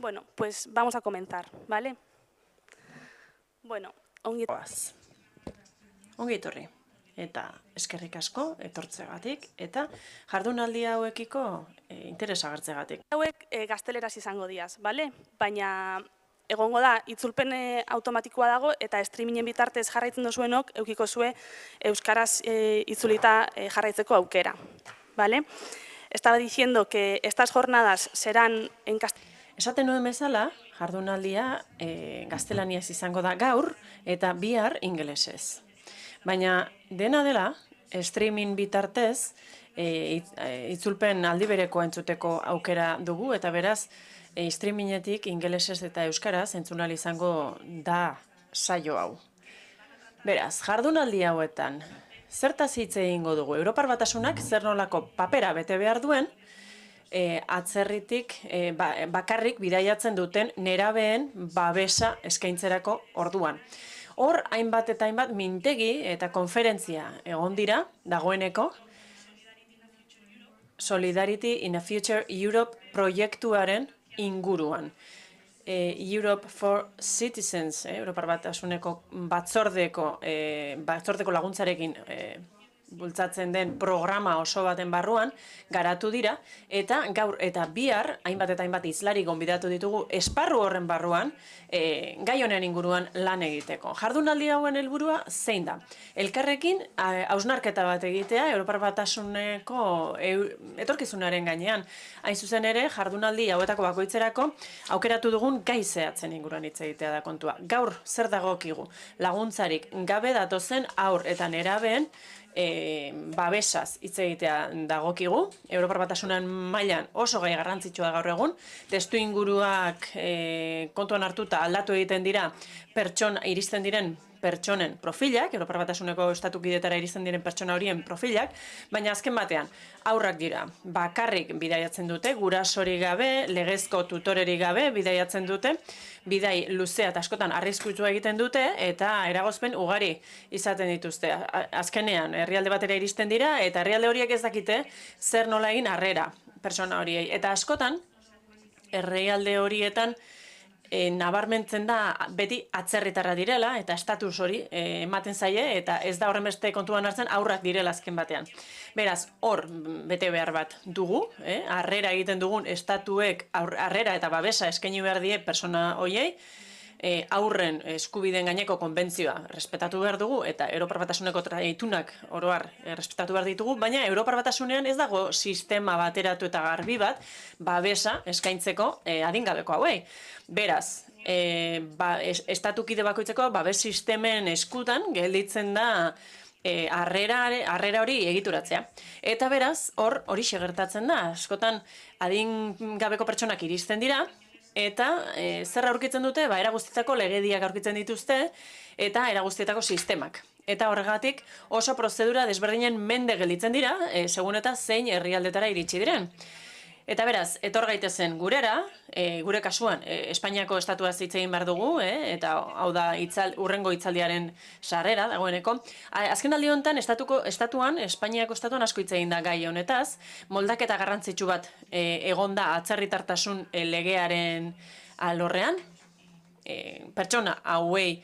Bueno, pues vamos a comenzar, ¿vale? Bueno, ongi... Ongi etorri. Eta eskerrik asko etortzegatik eta jardunaldi hauekiko interesa agertzegatik. Hauek gazteleraz izango diaz, ¿vale? Baina egongo da, itzulpen automatikoa dago eta streamingen bitartez jarraitzen dozuenok eukiko zue euskaraz itzulita jarraitzeko aukera, ¿vale? Estaba diciendo que estas jornadas serán en castellano. Esaten nuen bezala, jardunaldia gaztelaniaz izango da gaur eta bihar ingelesez. Baina dena dela, streaming bitartez, itzulpen aldi bereko entzuteko aukera dugu, eta beraz, streamingetik ingelesez eta euskaraz entzunal izango da saio hau. Beraz, jardunaldi hauetan, zertaz hitz egingo dugu? Europar Batasunak zer nolako papera bete behar duen, atzerritik bakarrik bidaiatzen duten nerabeen babesa eskaintzerako orduan. Hor, hainbat eta hainbat mintegi eta konferentzia egon dira, dagoeneko, Solidarity in a Future Europe proiektuaren inguruan. Europe for Citizens, Europar Batasuneko batzordeko laguntzarekin bultzatzen den programa oso baten barruan garatu dira, eta gaur eta bihar, hainbat eta hainbat hizlari gonbidatu ditugu esparru horren barruan, gai honen inguruan lan egiteko. Jardunaldi hauen helburua zein da? Elkarrekin hausnarketa bat egitea Europar Batasuneko etorkizunaren gainean. Hain zuzen ere, jardunaldi hauetako bakoitzerako aukeratu dugun gai zehatzen inguruan hitz egitea da kontua. Gaur zer dagokigu? Laguntzarik gabe datozen haur eta nerabeen babesaz hitz egitea dagokigu. Europar Batasunan mailan oso gai garrantzitsua gaur egun. Testu inguruak kontuan hartuta aldatu egiten dira iristen diren pertsonen profilak, Europar Batasuneko estatukidetara iristen diren pertsona horien profilak, baina azken batean, haurrak dira, bakarrik bidaiatzen dute, gurasorik gabe, legezko tutorerik gabe bidaiatzen dute, bidai luzea eta askotan arriskutsua egiten dute, eta eragozpen ugari izaten dituzte. Azkenean, herrialde batera iristen dira, eta herrialde horiek ez dakite zer nola egin harrera pertsona horiei. Eta askotan, herrialde horietan, nabarmentzen da beti atzerritarra direla, eta estatus hori ematen zaie, eta ez da horren beste kontuan hartzen aurrak direla azken batean. Beraz, hor bete behar bat dugu, harrera egiten dugun estatuek harrera eta babesa eskaini behar die persona horiei, aurren eskubideen gaineko konbentzioa respetatu behar dugu, eta Europar Batasuneko itunak oroar respetatu behar ditugu, baina Europar Batasunean ez dago sistema bateratu eta garbi bat babesa eskaintzeko adingabeko hauei. Beraz, estatukide bakoitzeko babes sistemen eskutan gelditzen da harrera hori egituratzea. Eta beraz, hori gertatzen da, askotan adingabeko pertsonak iristen dira, eta zer aurkitzen dute, era guztietako legediak aurkitzen dituzte, eta era guztietako sistemak. Eta horregatik oso prozedura desberdinen mende gelditzen dira, segun eta zein herrialdetara iritsi diren. Eta beraz, etor gaitezen gurera, gure kasuan, Espainiako estatuaz hitz egin behar dugu, eta hau da urrengo hitzaldiaren sarrera dagoeneko. Azken aldi honetan, estatuan, Espainiako estatuan asko hitz egin da gai honetaz, moldaketa garrantzitsu bat egon da atzerritartasun legearen alorrean, pertsona hauei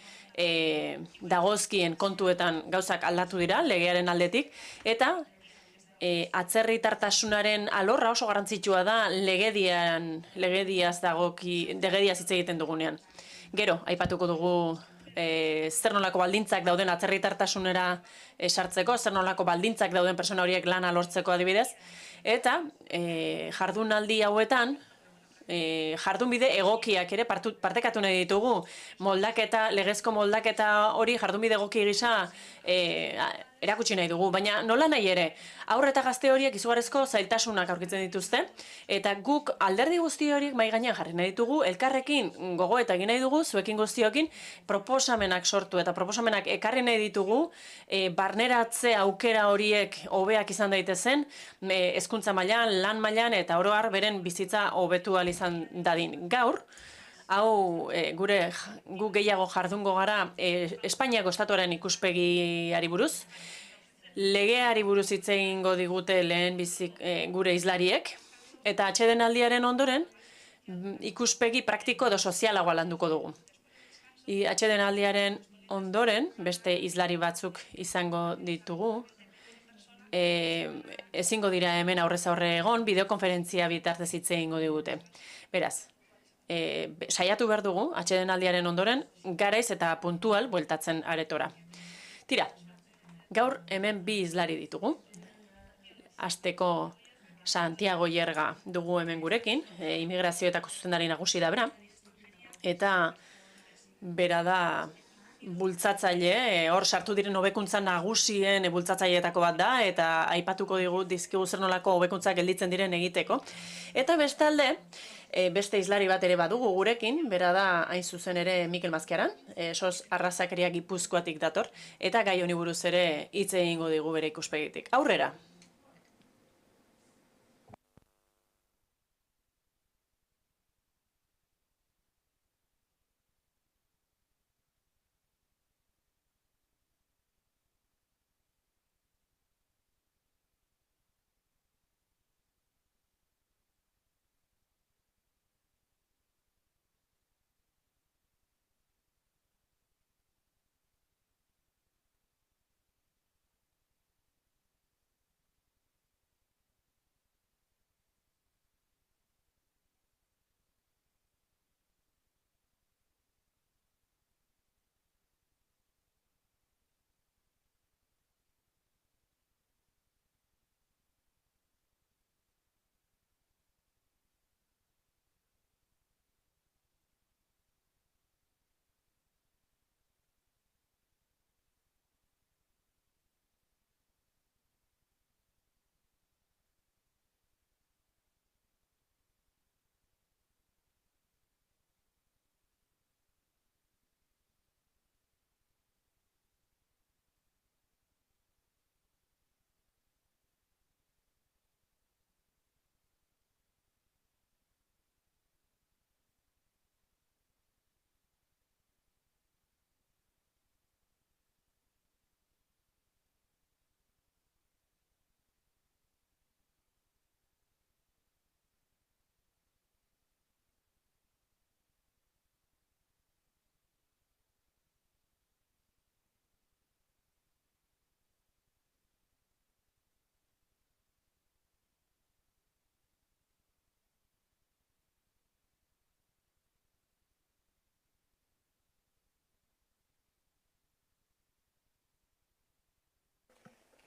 dagozkien kontuetan gauzak aldatu dira, legearen aldetik, eta atzerritartasunaren alorra oso garrantzitsua da legediaz hitz egiten dugunean. Gero, aipatuko dugu zer nolako baldintzak dauden atzerritartasunera sartzeko, zer nolako baldintzak dauden pertsona horiek lana lortzeko adibidez, eta jardunaldi hauetan, jardunbide egokiak ere partekatu nahi ditugu, legezko moldaketa hori jardunbide egoki gisa erakutsi nahi dugu, baina nola nahi ere, haur eta gazte horiek izugarrizko zailtasunak aurkitzen dituzte, eta guk alderdi guzti horiek mahai gainean jarri nahi ditugu, elkarrekin gogoeta egin nahi dugu, zuekin guztiokin, proposamenak sortu eta proposamenak ekarri nahi ditugu, barneratze aukera horiek hobeak izan daitezen, hezkuntza mailan, lan mailan, eta oro har beren bizitza hobetu ahal izan dadin. Gaur, hau gu gehiago jardungo gara Espainiako estatuaren ikuspegiari buruz, legeari buruz hitz egingo digute lehen bizik gure hizlariek, eta atsedenaldiaren ondoren ikuspegi praktiko edo sozialagoa landuko dugu. Atsedenaldiaren ondoren, beste hizlari batzuk izango ditugu, ezingo dira hemen aurrez aurre egon, bideokonferentzia bitartez hitz egingo digute. Beraz, saiatu behar dugu, atsedenaldiaren ondoren, garaiz eta puntual bueltatzen aretora. Tira, gaur hemen bi hizlari ditugu. Hasteko Santiago Yerga dugu hemen gurekin, imigrazioetako zuzendari nagusi da bera, eta bera da bultzatzaile, hor sartu diren hobekuntza nagusien bultzatzaileetako bat da, eta aipatuko dizkigu zer nolako hobekuntzak gelditzen diren egiteko. Eta bestalde, beste hizlari bat ere badugu gurekin, bera da hain zuzen ere Mikel Mazkiaran, sos Arrazakeria Gipuzkoatik dator, eta gai honi buruz ere hitz egingo digu bere ikuspegitik. Aurrera!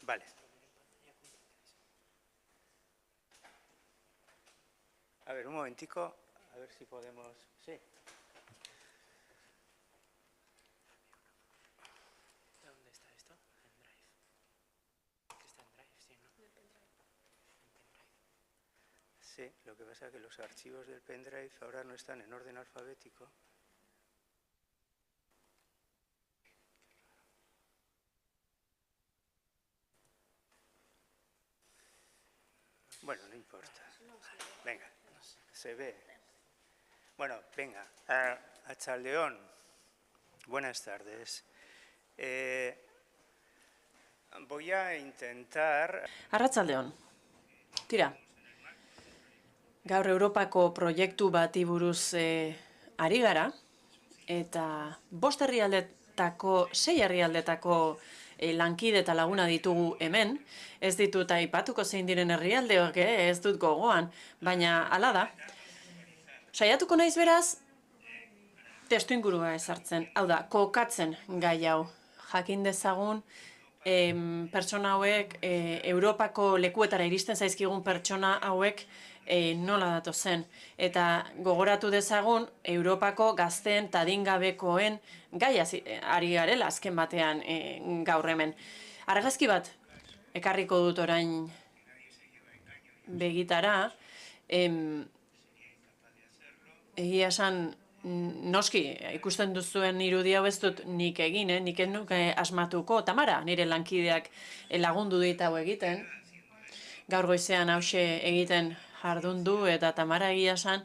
Vale. A ver, un momentico, a ver si podemos... Sí. ¿Dónde está esto? En Drive. Está en Drive, sí, ¿no? En pendrive. Sí, lo que pasa es que los archivos del pendrive ahora no están en orden alfabético. Bueno, no importa. Venga, se ve. Bueno, venga, Arratsalde-on, buenas tardes. Voy a intentar... Arratsalde-on. Tira, gaur Europako proiektu bati buruz ari gara, eta 5 herrialdetako, 6 herrialdetako lankide eta laguna ditugu hemen, ez ditut aipatuko zein diren herrialdeok, ez dut gogoan, baina hala da. Saiatuko naiz beraz, testuingurua ezartzen, hau da, kokatzen gai hau. Jakin dezagun, pertsona hauek, Europako lekuetara iristen zaizkigun pertsona hauek nola datozen. Eta gogoratu dezagun, Europako gazteen eta adingabekoen gaia ari garela azken batean gaur hemen. Argazki bat, ekarriko dut orain begitara, egia esan, noski, ikusten duzuen irudi hau ez dut nik egin, nik ez nuke asmatuko, Tamara, nire lankideak lagundu dit hau egiten. Gaur goizean hause egiten jardun du, eta Tamara egia esan,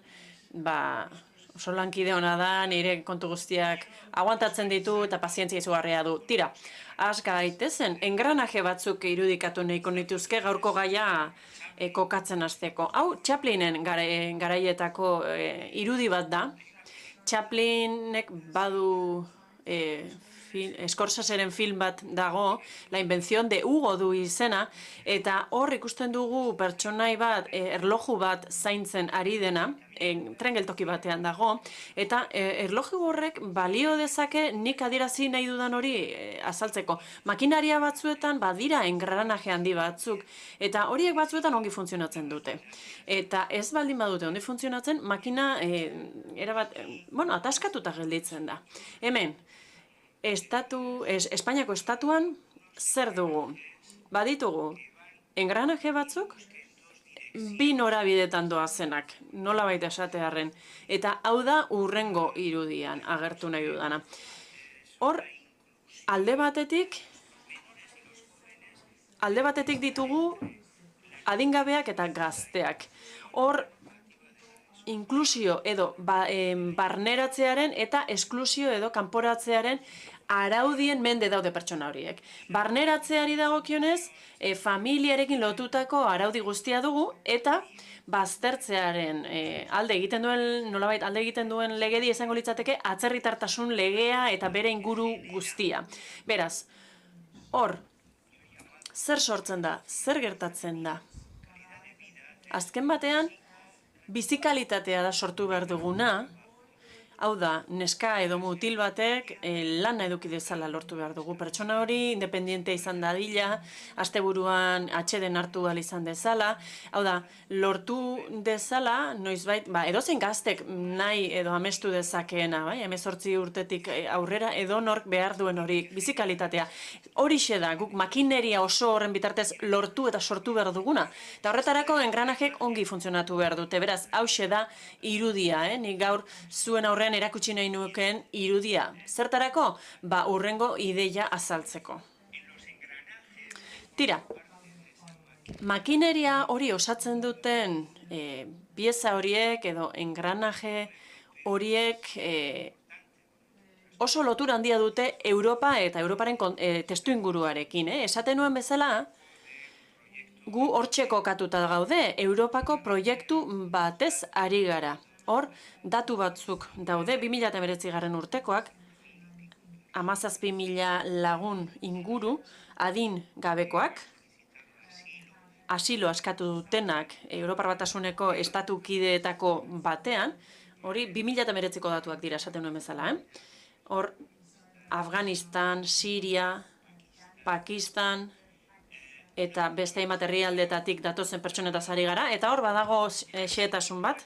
oso lankide ona da, nire kontu guztiak aguantatzen ditu eta pazientzia izugarria du. Tira, has gaitezen, engranaje batzuk irudikatu nahiko nituzke gaurko gaia kokatzen hasteko. Hau, Chaplinen garaietako irudi bat da. Chaplinek badu Scorseseren film bat dago, La invención de Hugo du izena, eta hor ikusten dugu pertsonai bat, erloju bat zaintzen ari dena, tren geltoki batean dago, eta erloju horrek balio dezake nik adierazi nahi dudan hori azaltzeko. Makinaria batzuetan badira engranaje handi batzuk, eta horiek batzuetan ongi funtzionatzen dute. Eta ez baldin badute ongi funtzionatzen, makina erabat, ataskatuta gelditzen da. Hemen, Espainiako estatuan zer dugu? Baditugu, engranaje batzuk, bi norabidetan doazenak, nolabait esatearren. Eta hau da hurrengo irudian agertu nahi dudana. Hor, alde batetik ditugu adingabeak eta gazteak. Hor, inklusio edo barneratzearen eta esklusio edo kanporatzearen araudien mende daude pertsona horiek. Barneratzeari dagokionez, familiarekin lotutako araudi guztia dugu eta baztertzearen alde egiten duen, nolabait alde egiten duen legedi izango litzateke atzerritartasun legea eta bere inguru guztia. Beraz, hor, zer sortzen da, zer gertatzen da? Azken batean, bizikalitatea da sortu behar duguna, hau da, neska edo mutil batek lana eduki dezala lortu behar dugu. Pertsona hori independiente izan dadila, asteburuan atxeden hartu ahal izan dezala, hau da, lortu dezala, noizbait, edozein gaztek nahi edo amestu dezakeena, 18 urtetik aurrera edonork behar duen hori, bizikalitatea. Horixe da, guk makineria oso horren bitartez lortu eta sortu behar duguna. Eta horretarako engranajek ongi funtzionatu behar dute. Beraz, hauxe da irudia, nik gaur zuen aurrean erakutsi nahi nukeen irudia. Zertarako? Hurrengo ideia azaltzeko. Tira, makineria hori osatzen duten pieza horiek edo engranaje horiek oso lotura handia dute Europa eta Europaren testuinguruarekin. Esaten nuen bezala, gu hortxe kokatuta gaude, Europako proiektu batez ari gara. Hor, datu batzuk daude, 2019 urtekoak, 17.000 lagun inguru, adin gabekoak, asilo askatu dutenak Europar Batasuneko estatukideetako batean, hori 2019ko datuak dira esaten nuen bezala. Hor, Afganistan, Siria, Pakistan, eta beste hainbat herrialdetatik datozen pertsonetaz ari gara, eta hor badago xehetasun bat.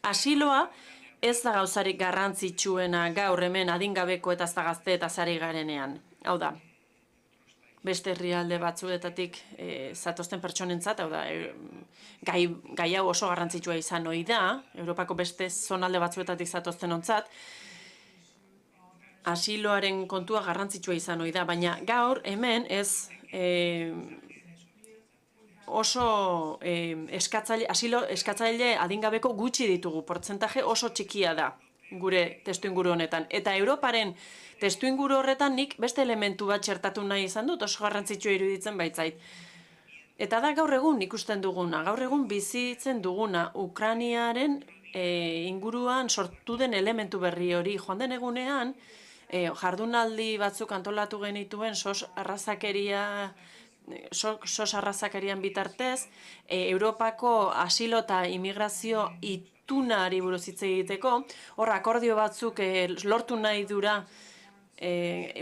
Asiloa ez da gauzarik garrantzitsuena gaur hemen adingabeko eta gazte eta zari garenean. Hau da, beste herrialde batzuetatik zatosten pertsonentzat, hau da, gai hau oso garrantzitsua izan ohi da, Europako beste zonalde batzuetatik zatozten ontzat, asiloaren kontua garrantzitsua izan ohi da, baina gaur hemen ez oso asilo eskatzaile adingabeko gutxi ditugu, portzentaje oso txikia da gure testuinguru honetan. Eta Europaren testuinguru horretan nik beste elementu bat txertatu nahi izan dut, oso garrantzitsua iruditzen baitzait. Eta da gaur egun ikusten duguna, gaur egun bizitzen duguna Ukrainiaren inguruan sortu den elementu berri hori. Joan den egunean, jardunaldi batzuk antolatu genituen sos arrazakerian bitartez, Europako asilo eta immigrazio itunari buruz hitz egiteko, hor akordio batzuk lortu nahi dura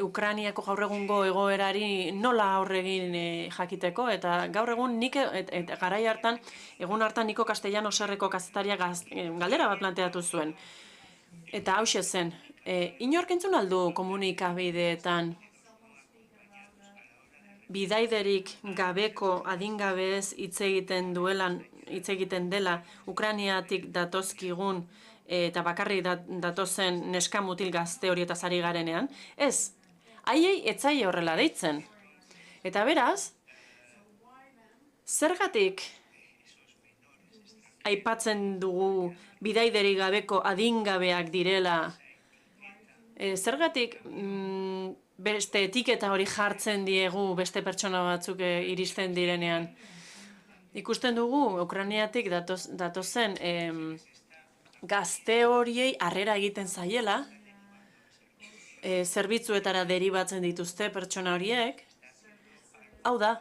Ukrainiako gaur egungo egoerari nola aurregin jakiteko, eta gaur egun nik, garai hartan, egun hartan Niko Castellano Serreko kazetaria galdera bat planteatu zuen. Eta hauxe zen, inork entzun aldu komunikabideetan bidaiderik gabeko adingabez hitz egiten dela Ukrainiatik datozkigun eta bakarrik datozen neska mutil gazte horietaz ari garenean? Ez, haiei etzaile horrela deitzen. Eta beraz, zergatik aipatzen dugu bidaiderik gabeko adingabeak direla. Zergatik beste etiketa hori jartzen diegu beste pertsona batzuk iristen direnean. Ikusten dugu Ukrainiatik datozen gazte horiei harrera egiten zaiela, zerbitzuetara deribatzen dituzte pertsona horiek. Hau da,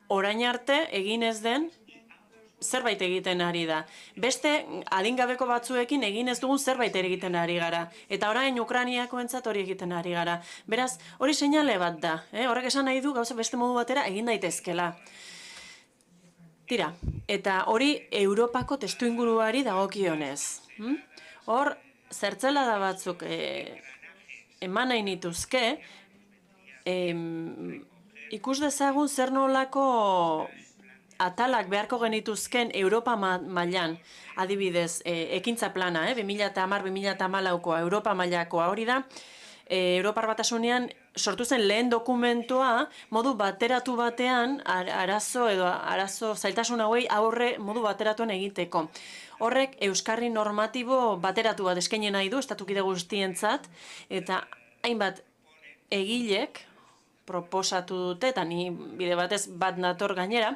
orain arte egin ez den zerbait egiten ari da. Beste adingabeko batzuekin egin ez dugun zerbait egiten ari gara. Eta orain Ukrainiakoentzat hori egiten ari gara. Beraz, hori seinale bat da. Horrek esan nahi du gauza beste modu batera egin daitezkela. Tira, eta hori Europako testuinguruari dagokionez. Hor, zertzelada batzuk eman nahi nituzke, ikus dezagun zer nolako atalak beharko genituzken Europa mailan, adibidez, ekintza plana, 2010-2014ko Europa mailakoa hori da, Europar Batasunean sortu zen lehen dokumentua modu bateratu batean arazo zailtasun hauei aurre modu bateratuan egiteko. Horrek euskarri normatibo bateratu bat eskaini nahi du estatukide guztientzat, eta hainbat egilek proposatu dute, eta ni bide batez bat nator gainera,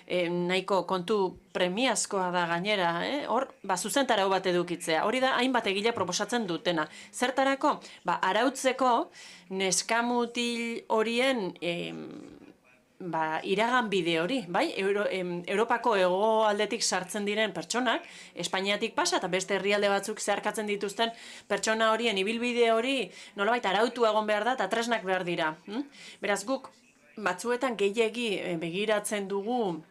nahiko kontu premiazkoa da gainera, hor, zuzentarau bat edukitzea. Hori da, hainbat egile proposatzen dutena. Zertarako? Arautzeko neskamutil horien iragan bide hori, bai? Europako hegoaldetik sartzen diren pertsonak, Espainiatik pasa eta beste herrialde batzuk zeharkatzen dituzten pertsona horien ibilbide hori nolabait arautu egon behar da eta tresnak behar dira. Beraz, guk batzuetan gehiegi begiratzen dugu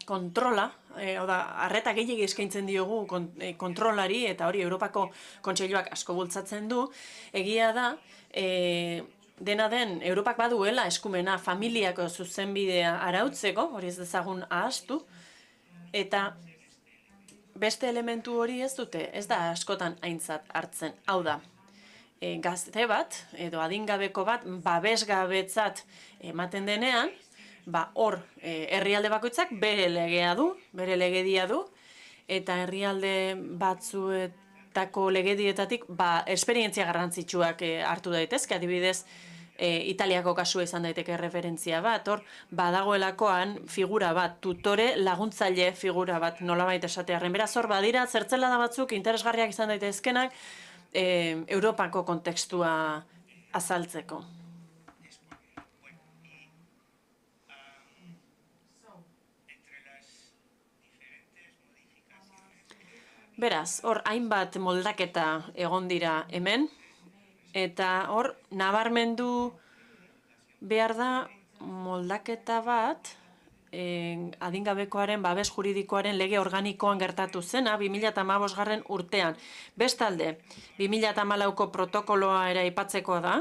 kontrola, arreta gehiegi eskaintzen diogu kontrolari, eta hori Europako Kontseiluak asko bultzatzen du, egia da, dena den, Europak baduela eskumena familiako zuzenbidea arautzeko, hori ez dezagun ahaztu, eta beste elementu hori ez dute, ez da askotan aintzat hartzen. Hau da, gazte bat, edo adingabeko bat, babesgabetzat ematen denean, hor, herrialde bakoitzak bere legea du, bere legedia du, eta herrialde batzuetako legedietatik esperientzia garrantzitsuak hartu daitezke, adibidez, Italiako kasua izan daiteke referentzia bat, hor, badagoelakoan figura bat, tutore laguntzaile figura bat, nolabait esatearren. Beraz, hor, badira, zertzelada batzuk interesgarriak izan daitezkenak Europako kontekstua azaltzeko. Beraz, hor, hainbat moldaketa egon dira hemen, eta hor, nabarmendu behar da moldaketa bat, adingabekoaren babes juridikoaren lege organikoan gertatu zena, 2015 urtean. Bestalde, 2014ko protokoloa ere aipatzekoa da,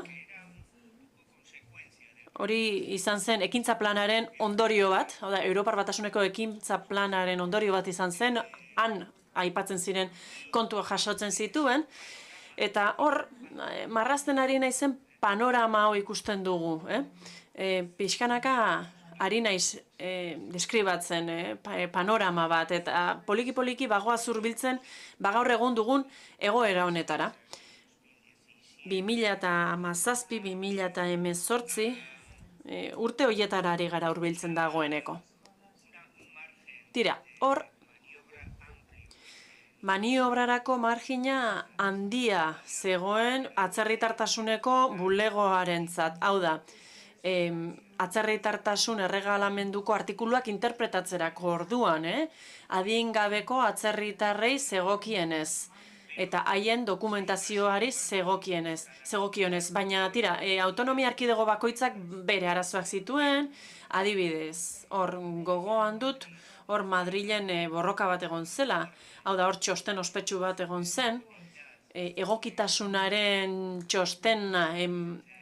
hori izan zen ekintza planaren ondorio bat, hau da, Europar Batasuneko ekintza planaren ondorio bat izan zen, han aipatzen ziren kontua jasotzen zituen, eta hor, marrazten ari naizen panorama hau ikusten dugu. Pixkanaka ari naiz deskribatzen panorama bat, eta poliki-poliki bagoa zurbiltzen gaur egun dugun egoera honetara. 2017-2018 urte horietara ari gara hurbiltzen dagoeneko. Tira, hor, maniobrarako margina handia zegoen atzerritartasuneko bulegoarentzat. Hau da, atzerritartasun erregalamenduko artikuluak interpretatzerako orduan, adingabeko atzerritarrei zegokienez, eta haien dokumentazioari zegokionez. Baina, tira, autonomia erkidego bakoitzak bere arazoak zituen, adibidez, hor gogoan dut, hor Madrilen borroka bat egon zela, hau da hor txosten ospetsu bat egon zen, egokitasunaren txostena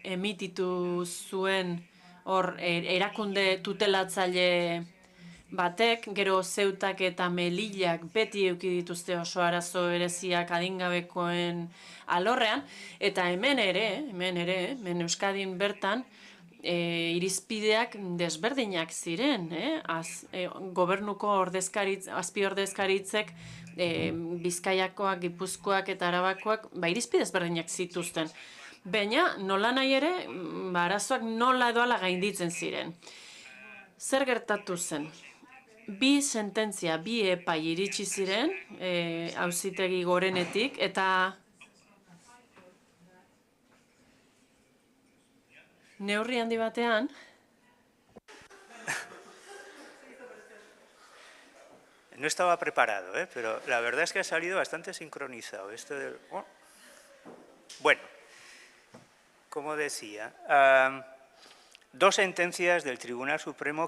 emititu zuen hor erakunde tutelatzaile batek, gero Zeutak eta Melillak beti eduki dituzte oso arazo bereziak adingabekoen alorrean, eta hemen ere, Euskadin bertan, irizpideak desberdinak ziren, gobernuko azpi ordezkaritzek Bizkaiakoak, Gipuzkoak eta Arabakoak irizpide desberdinak zituzten. Baina, nola nahi ere, arazoak nola edo ala gainditzen ziren. Zer gertatu zen? Bi sententzia, bi epai iritsi ziren, Auzitegi Gorenetik, eta neurri handi batean, No estaba preparado, pero la verdad es que ha salido bastante sincronizado. Bueno, como decía, dos sentencias del Tribunal Supremo.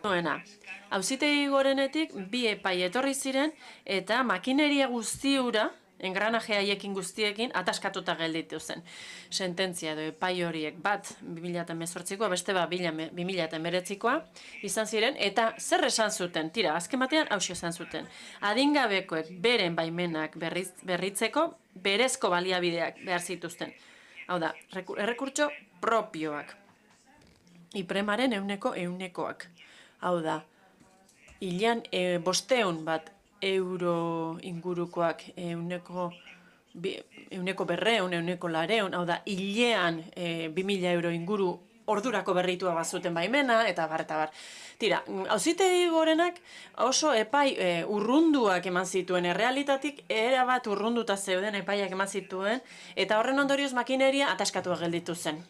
Auzitegi Gorenetik bi epai etorri ziren eta makineria guztiura, engranaje haiekin guztiekin, ataskatuta gelditu zen. Sententzia edo epai horiek bat 2018koa, beste bat 2019koa izan ziren, eta zer esan zuten? Tira, azken batean hauxe esan zuten. Adingabekoek beren baimenak berritzeko berezko baliabideak behar zituzten. Hau da, errekurtso propioak. Ipremaren eunekoak. Hau da, hilean 500 bat euro ingurukoak, euneko 200, euneko 200, hau da, hilean 2000 euro inguru ordurako berritua bazuten baimena, eta bar. Tira, Auzitegi Gorenak oso epai urrunduak eman zituen, errealitatik erabat urrunduta zeuden epaiak eman zituen, eta horren ondorioz makineria ataskatua gelditu zen.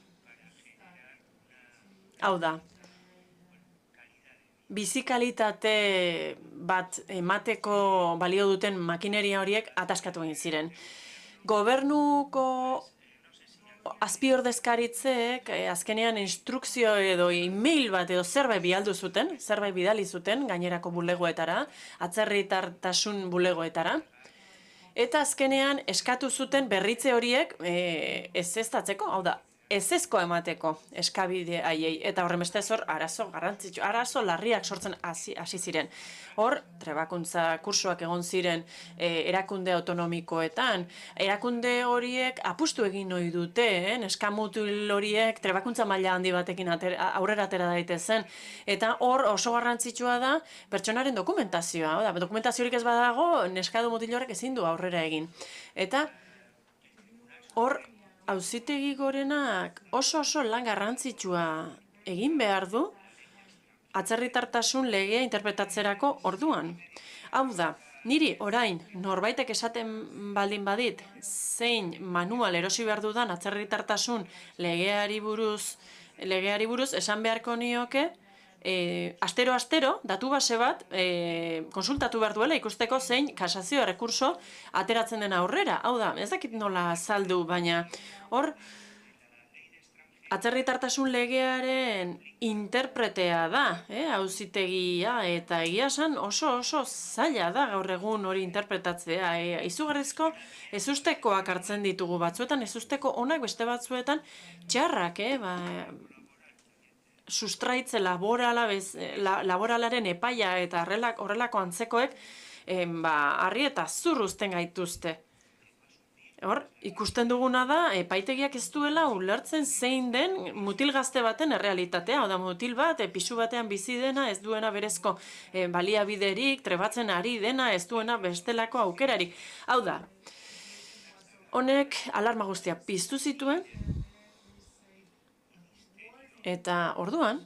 Hau da, bizikalitate bat emateko balio duten makineria horiek ataskatu egin ziren. Gobernuko azpiordezkaritzek azkenean instrukzio edo e-mail bat edo zerbait bidali zuten gainerako bulegoetara, atzerritartasun bulegoetara, eta azkenean eskatu zuten berritze horiek ezeztatzeko, hau da, ezezko emateko eskabide haiei, eta horren beste hor arazo garrantzitsu, arazo larriak sortzen hasi ziren. Hor, trebakuntza kursoak egon ziren erakunde autonomikoetan, erakunde horiek apustu egin ohi dute, neskamutil horiek trebakuntza maila handi batekin aurrera atera daitezen, eta hor oso garrantzitsua da pertsonaren dokumentazioa, dokumentaziorik ez badago, neskadu mutil horrek ezin du aurrera egin. Eta hor, Auzitegi Gorenak oso lan garrantzitsua egin behar du atzerritartasun legea interpretatzerako orduan. Hau da, niri orain norbaitek esaten baldin badit zein manual erosi behar dudan atzerritartasun legeari buruz esan beharko nioke astero, datu base bat konsultatu behar duela ikusteko zein kasazio errekurso ateratzen den aurrera. Hau da, ez dakit nola azaldu, baina hor atzerritartasun legearen interpretea da, auzitegia, eta egia esan oso zaila da gaur egun hori interpretatzea. Izugarrizko ezustekoak hartzen ditugu batzuetan, ezusteko onak beste batzuetan txarrak, sustraitze laboralaren epaia eta horrelako antzekoek harri eta zur uzten gaituzte. Hor, ikusten duguna da, epaitegiak ez duela ulertzen zein den mutil gazte baten errealitatea, oda mutil bat, pisu batean bizi dena, ez duena berezko baliabiderik, trebatzen ari dena, ez duena bestelako aukerarik. Hau da, honek alarma guztia piztu zituen, eta orduan,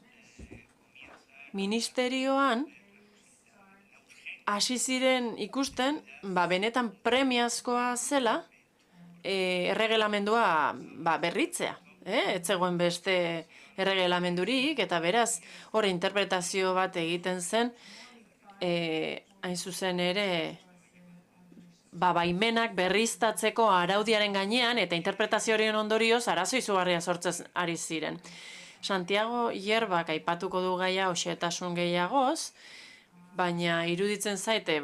ministerioan hasi ziren ikusten, benetan premiazkoa zela, erregelamendua berritzea. Ez zegoen beste erregelamendurik, eta beraz, hor interpretazio bat egiten zen, hain zuzen ere, baimenak berriztatzeko araudiaren gainean, eta interpretazio horien ondorioz, arazo izugarria sortzen ari ziren. Santiago Hierbak aipatuko du gaia xehetasun gehiagoz, baina iruditzen zaite,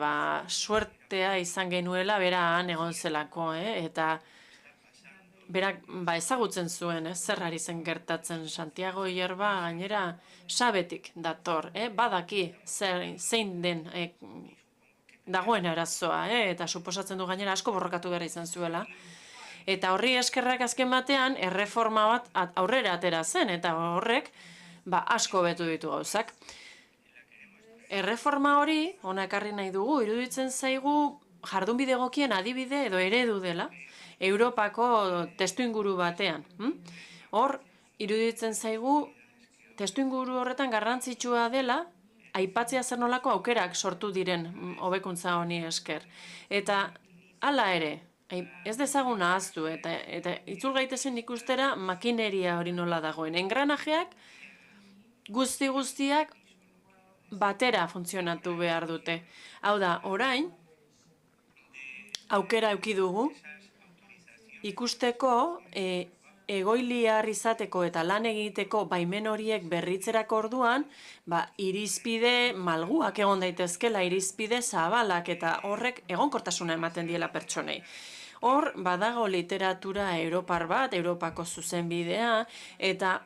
suertea izan genuela bera han egon zelako, eta berak ezagutzen zuen, zer ari zen gertatzen. Santiago Hierba gainera sabetik dator, badaki zein den dagoen arazoa, eta suposatzen du gainera asko borrokatu behar izan zuela. Eta horri eskerrak azken batean erreforma bat aurrera atera zen, eta horrek asko betu ditu gauzak. Erreforma hori, hona ekarri nahi dugu, iruditzen zaigu jardunbide egokien adibide edo eredu dela, Europako testuinguru batean. Hor, iruditzen zaigu, testuinguru horretan garrantzitsua dela, aipatzea zer nolako aukerak sortu diren hobekuntza honi esker. Eta hala ere, ez dezagun ahaztu, eta itzul gaitezen ikustera makineria hori nola dagoen. Engranajeak guztiak batera funtzionatu behar dute. Hau da, orain, aukera eduki dugu, ikusteko egoiliar izateko eta lan egiteko baimen horiek berritzerako orduan, irizpide malguak egon daitezkela, irizpide zabalak eta horrek egonkortasuna ematen diela pertsonei. Hor, badago literatura europar bat, Europako zuzenbidea, eta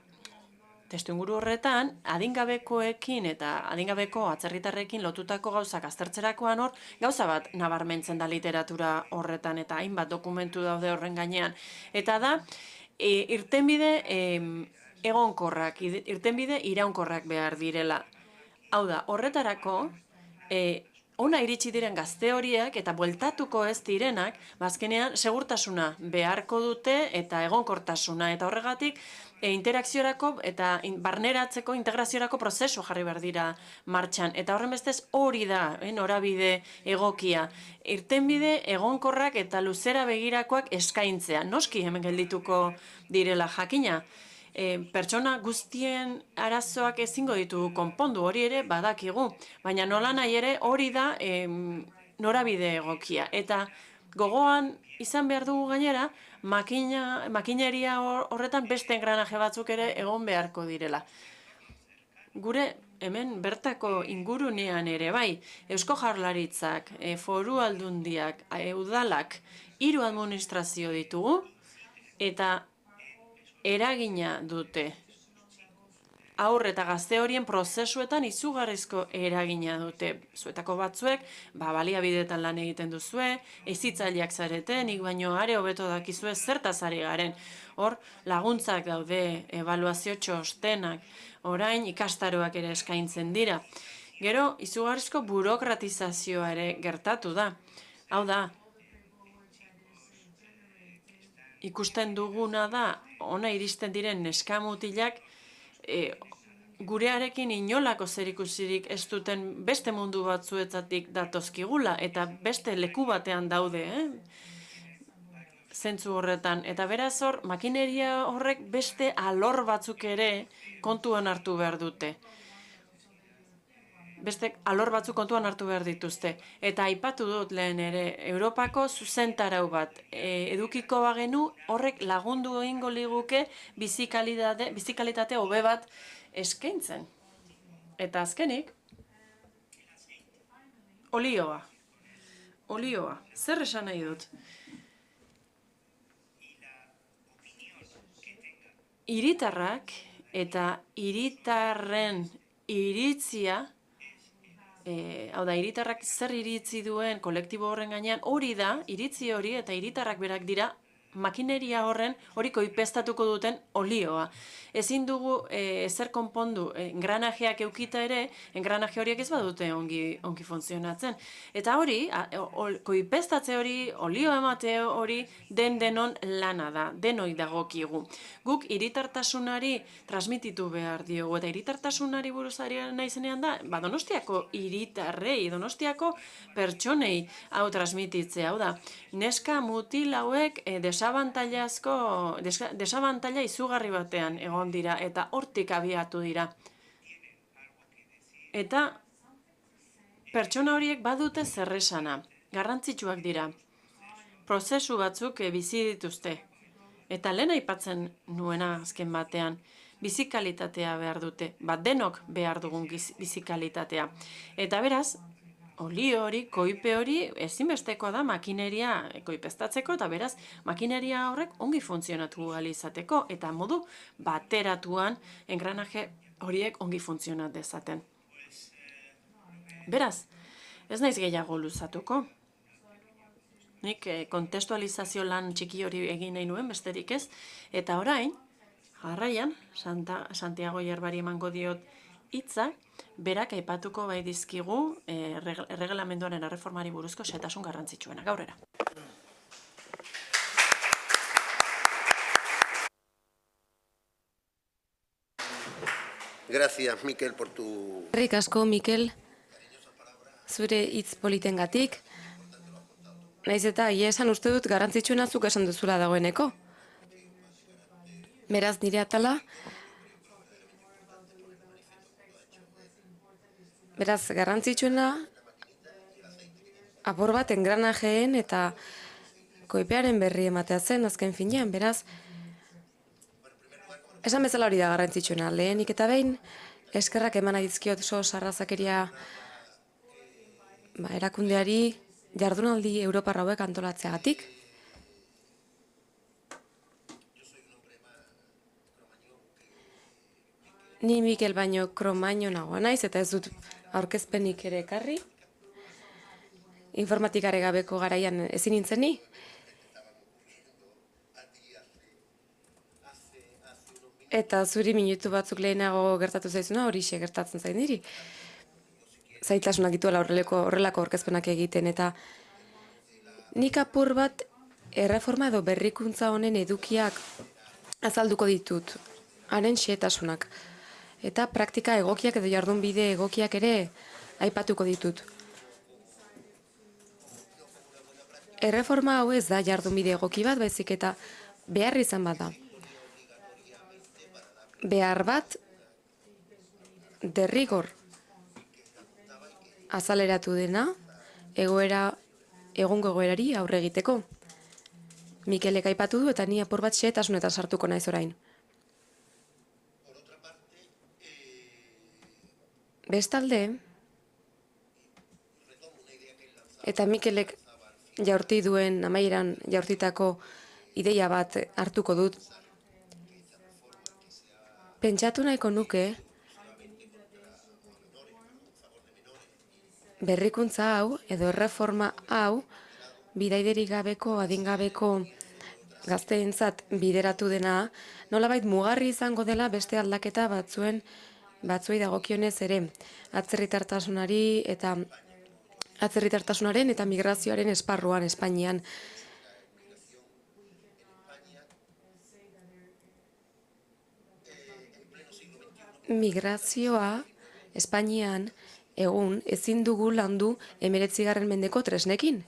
testuinguru horretan, adingabekoekin eta adingabeko atzerritarrekin lotutako gauzak aztertzerakoan hor, gauza bat nabarmentzen da literatura horretan eta hainbat dokumentu daude horren gainean. Eta da, irtenbide egonkorrak, irtenbide iraunkorrak behar direla. Hau da, horretarako, ona iritsi diren gazte horiek eta bueltatuko ez direnak, azkenean segurtasuna beharko dute eta egonkortasuna. Eta horregatik, interakziorako eta barneratzeko, integraziorako prozesu jarri behar dira martxan. Eta horren bestez hori da, norabide egokia. Irtenbide egonkorrak eta luzera begirakoak eskaintzea. Noski hemen geldituko direla jakina. Pertsona guztien arazoak ezingo ditugu konpondu, hori ere badakigu. Baina nola nahi ere hori da norabide egokia. Eta gogoan izan behar dugu gainera, makineria horretan beste engranaje batzuk ere egon beharko direla. Gure hemen bertako ingurunean ere bai, Eusko Jaurlaritzak, Foru Aldundiak, udalak, 3 administrazio ditugu, eta eragina dute. Haur eta gazte horien prozesuetan izugarrizko eragina dute. Zuetako batzuek, baliabideetan lan egiten duzue, hezitzaileak zarete, nik baino are hobeto dakizue zertaz ari garen. Hor, laguntzak daude, ebaluazio txostenak, orain ikastaroak ere eskaintzen dira. Gero, izugarrizko burokratizazioa ere gertatu da. Hau da, ikusten duguna da, ona iristen diren neskamutilak, gurearekin inolako zerikusirik ez duten beste mundu batzuetatik datozkigula, eta beste leku batean daude, zentzu horretan. Eta beraz hor, makineria horrek beste alor batzuk ere kontuan hartu behar dute. Beste alor batzuk kontuan hartu behar dituzte. Eta aipatu dut lehen ere, Europako zuzentarau bat edukiko bagenu, horrek lagundu egingo liguke bizikalitate hobe bat eskaintzen. Eta azkenik, olioa. Olioa. Zer esan nahi dut? Hiritarrak eta hiritarren iritzia, hau da, hiritarrak zer iritzi duen kolektibo horren gainean, hori da, iritzi hori eta hiritarrak berak dira, makineria horren hori koipestatuko duten olioa. Ezin dugu ezer konpondu engranajeak eukita ere, engranaje horiek ez badute ongi funtzionatzen. Eta hori, koipestatze hori, olio emate hori, denon lana da, denoi dagokigu. Guk hiritartasunari transmititu behar diogu, eta hiritartasunari buruzari naizenean da, Donostiako hiritarrei, Donostiako pertsonei hau transmititzea, hau da, neska mutil hauek desabantaila izugarri batean egon dira, eta hortik abiatu dira. Eta pertsona horiek badute zerresana, garrantzitsuak dira. Prozesu batzuk bizi dituzte. Eta lehen aipatzen nuena azken batean, bizikalitatea behar dute, denok behar dugun bizikalitatea. Eta beraz, olio hori, koipe hori, ezinbestekoa da makineria koipestatzeko, eta beraz, makineria horrek ongi funtzionatu izateko, eta modu bateratuan engranaje horiek ongi funtzionat dezaten. Beraz, ez naiz gehiago luzatuko. Nik kontestualizazio lan txiki hori egin nahi nuen, besterik ez, eta orain, Jarraian, Santiago Yerbari emango diot hitza, berak aipatuko bai dizkigu erregelamenduaren erreformari buruzko xehetasun garrantzitsuenak. Aurrera. Gracias, Mikel, por tu... Eskerrik asko, Mikel, zure hitz politengatik. Naiz eta egia esan uste dut garrantzitsuena zuk esan duzula dagoeneko. Beraz, nire atala, beraz, garrantzitsuena apur bat engranajeen eta koipearen berri ematea zen azken finean, beraz, esan bezala hori da garrantzitsuena. Lehenik eta behin, eskerrak eman dizkiot sarrazakeria erakundeari jardunaldi Europar hauek antolatzeagatik. Ni Mikel baino Kromaño nagoa naiz eta ez dut aurkezpenik ere ekarri. Informatikare gabeko garaian ezin nintzen ni. Eta zuri minutu batzuk lehenago gertatu zaizuna, horixe gertatzen zain niri. Zailtasunak dituela horrelako aurkezpenak egiten, eta nik apur bat erreforma edo berrikuntza honen edukiak azalduko ditut, haren xehetasunak. Eta praktika egokiak edo jardunbide egokiak ere aipatuko ditut. Erreforma hau ez da jardunbide egoki bat, baizik eta behar izan bat da. Behar bat derrigor azaleratu dena egungo egoerari aurre egiteko. Mikelek aipatu du eta ni apur bat xehetasunetan sartuko naiz orain. Bestalde, eta Mikelek jaurti duen amaieran jaurtitako ideia bat hartuko dut, pentsatu nahiko nuke berrikuntza hau edo erreforma hau bidaiderik gabeko, adingabeko gazteentzat bideratu dena, nolabait mugarri izango dela beste aldaketa batzuei dagokionez ere, atzerritartasunaren eta migrazioaren esparruan Espainian. Migrazioa Espainian egun ezin dugu landu 19. mendeko tresnekin.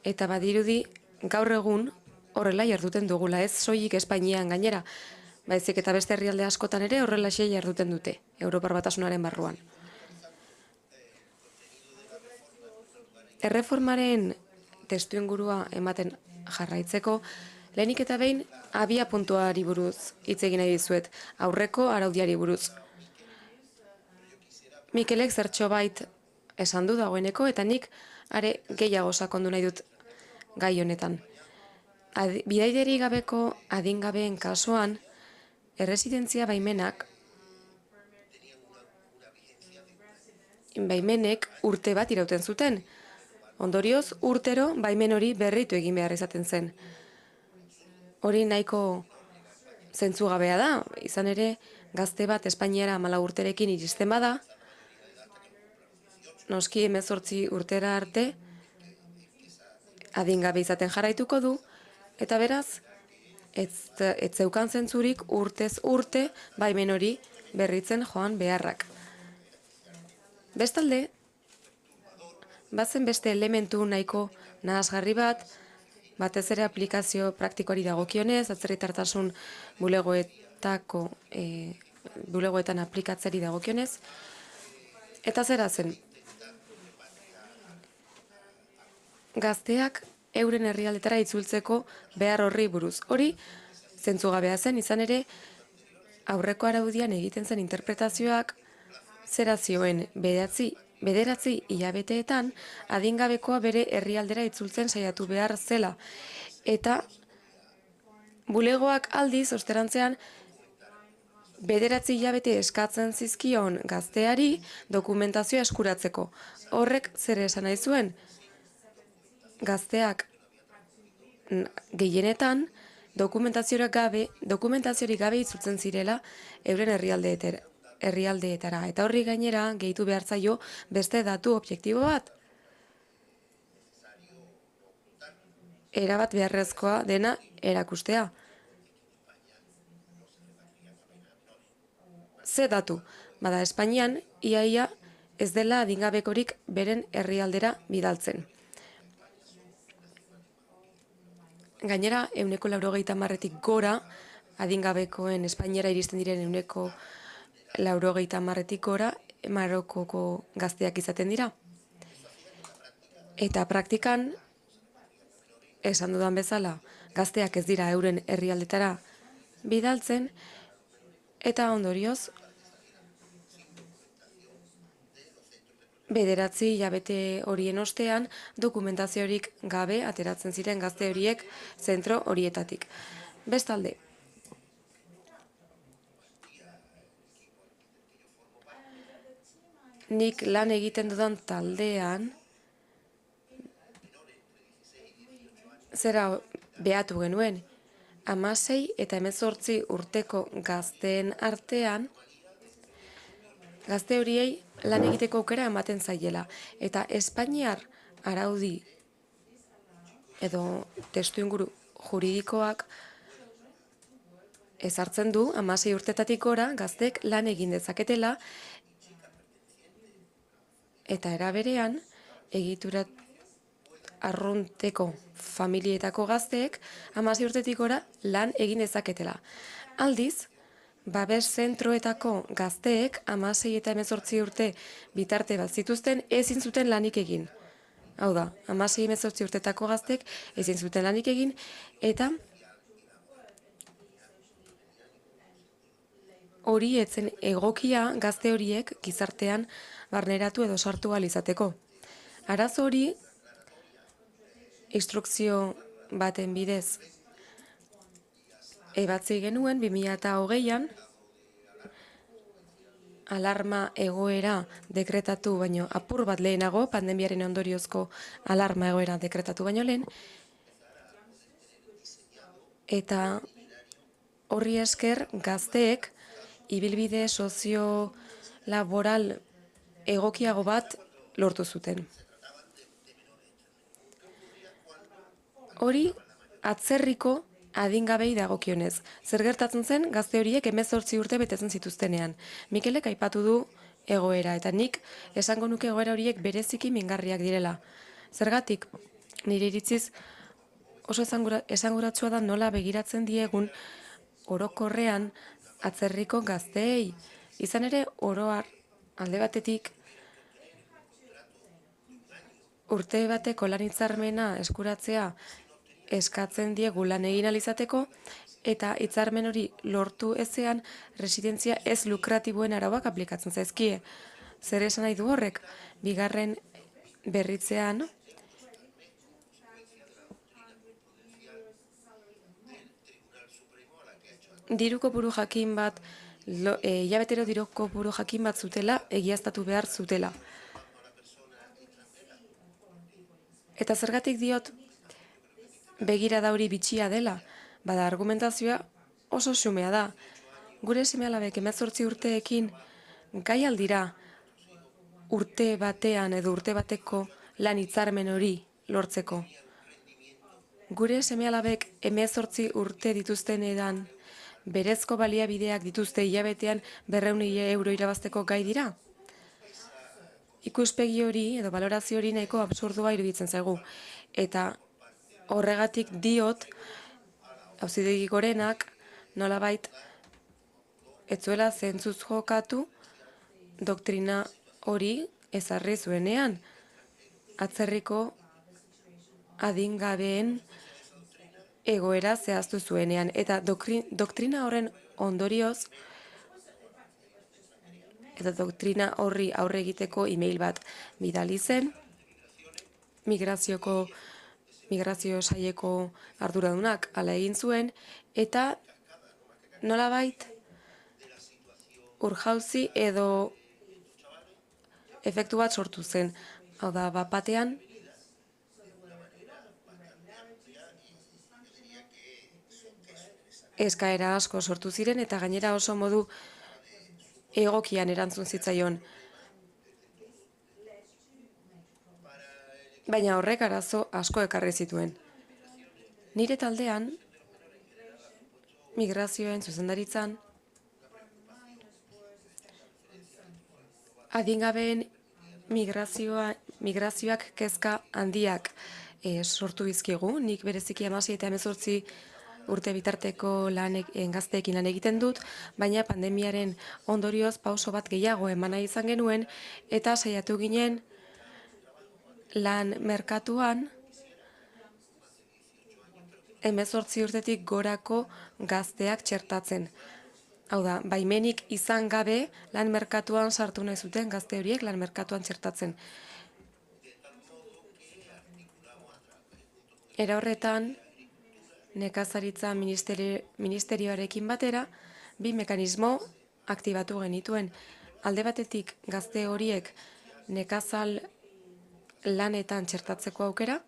Eta badirudi gaur egun horrela jarduten dugula, ez soilik Espainian gainera, baizik eta beste herrialde askotan ere horrelaxe jarduten dute, Europar Batasunaren barruan. Erreformaren testuingurua ematen jarraitzeko, lehenik eta behin abia puntuari buruz hitz egin nahi dizuet, aurreko araudiari buruz. Mikelek zertxo bait esan du dagoeneko eta nik are gehiago sakondu nahi dut gai honetan. Bidaideri gabeko adingabeen kasuan, erresidentzia baimenek urte bat irauten zuten. Ondorioz, urtero baimen hori berritu egin behar izaten zen. Hori nahiko zentzugabea da, izan ere gazte bat Espainiara 14 urterekin iristen bada, noski 18 urtera arte adingabe izaten jarraituko du, eta beraz, ez zeukan zentzurik urtez urte baimen hori berritzen joan beharrak. Bestalde, bazen beste elementu nahiko nahasgarri bat, batez ere aplikazio praktikoari dagokionez, atzerritartasun bulegoetan aplikatzeari dagokionez, eta zera zen, gazteak euren herrialdetara itzultzeko behar horri buruz. Hori zentzugabea zen, izan ere aurreko araudian egiten zen interpretazioak zera zioen bederatzi hilabeteetan adingabekoa bere herrialdera itzultzen saiatu behar zela. Eta bulegoak aldiz, osterantzean, 9 hilabete eskatzen zizkion gazteari dokumentazioa eskuratzeko. Horrek zer esan nahi zuen? Gazteak gehienetan dokumentaziorik gabe itzultzen zirela euren herrialdeetara. Eta horri gainera gehitu behar zaio beste datu objektibo bat. Erabat beharrezkoa dena erakustea. Ze datu? Bada, Espainian, iaia ez dela adingabekorik beren herrialdera bidaltzen. Gainera, 90% gora, adingabekoen Espainiara iristen diren 90% gora, Marokoko gazteak izaten dira. Eta praktikan, esan dudan bezala, gazteak ez dira euren herrialdetara bidaltzen, eta ondorioz, bederatzi hilabete horien ostean dokumentaziorik gabe ateratzen ziren gazte horiek zentro horietatik. Bestalde, nik lan egiten dudan taldean, zera behatu genuen, 16 eta 18 urteko gazteen artean, gazte horiei lan egiteko aukera ematen zaiela. Eta Espainiar araudi edo testuinguru juridikoak ezartzen du 16 urtetatik gora gaztek lan egin dezaketela eta era berean egiturat arrunteko familietako gazteek 16 urtetik gora lan egin dezaketela. Aldiz, babes zentroetako gazteek 16 eta 18 urte bitarte bat zituzten ezin zuten lanik egin. Hau da, 16-18 urtetako gaztek ezin zuten lanik egin eta hori etzen egokia gazte horiek gizartean barneratu edo sartu ahal izateko. Arazo hori instrukzio baten bidez ebatzi genuen 2020an alarma egoera dekretatu baino apur bat lehenago, pandemiaren ondoriozko alarma egoera dekretatu baino lehen, eta horri esker gazteek ibilbide sozio-laboral egokiago bat lortu zuten. Hori atzerriko adingabei dagokionez. Zer gertatzen zen gazte horiek 18 urte betetzen zituztenean. Mikelek aipatu du egoera, eta nik esango nuke egoera horiek bereziki mingarriak direla. Zergatik, nire iritziz oso esanguratsua da nola begiratzen diegun orokorrean atzerriko gazteei. Izan ere, oroar alde batetik urte bateko lan hitzarmena eskuratzea eskatzen diegu lan egin ahal izateko, eta hitzarmen hori lortu ezean residentzia ez lukratiboen arauak aplikatzen zaizkie. Zer esan nahi du horrek? Bigarren berritzean, diru kopuru jakin bat, hilabetero diru kopuru jakin bat zutela, egiaztatu behar zutela. Eta zergatik diot, begirada hori bitxia dela, bada argumentazioa oso xumea da. Gure seme-alabek 18 urteekin gai aldira urte batean edo urte bateko lan hitzarmen hori lortzeko. Gure seme-alabek 18 urte dituzten edan berezko baliabideak dituzte hilabetean 200.000 euro irabazteko gai dira. Ikuspegi hori edo balorazio hori nahiko absurdua iruditzen zaigu. Eta horregatik diot, Auzitegi Gorenak nolabait ez zuela zentzuz jokatu doktrina hori ezarri zuenean. Atzerriko adingabeen egoera zehaztu zuenean. Eta doktrina horren ondorioz, eta doktrina horri aurre egiteko e-mail bat bidali zen, migrazio saileko arduradunak hala egin zuen, eta nolabait urjauzi edo efektu bat sortu zen. Hau da, batean, eskaera asko sortu ziren eta gainera oso modu egokian erantzun zitzaion. Baina horrek arazo asko ekarri zituen. Nire taldean, migrazioen zuzendaritzan, adingabeen migrazioak kezka handiak sortu bizkigu. Nik bereziki 16 eta 18 urte bitarteko gazteekin lan egiten dut, baina pandemiaren ondorioz pauso bat gehiago eman nahi izan genuen eta saiatu ginen lan merkatuan 18 urtetik gorako gazteak txertatzen. Hau da, baimenik izan gabe lan merkatuan sartu nahi zuten gazte horiek lan merkatuan txertatzen. Era horretan, nekazaritza ministerioarekin batera, bi mekanismo aktibatu genituen. Alde batetik gazte horiek nekazal lanetan txertatzeko aukera,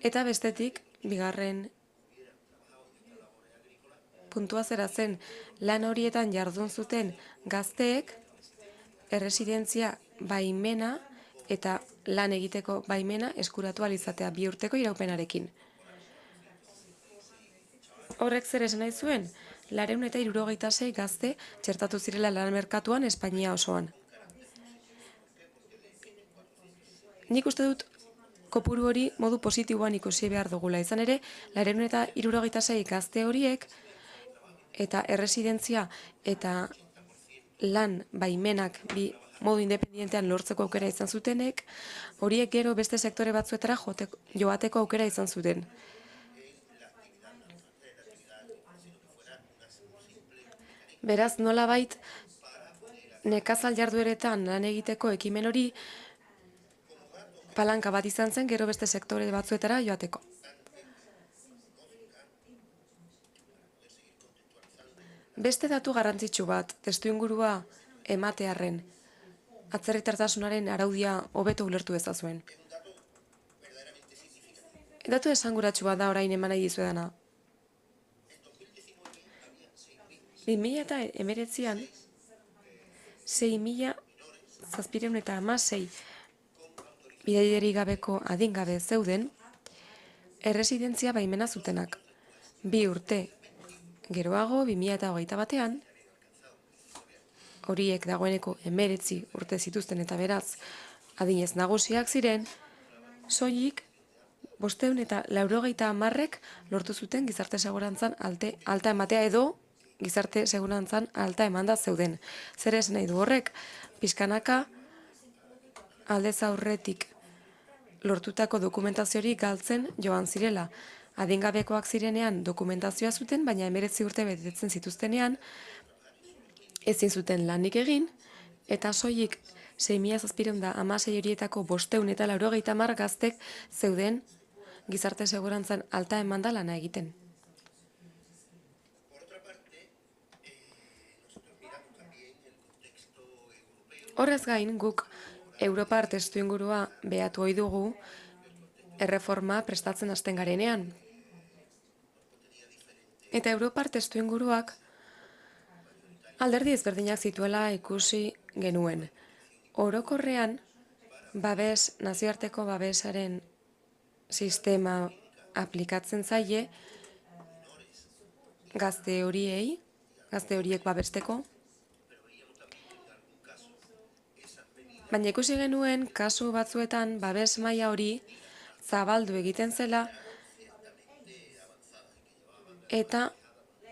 eta bestetik, bigarren puntua zera zen, lan horietan jardun zuten gazteek erresidentzia baimena eta lan egiteko baimena eskuratu ahal izatea 2 urteko iraupenarekin. Horrek zer esan nahi zuen? 276 gazte txertatu zirela lan merkatuan Espainia osoan. Nik uste dut kopuru hori modu positiboan ikusi behar dugula. Izan ere, 276 gazte horiek eta erresidentzia eta lan baimenak bi modu independientean lortzeko aukera izan zutenek, horiek gero beste sektore batzuetara joateko aukera izan zuten. Beraz, nolabait, nekazal jardueretan lan egiteko ekimen hori palanka bat izan zen gero beste sektore batzuetara joateko. Beste datu garrantzitsu bat, testuingurua ematearren, atzerritartasunaren araudia hobeto ulertu ezazuen. Datu esanguratsua da orain eman nahi dizuedana. 2019an 6.716 bidaiderik gabeko adingabe zeuden erresidentzia baimena zutenak. 2 urte geroago, 2021 batean, horiek dagoeneko 19 urte zituzten eta beraz adinez nagusiak ziren, soilik 590 lortu zuten gizarte segurantzan alta ematea edo gizarte segurantzan alta emanda zeuden. Zer esan nahi du horrek? Pixkanaka aldez aurretik lortutako dokumentaziorik galtzen joan zirela. Adingabekoak zirenean dokumentazioa zuten, baina 19 urte betetzen zituztenean ezin zuten lanik egin, eta soilik 6.716 horietako 590 gaztek zeuden gizarte segurantzan alta emanda lana egiten. Horrez gain, guk Europar testuingurua behatu ohi dugu erreforma prestatzen hasten garenean. Eta Europar testuinguruak alderdi ezberdinak zituela ikusi genuen. Orokorrean, nazioarteko babesaren sistema aplikatzen zaie gazte horiek babesteko. Baina ikusi genuen kasu batzuetan babes maila hori zabaldu egiten zela eta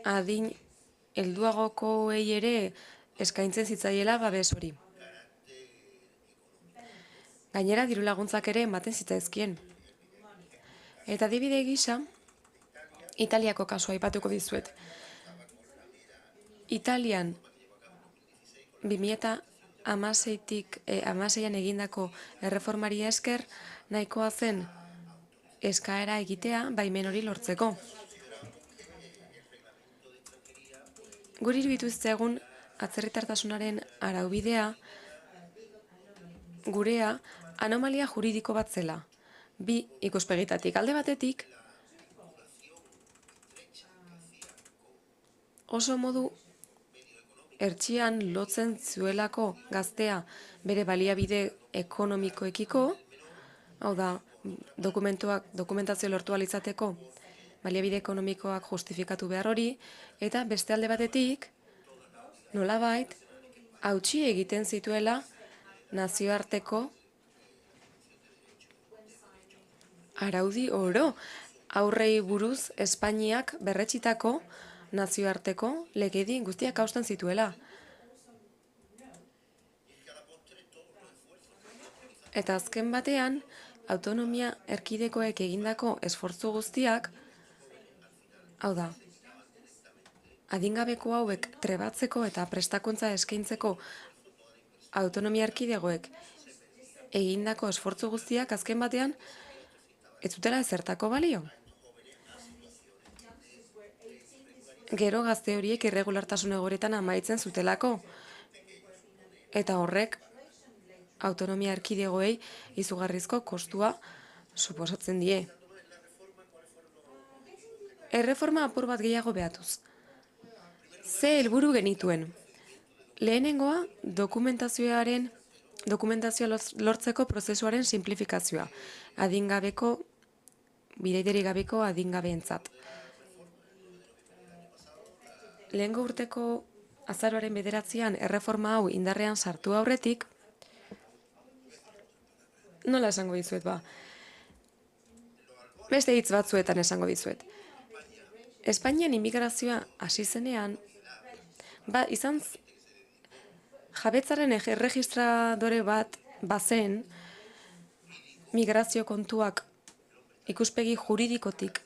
adin helduagokoei ere eskaintzen zitzaiela babes hori. Gainera diru laguntzak ere ematen zitzaizkien. Eta adibide gisa, Italiako kasua aipatuko dizuet. Italian 2016an egindako erreformari esker nahikoa zen eskaera egitea baimen hori lortzeko. Guri iruditu zitzaigun atzerritartasunaren araubidea gurea anomalia juridiko bat zela. Bi ikuspegitatik. Alde batetik, oso modu ertxian lotzen zuelako gaztea bere baliabide ekonomikoekiko, hau da, dokumentazio lortu ahal izateko baliabide ekonomikoak justifikatu behar hori, eta beste alde batetik, nolabait, hautsi egiten zituela nazioarteko araudi oro, aurrei buruz Espainiak berretxitako nazioarteko legedi guztiak hausten zituela. Eta azken batean, autonomia erkidekoek egindako esfortzu guztiak, hau da, adingabeko hauek trebatzeko eta prestakuntza eskaintzeko autonomia erkidegoek egindako esfortzu guztiak azken batean ez zutela ezertako balio. Gero gazte horiek irregulartasun egoeretan amaitzen zutelako. Eta horrek autonomia erkidegoei izugarrizko kostua suposatzen die. Erreforma apur bat gehiago behatuz. Ze helburu genituen. Lehenengoa, dokumentazioa lortzeko prozesuaren simplifikazioa. Adingabeko, bidaiderik gabeko adingabeentzat. Lehengo urteko azaroaren 9 erreforma hau indarrean sartu aurretik, nola esango dizuet ba? Beste hitz batzuetan esango dizuet. Espainian immigrazioa hasi zenean, izan jabetzaren erregistradore bat bazen migrazio kontuak ikuspegi juridikotik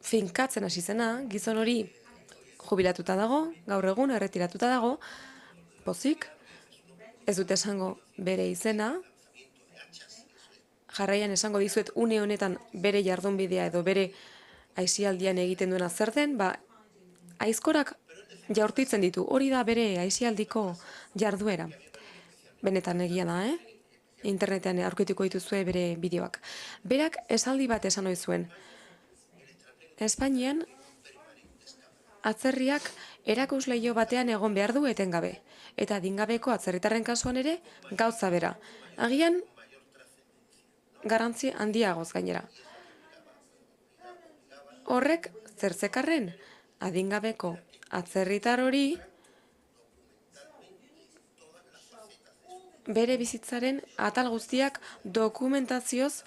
finkatzen hasi zena, gizon hori jubilatuta dago, gaur egun erretiratuta dago, pozik, ez dut esango bere izena, jarraian esango dizuet une honetan bere jardunbidea edo bere aisialdian egiten duena zer den, aizkorak jaurtitzen ditu, hori da bere aisialdiko jarduera. Benetan egia da, internetean aurkituko dituzue bere bideoak. Berak esaldi bat esan ohi zuen. Espainian atzerriak erakusleio batean egon behar du etengabe, eta adingabeko atzerritarren kasuan ere gauza bera. Agian garrantzi handiagoz gainera. Horrek zertzekarren adingabeko atzerritar hori bere bizitzaren atal guztiak dokumentazioz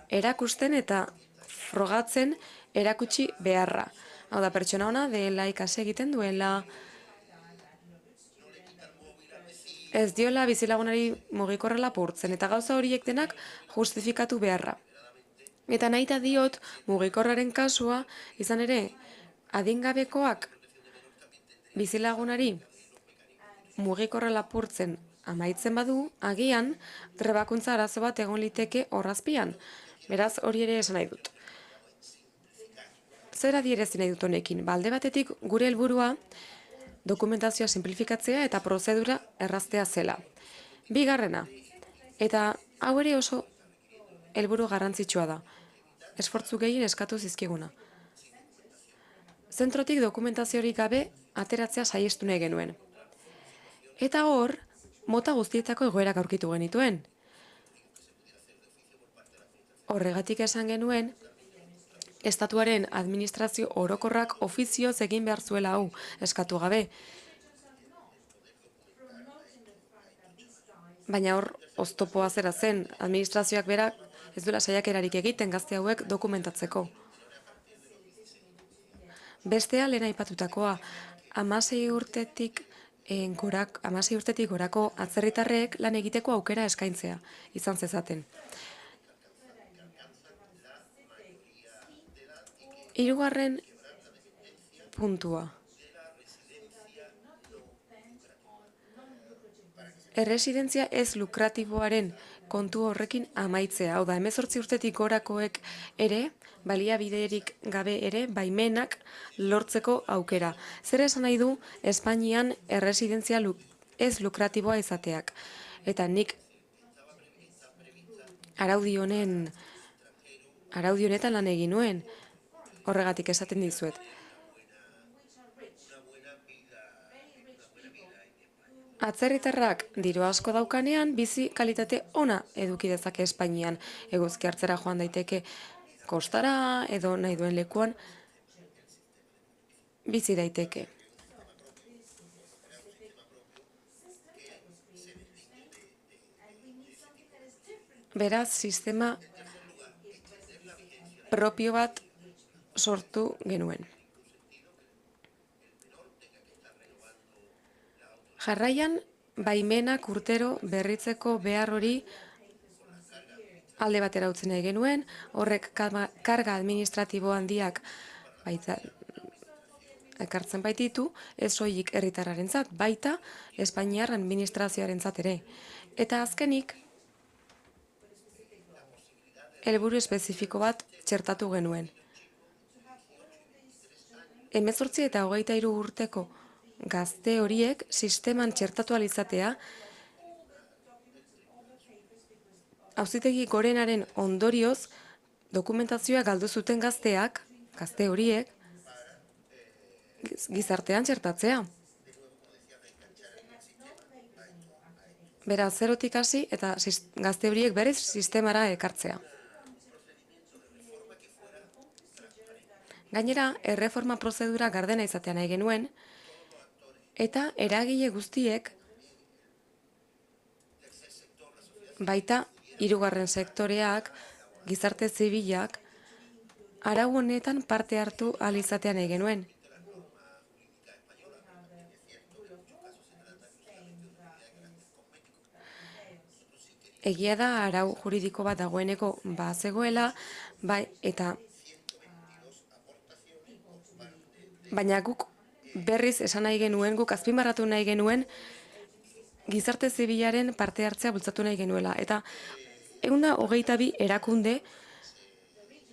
erakusten eta frogatzen erakutsi beharra. Hau da, pertsona ona dela, ikase egiten duela, ez diola bizilagunari mugikorra lapurtzen, eta gauza horiek denak justifikatu beharra. Eta nahita diot, mugikorraren kasua, izan ere, adingabekoak bizilagunari mugikorra lapurtzen amaitzen badu, agian trebakuntza arazo bat egon liteke horrazpian. Beraz, hori ere esan nahi dut. Zer adierezi nahi dut honekin? Alde batetik gure helburua dokumentazioa simplifikatzea eta prozedura erraztea zela. Bigarrena, eta hau ere oso helburu garrantzitsua da, esfortzu gehien eskatu zizkiguna. Zentrotik dokumentaziorik gabe ateratzea saiestu nahi genuen. Eta hor, mota guztietako egoerak aurkitu genituen. Horregatik esan genuen, Estatuaren administrazio orokorrak ofizioz egin behar zuela hau eskatu gabe. Baina hor, oztopoa zera zen, administrazioak berak ez duela saiakerarik egiten gazte hauek dokumentatzeko. Bestea lehen aipatutakoa, 16 urtetik gorako atzerritarrek lan egiteko aukera eskaintzea izan zezaten. Hirugarren puntua. Erresidentzia ez lukratiboaren kontu horrekin amaitzea. Hau da, 18 urtetik gorakoek ere, baliabiderik gabe ere, baimenak lortzeko aukera. Zer esan nahi du Espainian erresidentzia ez lukratiboa izateak. Eta nik araudi honetan lan egin nuen. Horregatik esaten dizuet. Atzerritarrak diru asko daukanean bizi kalitate ona eduki dezake Espainian. Eguzki hartzera joan daiteke kostara edo nahi duen lekuan bizi daiteke. Beraz, sistema propio bat sortu genuen. Jarraian, baimenak urtero berritzeko behar hori alde batera utzi nahi genuen, horrek karga administratibo handiak ekartzen baititu, ez soilik herritarrarentzat, baita Espainiar administrazioarentzat ere. Eta azkenik, helburu espezifiko bat txertatu genuen. 18 eta 23 urteko gazte horiek sisteman txertatu ahal izatea, Auzitegi Gorenaren ondorioz dokumentazioa galdu zuten gazte horiek, gizartean txertatzea. Beraz, zerotik hasi eta gazte horiek berriz sistemara ekartzea. Gainera, erreforma prozedura gardena izatea nahi genuen, eta eragile guztiek, baita hirugarren sektoreak, gizarte zibilak, arau honetan parte hartu ahal izatea nahi genuen. Egia da arau juridiko bat dagoeneko bazegoela, baina guk berriz esan nahi genuen, guk azpimarratu nahi genuen, gizarte zibilaren parte hartzea bultzatu nahi genuela. Eta 122 erakunde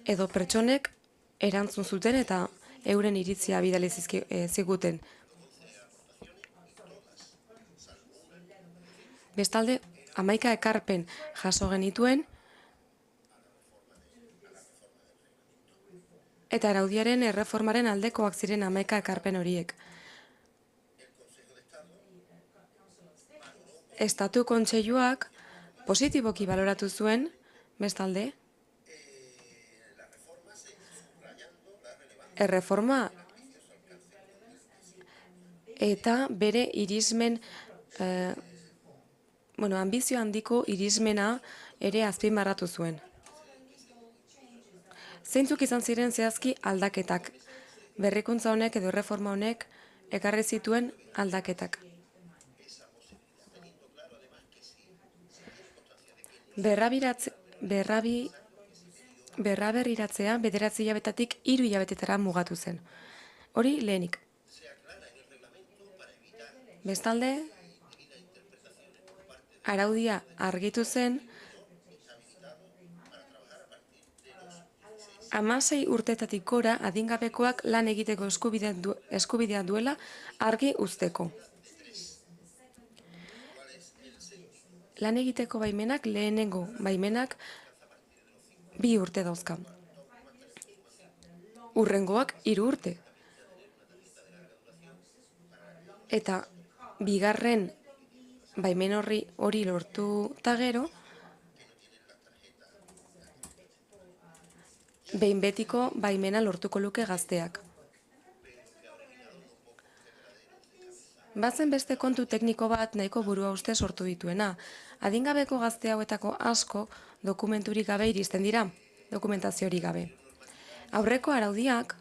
edo pertsonek erantzun zuten eta euren iritzia bidali ziguten. Bestalde, 11 ekarpen jaso genituen, eta araudiaren erreformaren aldekoak ziren 11 ekarpen horiek. Estatu Kontseiluak positiboki baloratu zuen, bestalde, erreforma eta bere irismen, ambizio handiko irismena ere azpimarratu zuen. Zeintzuk izan ziren zehazki aldaketak, berrikuntza honek edo erreforma honek ekarri zituen aldaketak. Berraberriratzea 9 hilabetatik 3 hilabetetara mugatu zen. Hori lehenik. Bestalde, araudia argitu zen, 16 urtetatik gora adingabekoak lan egiteko eskubidea duela argi uzteko. Lan egiteko baimenak lehenengo baimenak 2 urte dauzka. Hurrengoak 3 urte. Eta bigarren baimen hori lortu eta gero, behin betiko baimena lortuko luke gazteak. Bazen beste kontu tekniko bat nahiko burua uste sortu dituena. Adingabeko gazte hauetako asko dokumenturik gabe iristen dira, dokumentaziorik gabe. Aurreko araudiak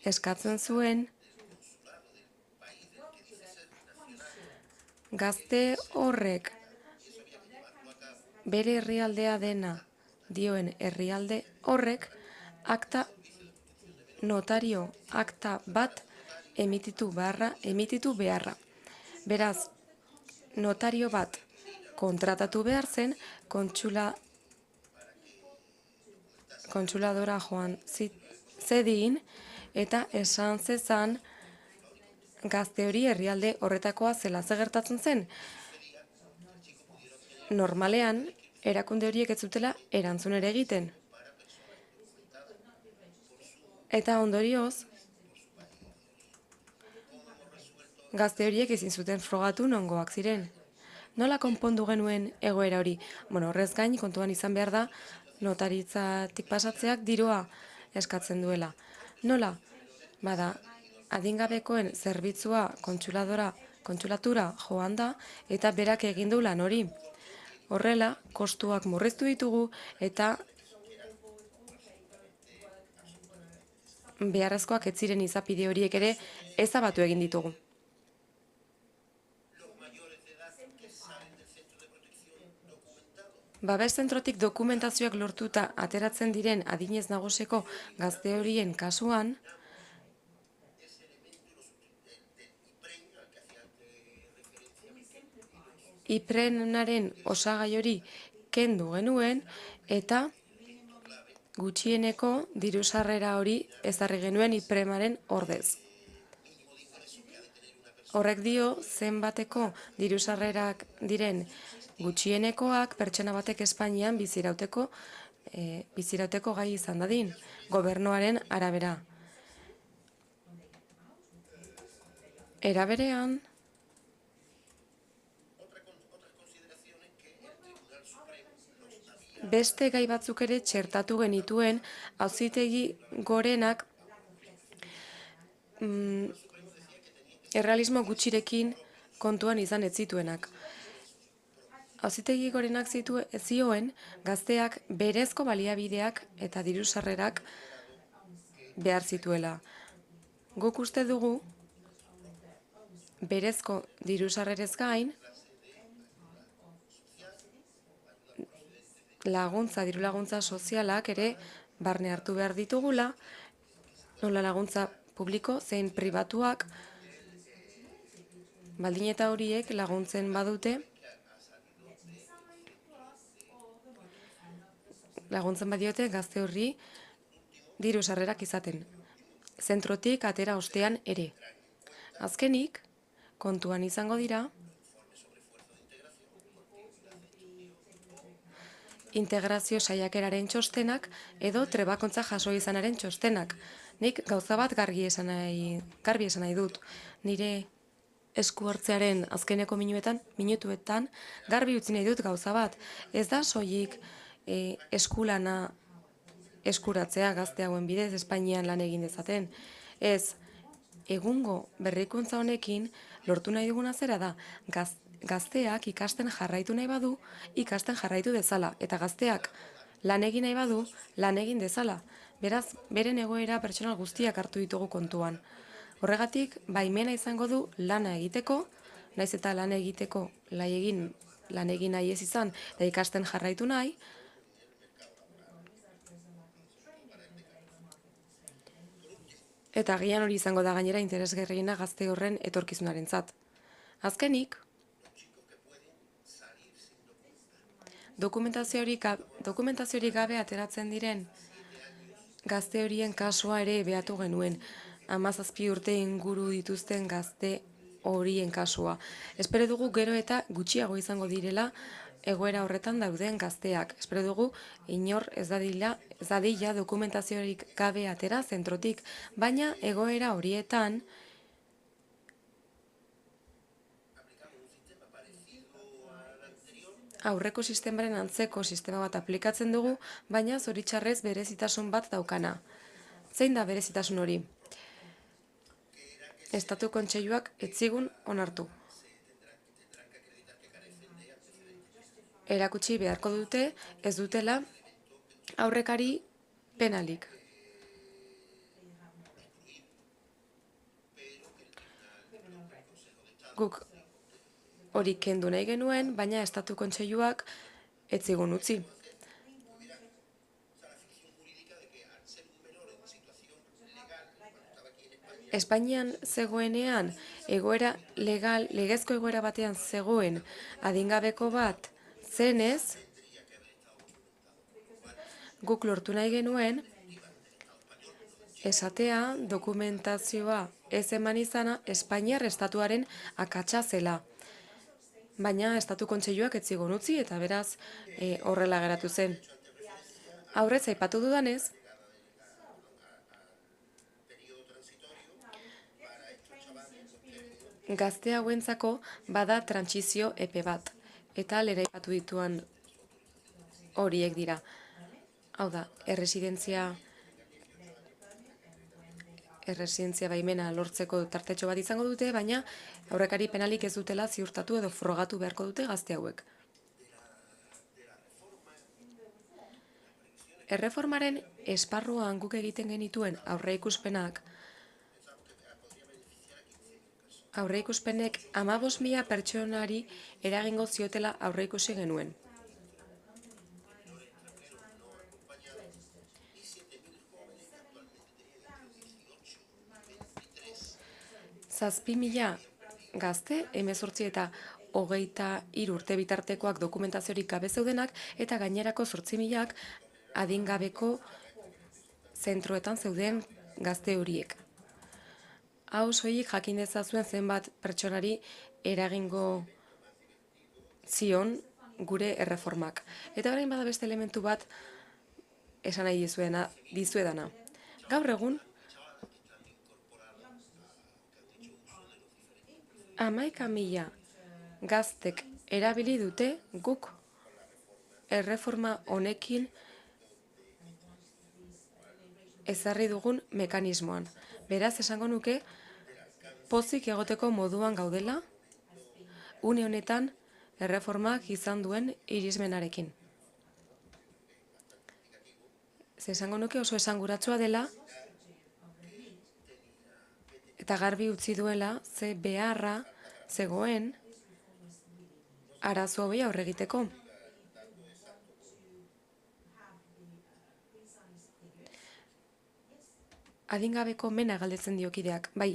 eskatzen zuen gazte horrek bere herrialdea dena dioen herrialde horrek notario akta bat emititu beharra. Beraz, notario bat kontratatu behar zen, kontsuladora joan zedin, eta esan zezan gazte hori herrialde horretakoa zela. Ze gertatzen zen? Normalean, erakunde horiek ez zutela erantzun ere egiten. Eta ondorioz, Gazte horiek ezin zuten frogatu nongoak ziren. Nola konpondu genuen egoera hori? Bueno, horrez gain kontuan izan behar da notaritzatik pasatzeak dirua eskatzen duela. Nola? Bada, adingabekoen zerbitzua kontsulatura joan da eta berak egin du lan hori. Horrela, kostuak murriztu ditugu eta beharrezkoak ez ziren izapide horiek ere ezabatu egin ditugu. Babes zentrotik dokumentazioak lortuta ateratzen diren adinez nagusiko gazte horien kasuan, IPRENaren osagai hori kendu genuen eta gutxieneko diru-sarrera hori ezarri genuen IPREMaren ordez. Horrek dio zenbateko diru-sarrerak diren gutxienekoak pertsona batek Espainian bizirauteko gai izan dadin, gobernuaren arabera. Era berean, beste gai batzuk ere txertatu genituen Auzitegi Gorenak errealismo gutxirekin kontuan izan ez zituenak. Auzitegi Gorenak zioen gazteak berezko baliabideak eta diru-sarrerak behar zituela. Guk uste dugu berezko diru-sarrerez gain diru laguntza sozialak ere barne hartu behar ditugula, nola laguntza publiko zein pribatuak, baldin eta horiek laguntzen badute, laguntzen badiote gazte horri diru sarrerak izaten. Zentrotik atera ostean ere. Azkenik, kontuan izango dira, integrazio saiakeraren txostenak edo trebakontza jaso izanaren txostenak. Nik gauza bat garbi esan nahi dut. Nire esku hartzearen azkeneko minutuetan garbi utzi nahi dut gauza bat. Ez da soilik eskulana eskuratzea gazte hauen bidez Espainian lan egin dezaten. Ez, egungo berrikuntza honekin lortu nahi duguna zera da gazteak ikasten jarraitu nahi badu, ikasten jarraitu dezala. Eta gazteak lan egin nahi badu, lan egin dezala. Beraz, beren egoera pertsonal guztiak hartu ditugu kontuan. Horregatik, baimena izango du lana egiteko, naiz eta lan egin nahi ez izan, eta ikasten jarraitu nahi, eta agian hori izango da gainera interesgarriena gazte horren etorkizunarentzat. Azkenik, dokumentaziorik gabe ateratzen diren gazte horien kasua ere behatu genuen, 17 urte inguru dituzten gazte horien kasua. Espero dugu gero eta gutxiago izango direla egoera horretan dauden gazteak. Espero dugu inor ez dadila dokumentaziorik gabe atera zentrotik, baina egoera horietan aurreko sistemaren antzeko sistema bat aplikatzen dugu, baina zoritxarrez berezitasun bat daukana. Zein da berezitasun hori? Estatu Kontseiluak ez zigun onartu. Erakutsi beharko dute ez dutela aurrekari penalik. Guk hori kendu nahi genuen, baina Estatu Kontseiluak ez zigun utzi. Espainian zegoenean legezko egoera batean zegoen adingabeko bat zenez, guk lortu nahi genuen esatea dokumentazioa ez eman izana Espainiar estatuaren akatsa zela. Baina Estatu Kontseiluak ez zigun utzi eta beraz horrela geratu zen. Aurrez aipatu dudanez, gazte hauentzako bada trantsizio epe bat, eta lera aipatu dituan horiek dira. Hau da, erresidentzia baimena lortzeko tartetxo bat izango dute, baina aurrekari penalik ez dutela ziurtatu edo frogatu beharko dute gazte hauek. Erreformaren esparruan guk egiten genituen aurreikuspenek 15.000 pertsonari eragingo ziotela aurreikusi genuen. 7.000 gazte, 18 eta 23 urte bitartekoak dokumentaziorik gabe zeudenak, eta gainerako 8.000 adingabeko zentroetan zeuden gazte horiek. Hau soilik jakin dezazuen zenbat pertsonari eragingo zion gure erreformak. Eta orain bada beste elementu bat esan nahi dizuedana. Gaur egun, 11.000 gaztek erabili dute guk erreforma honekin ezarri dugun mekanismoan. Beraz, esango nuke, pozik egoteko moduan gaudela, une honetan erreformak izan duen irismenarekin. Esango nuke oso esanguratsua dela, eta garbi utzi duela, ze beharra zegoen arazo hauei aurre egiteko. Adingabeko mena galdetzen dio kideak, bai.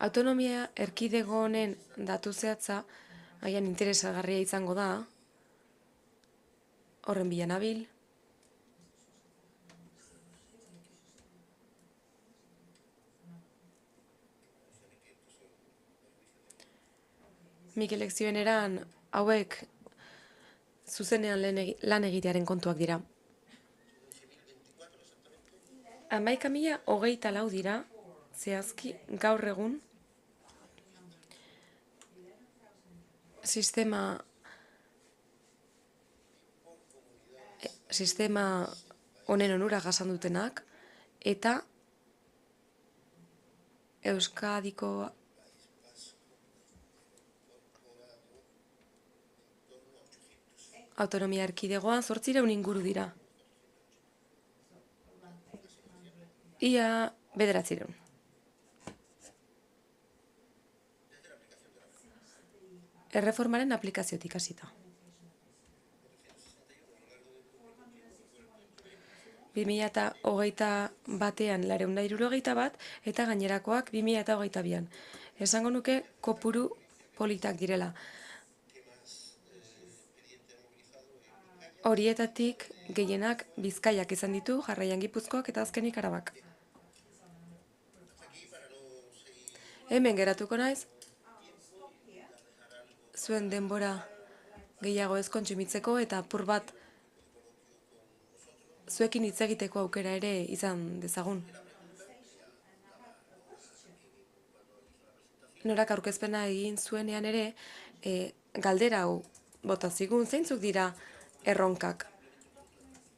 Autonomia erkidego honen datu zehatza, haian interesagarria izango da, horren bila nabil. Mikel lekzioen eran hauek zuzenean lan egitearen kontuak dira. 11.024 dira, zehazki gaur egun, sistema honen onura jasan dutenak, eta Euskadiko autonomia erkidegoan 800 inguru dira. Ia 900. Erreformaren aplikaziotik hasita. 2021an 471 eta gainerakoak 2022an. Esango nuke kopuru politak direla. Horietatik gehienak Bizkaiak izan ditu, jarraian Gipuzkoak eta azkenik Arabak. Hemen geratuko naiz, zuen denbora gehiago ez kontsumitzeko eta apur bat zuekin hitz egiteko aukera ere izan dezagun. Norak aurkezpena egin zuenean ere, galdera hau bota zigun, zeintzuk dira erronkak.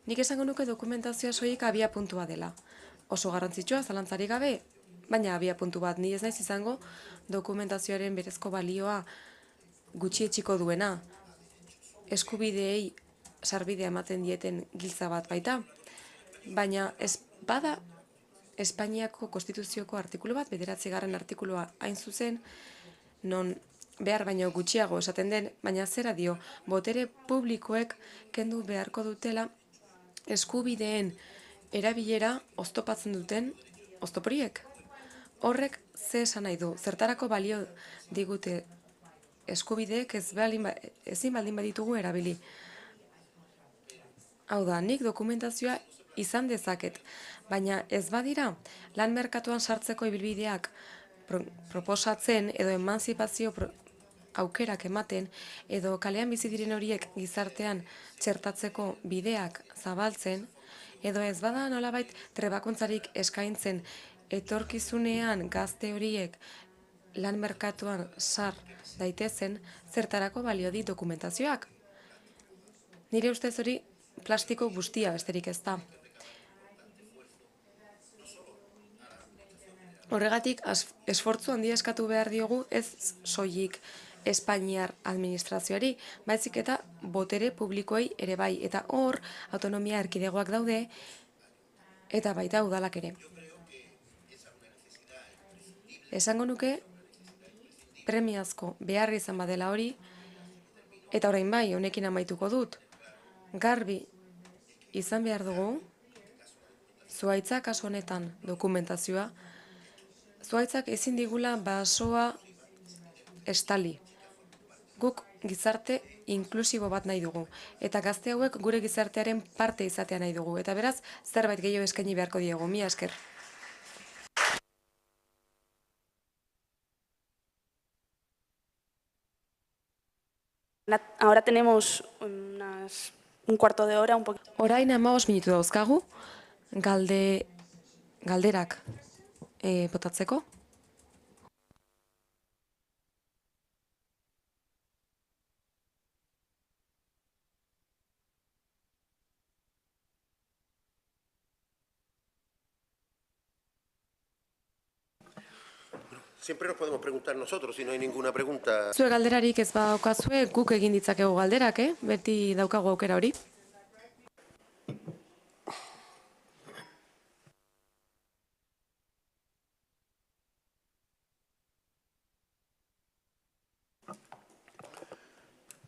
Nik esango nuke dokumentazioa soilik abia puntua dela. Oso garrantzitsua, zalantzarik gabe, baina abia puntu bat, ni ez naiz izango dokumentazioaren berezko balioa gutxietsiko duena. Eskubideei sarbidea ematen dieten giltza bat baita, baina ez bada Espainiako Konstituzioko artikulu bat, 9. artikulua hain zuzen, non behar baino gutxiago esaten den, baina zera dio, botere publikoek kendu beharko dutela eskubideen erabilera oztopatzen duten oztoporiek. Horrek ze esan nahi du, zertarako balio digute eskubideek ezin baldin baditugu erabili. Hau da, nik dokumentazioa izan dezaket, baina ez badira lan merkatuan sartzeko ibilbideak proposatzen edo emantzipazio aukerak ematen, edo kalean bizi diren horiek gizartean txertatzeko bideak zabaltzen, edo ez bada nolabait trebakuntzarik eskaintzen etorkizunean gazte horiek lan merkatuan sar daitezen, zertarako balio di dokumentazioak. Nire ustez hori plastiko guztia besterik ez da. Horregatik, esfortzu handia eskatu behar diogu ez soilik Espainiar administrazioari, baizik eta botere publikoei ere bai, eta hor autonomia erkidegoak daude, eta baita udalak ere. Esango nuke, premiazko behar izan badela hori, eta orain bai, honekin amaituko dut, garbi izan behar dugu, Zuhaitza kasu honetan dokumentazioa, Zuhaitzak ezin digula basoa estali. Guk gizarte inklusibo bat nahi dugu, eta gazte hauek gure gizartearen parte izatea nahi dugu, eta beraz, zerbait gehiago eskaini beharko diegu. Mila esker. Ahora tenemos un cuarto de hora, un poquito. Orain 15 minutu dauzkagu, galderak botatzeko. Siempre nos podemos preguntar nosotros, si no hay ninguna pregunta. Zue galderarik ez badaukazue, guk egin ditzakegu galderak, Beti daukagu aukera hori.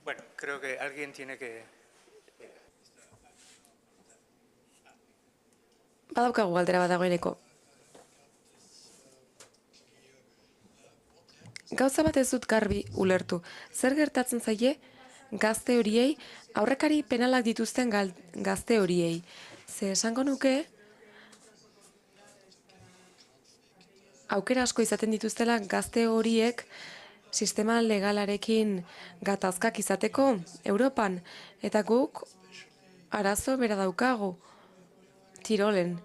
Bueno, creo que alguien tiene que... Badaukagu galdera bat dagoeneko. Gauza bat ez dut garbi ulertu. Zer gertatzen zaie gazte horiei, aurrekari penalak dituzten gazte horiei? Ze esango nuke, aukera asko izaten dituztela gazte horiek sistema legalarekin gatazkak izateko Europan, eta guk arazo bera daukagu Tirolen.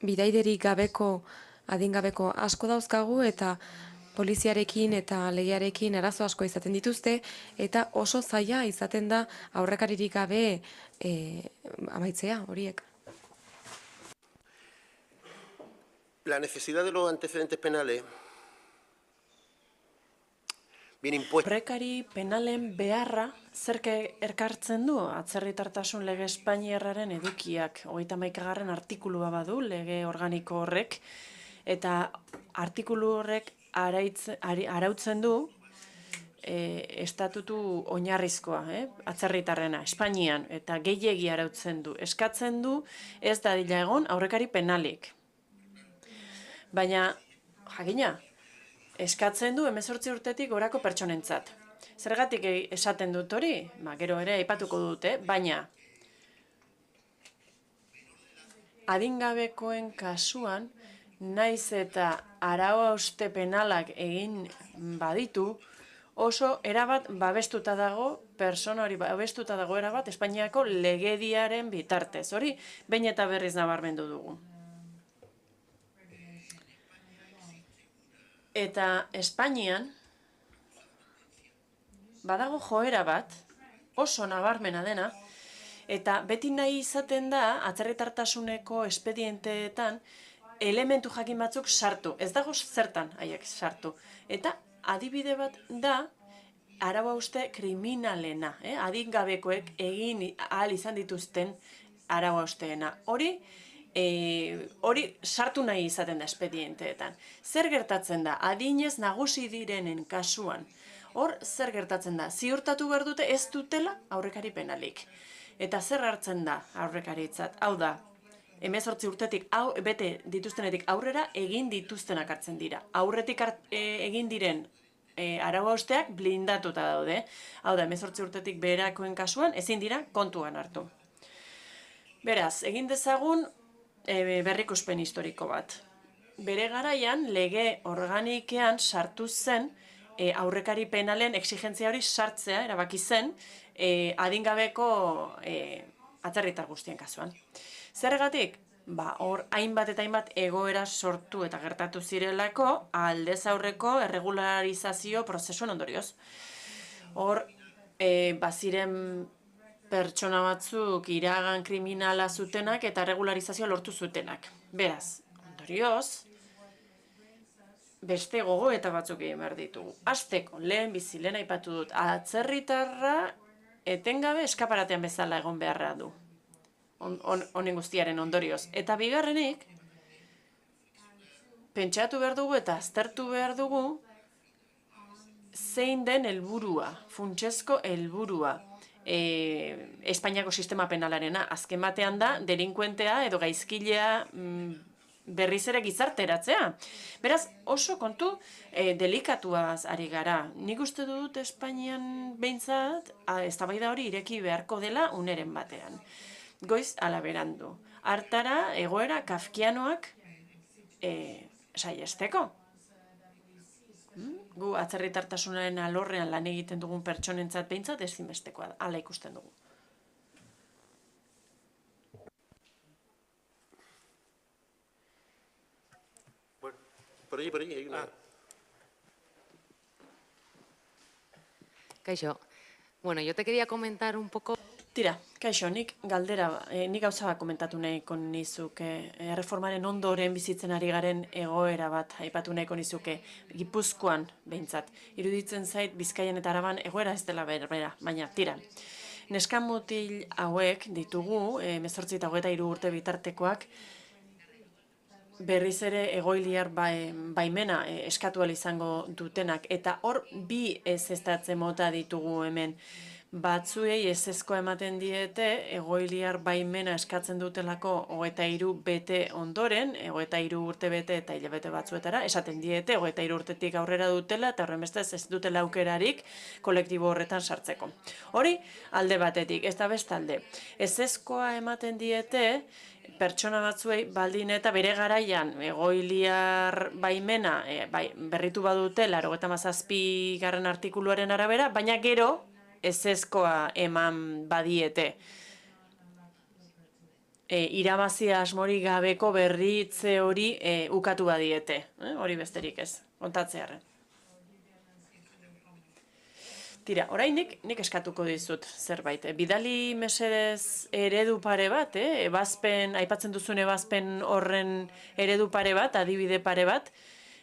Bidaiderik gabeko, adingabeko asko dauzkagu, eta poliziarekin eta legearekin arazo asko izaten dituzte, eta oso zaila izaten da aurrekaririk gabe amaitzea horiek. La necesidad de los antecedentes penales viene impuesta. Aurrekari penalen beharra zerke erkartzen du atzerritartasun lege espainiarraren edukiak 31. artikulua badu lege organiko horrek, eta artikulu horrek arautzen du estatutu oinarrizkoa, atzerritarrena, Espainian, eta gehiegi arautzen du. Eskatzen du ez dadila egon aurrekari penalik. Baina, jakina, eskatzen du 18 urtetik gorako pertsonentzat. Zergatik esaten dut hori? Gero ere aipatuko dute, baina adingabekoen kasuan, naiz eta arau-hauste penalak egin baditu, oso erabat babestuta dago, persona hori babestuta dago erabat Espainiako legediaren bitartez. Hori, behin eta berriz nabarmendu dugu. Eta Espainian badago joera bat, oso nabarmena dena, eta beti nahi izaten da, atzerritartasuneko espedienteetan, elementu jakin batzuk sartu. Ez dago zertan haiek sartu. Eta adibide bat da, arau-hauste kriminalena, adingabekoek egin ahal izan dituzten arau-hausteena. Hori sartu nahi izaten da espedienteetan. Zer gertatzen da? Adinez nagusi direnen kasuan. Hor, zer gertatzen da? Ziurtatu behar dute ez dutela aurrekari penalik. Eta zer hartzen da aurrekaritzat? Hau da, 18 urtetik bete dituztenetik aurrera egin dituztenak hartzen dira. Aurretik egin diren arau-hausteak blindatuta daude. Hau da, 18 urtetik beherakoen kasuan ezin dira kontuan hartu. Beraz, egin dezagun berrikuspen historiko bat. bere garaian lege organikean sartu zen aurrekari penalen exigentzia hori sartzea erabaki zen adingabeko atzerritar guztien kasuan. Zergatik? Hor hainbat eta hainbat egoera sortu eta gertatu zirelako aldez aurreko erregularizazio prozesuen ondorioz. Hor, baziren pertsona batzuk iragan kriminala zutenak eta regularizazioa lortu zutenak. Beraz, ondorioz, beste gogoeta batzuk egin behar ditugu. Hasteko, lehen aipatu dut, atzerritarra etengabe eskaparatean bezala egon beharra du. Honen guztiaren ondorioz. Eta bigarrenik, pentsatu behar dugu eta aztertu behar dugu zein den helburua, funtsezko helburua. Espainiako sistema penalarena azken batean da delinkuentea edo gaizkilea berriz ere gizarteratzea. Beraz, oso kontu delikatuaz ari gara. Nik uste dut Espainian behintzat eztabaida hori ireki beharko dela uneren batean. Goiz ala berandu. Hartara egoera kafkianoak saiesteko. Gu atzerritartasunaren alorrean lan egiten dugun pertsonentzat behintzat ezinbestekoa hala ikusten dugu. Bueno, por allí hay una... Kaixo, bueno, yo te quería comentar un poco... Tira, kaixo, nik gauza bat komentatu nahiko nizuke. Erreformaren ondoren bizitzen ari garen egoera bat aipatu nahiko nizuke. Gipuzkoan, behintzat. Iruditzen zait, Bizkaian eta Araban egoera ez dela berbera, baina tira. Neskamutil hauek ditugu, 18 eta 23 urte bitartekoak, berriz ere egoiliar baimena eskatu ahal izango dutenak. Eta hor bi ezeztatze mota ditugu hemen. Batzuei ezezkoa ematen diete, egoiliar baimena eskatzen dutelako 23 bete ondoren, 23 urte bete eta hilabete batzuetara, esaten diete 23 urtetik aurrera dutela eta horren bestez ez dutela aukerarik kolektibo horretan sartzeko. Hori alde batetik, ez da bestalde. Ezezkoa ematen diete, pertsona batzuei baldin eta bere garaian egoiliar baimena berritu badutela 97. Artikuluaren arabera, baina gero ezezkoa eman badiete. Irabazia asmori gabeko berritze hori ukatu badiete. Hori besterik ez, kontatzearren. Tira, orainik nik eskatuko dizut zerbait. Bidali mesedez eredu pare bat, aipatzen duzun ebazpen horren eredu pare bat, adibide pare bat,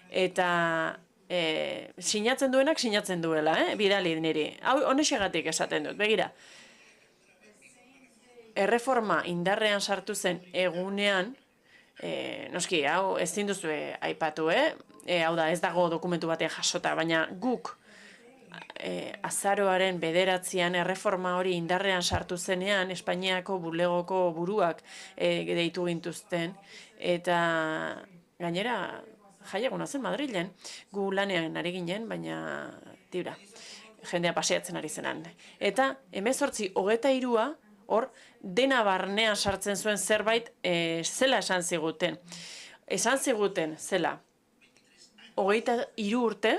eta sinatzen duenak sinatzen duela, bidali niri. Hau, honexegatik esaten dut, begira. Erreforma indarrean sartu zen egunean, noski, hau ezin duzu aipatu, hau da, ez dago dokumentu batean jasota, baina guk azaroaren 9an erreforma hori indarrean sartu zenean, Espainiako bulegoko buruak deitu gintuzten, eta gainera, jaieguna zen Madrilen, gu lanean ari ginen, baina tira, jendea paseatzen ari zenan. Eta 18-23 hor dena barnean sartzen zuen zerbait zela esan ziguten. Esan ziguten zela 23 urte,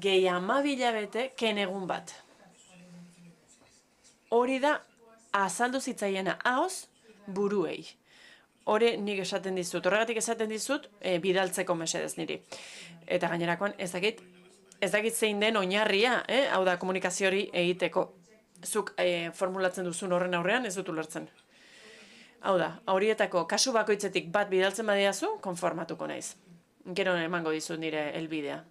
gehi 12 hilabete kenegun bat. Hori da azaldu zitzaiena ahoz buruei. Hori nik esaten dizut, horregatik esaten dizut bidaltzeko mesedez niri. Eta gainerakoan ez dakit zein den oinarria, hau da komunikazio hori egiteko. Zuk formulatzen duzun horren aurrean ez dut ulertzen. Hau da, horietako kasu bakoitzetik bat bidaltzen badiazu, konformatuko naiz. Gero emango dizut nire helbidea.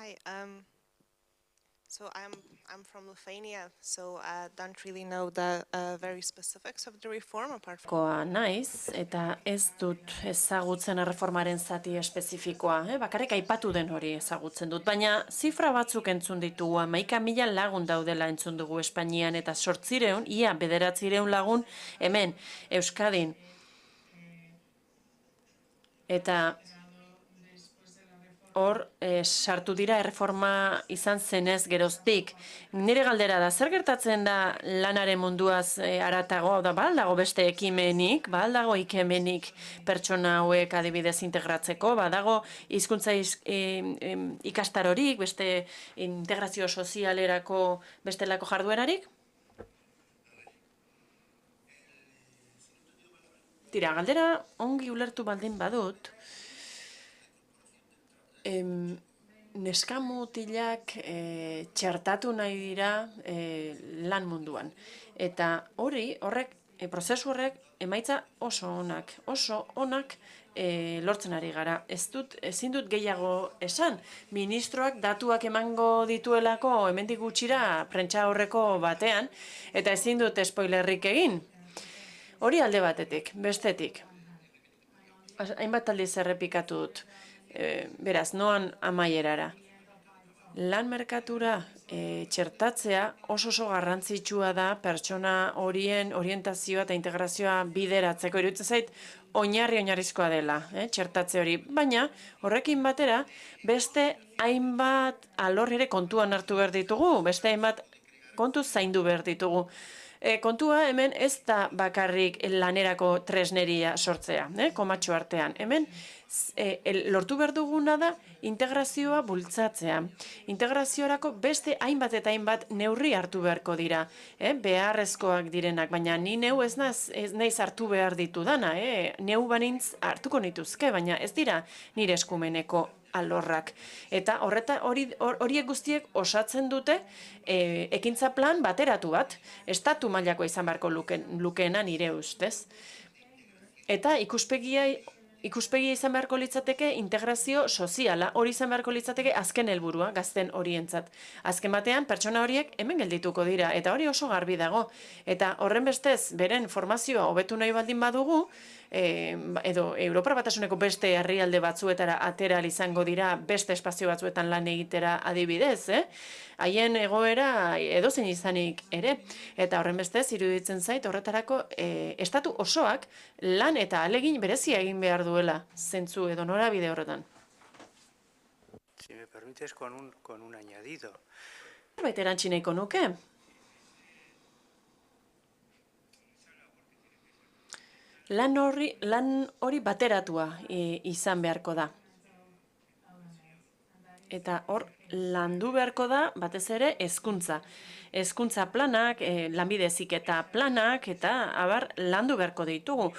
Hi. So I'm from Lithuania, so I don't really know the very specifics of the reform apart from. Koa naiz, eta ez dut ezagutzen erreformaren zati espezifikoa, bakarrik aipatu den hori ezagutzen dut, baina zifra batzuk entzun ditugu, 11.000 lagun daudela entzun dugu Espainian, eta 800, ia 900 lagun hemen Euskadin. Eta hor, sartu dira erreforma izan zenez geroztik. Nire galdera da, zer gertatzen da lanaren munduaz haratago, da baldago beste ekimenik, baldago ikemenik pertsona hauek adibidez integratzeko, badago hizkuntza ikastarorik, beste integrazio sozialerako bestelako jarduerarik? Tira, galdera ongi ulertu baldin badut, neskamutilak txertatu nahi dira lan munduan. Eta prozesu horrek emaitza oso onak lortzen ari gara. Ezin dut gehiago esan, ministroak datuak emango dituelako hemendik gutxira prentsa horreko batean, eta ezin dut spoilerrik egin. Hori alde batetik, bestetik. Hainbat aldiz errepikatu dut. Beraz, noan amaierara. Lan merkatura txertatzea oso garrantzitsua da pertsona horien orientazioa eta integrazioa bideratzeko. Iruditzen zait, oinarrizkoa dela, txertatze hori. Baina, horrekin batera, beste hainbat alor ere kontuan hartu behar ditugu, beste hainbat kontu zaindu behar ditugu. Kontua hemen ez da bakarrik lanerako tresneria sortzea, komatxo artean. Hemen lortu behar duguna da integrazioa bultzatzea. Integraziorako beste hainbat eta hainbat neurri hartu beharko dira, beharrezkoak direnak, baina ni neu ez naiz hartu behar ditudana, neu banintz hartuko nituzke, baina ez dira nire eskumeneko alorrak. Eta horiek guztiek osatzen dute ekintza plan bateratu bat, estatu mailako izan beharko lukeena nire ustez. Eta ikuspegia izan beharko litzateke integrazio soziala, hori izan beharko litzateke azken helburua gazten horientzat. Azken batean, pertsona horiek hemen geldituko dira, eta hori oso garbi dago. Eta horren bestez, beren formazioa hobetu nahi baldin badugu, edo Europar Batasuneko beste herrialde batzuetara atera izango dira beste espazio batzuetan lan egitera adibidez, haien egoera edozein izanik ere. Eta horren bestez, iruditzen zait, horretarako estatu osoak lan eta ahalegin berezia egin behar duela zentzu edo norabide horretan. Si me permites, con un añadido. Baita erantzi nahiko nuke. Lan hori bateratua izan beharko da. Eta hor, landu beharko da, batez ere, hezkuntza. Hezkuntza planak, lanbide heziketa planak, eta abar, landu beharko ditugu.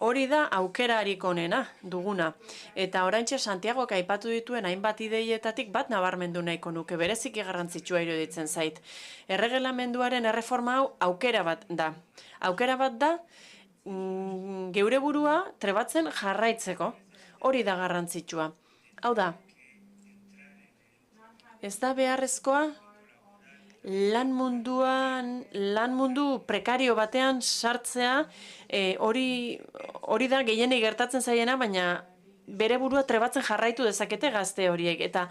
Hori da aukerarik onena duguna. Eta oraintxe Santiagok aipatu dituen hainbat ideietatik bat nabarmendu nahiko nuke, bereziki garrantzitsua iruditzen zait. Erregelamenduaren erreforma hau aukera bat da. Aukera bat da, geure burua trebatzen jarraitzeko, hori da garrantzitsua. Hau da, ez da beharrezkoa lan mundu prekario batean sartzea, hori da gehienik gertatzen zaiena, baina bere burua trebatzen jarraitu dezakete gazte horiek, eta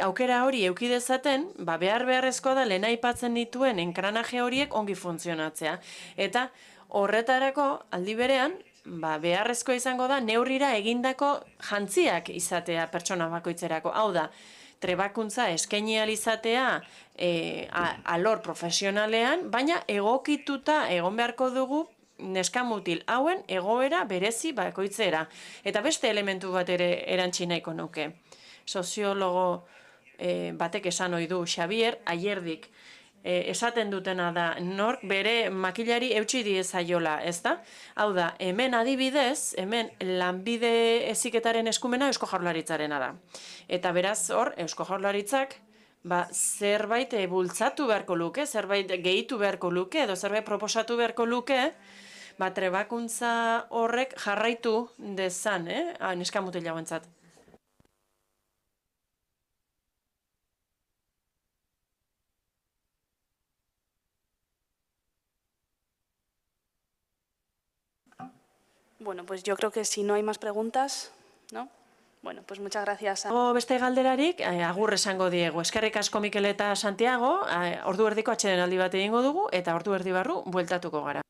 aukera hori eduki dezaten, beharrezkoa da lehen aipatzen dituen enkranaje horiek ongi funtzionatzea. Eta horretarako, aldi berean, beharrezkoa izango da neurrira egindako jantziak izatea pertsona bakoitzerako. Hau da, trebakuntza eskaini ahal izatea alor profesionalean, baina egokituta egon beharko dugu neskamutil hauen egoera berezi bakoitzera. Eta beste elementu bat ere erantzi nahiko nuke. Soziologo batek esan ohi du, Xavier Ayerdik, esaten dutena da, nork bere makilari eutsi diezaiola, ez da? Hau da, hemen adibidez, hemen lanbide heziketaren eskumena Eusko Jaurlaritzarena da. Eta beraz, hor, Eusko Jaurlaritzak, zerbait bultzatu beharko luke, zerbait gehitu beharko luke, edo zerbait proposatu beharko luke, trebakuntza horrek jarraitu dezan, neskamutil hauentzat. Bueno, pues yo creo que si no hay más preguntas, ¿no? Bueno, pues muchas gracias. Beste galderarik, agur esango diegu. Eskerrik asko Mikel eta Santiago, ordu erdiko atsedenaldi bat egingo dugu, eta ordu erdi barru bueltatuko gara.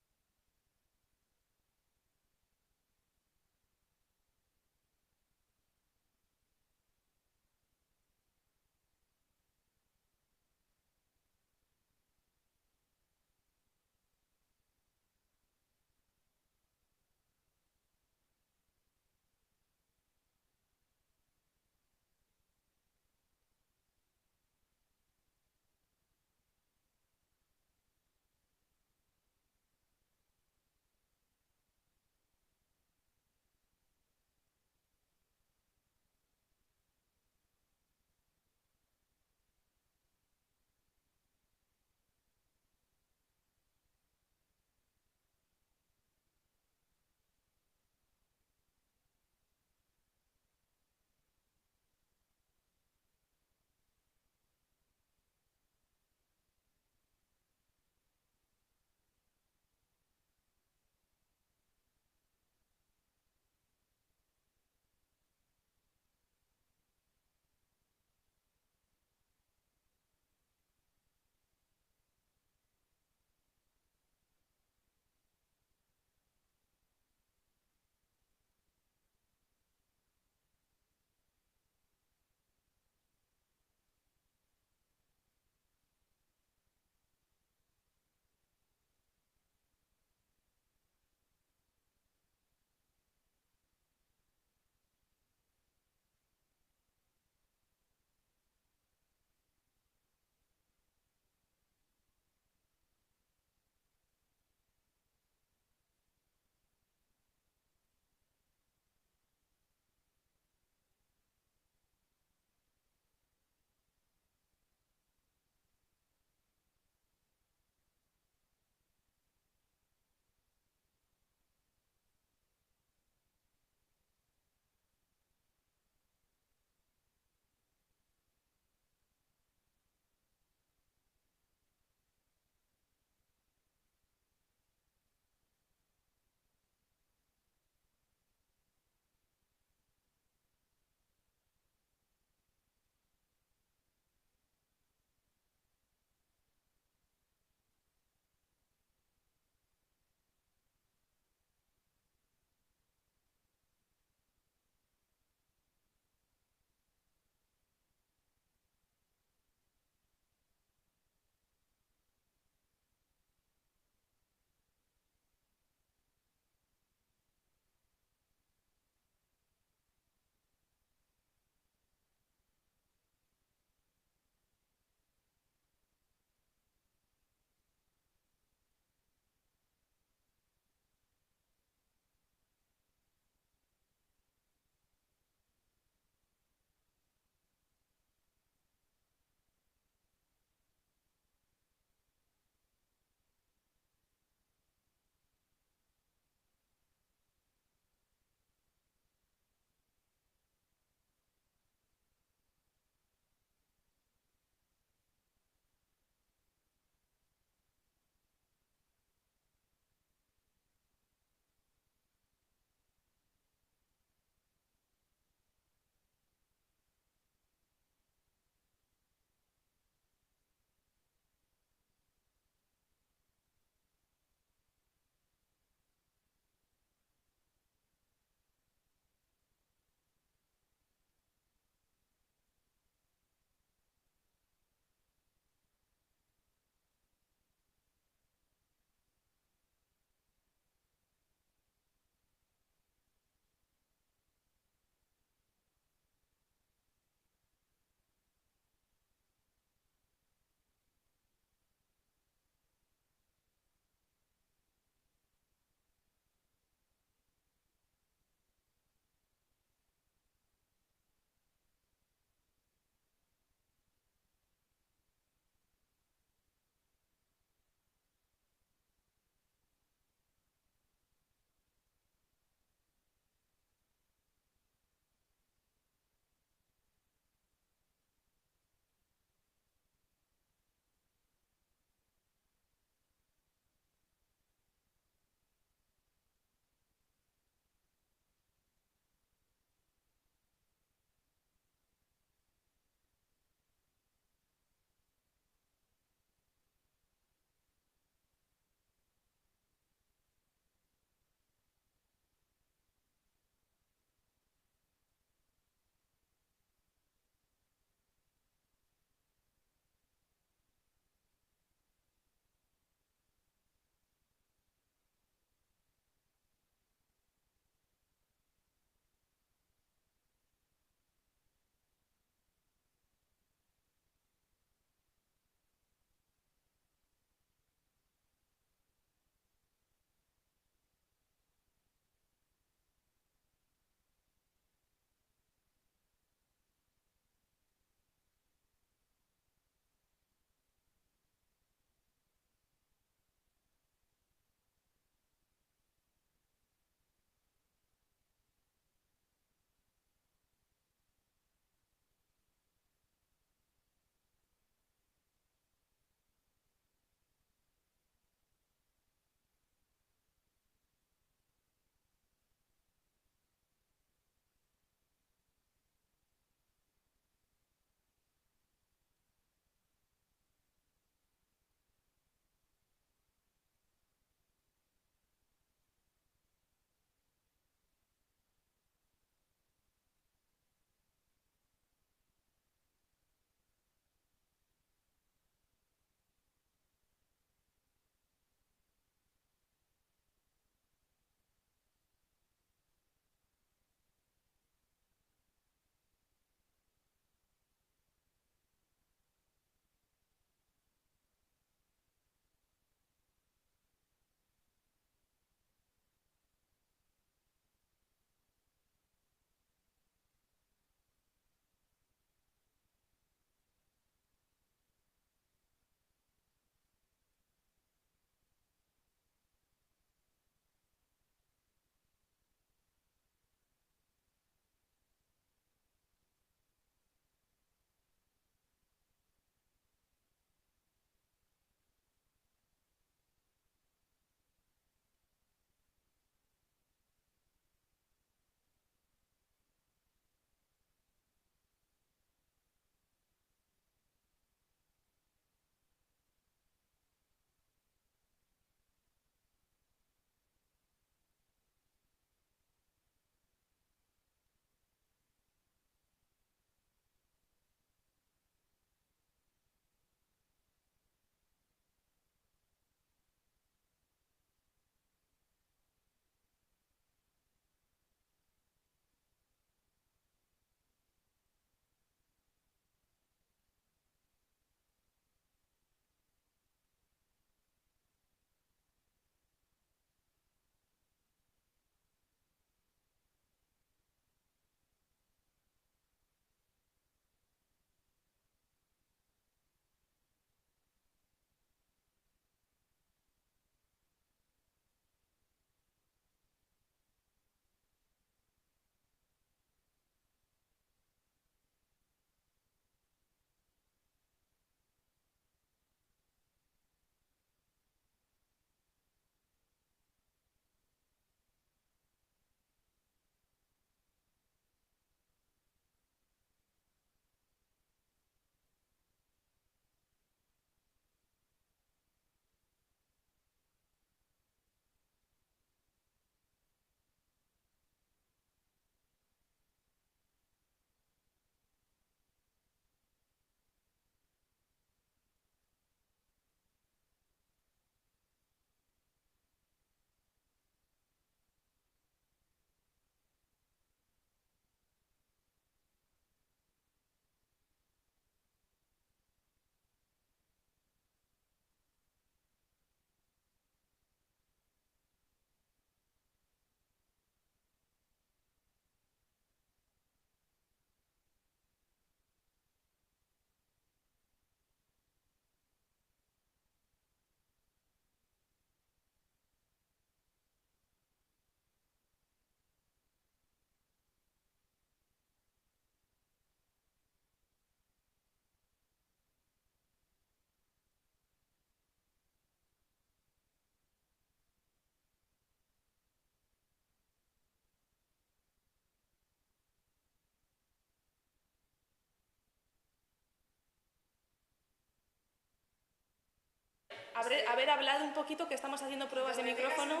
haber hablado un poquito, que estamos haciendo pruebas de micrófono.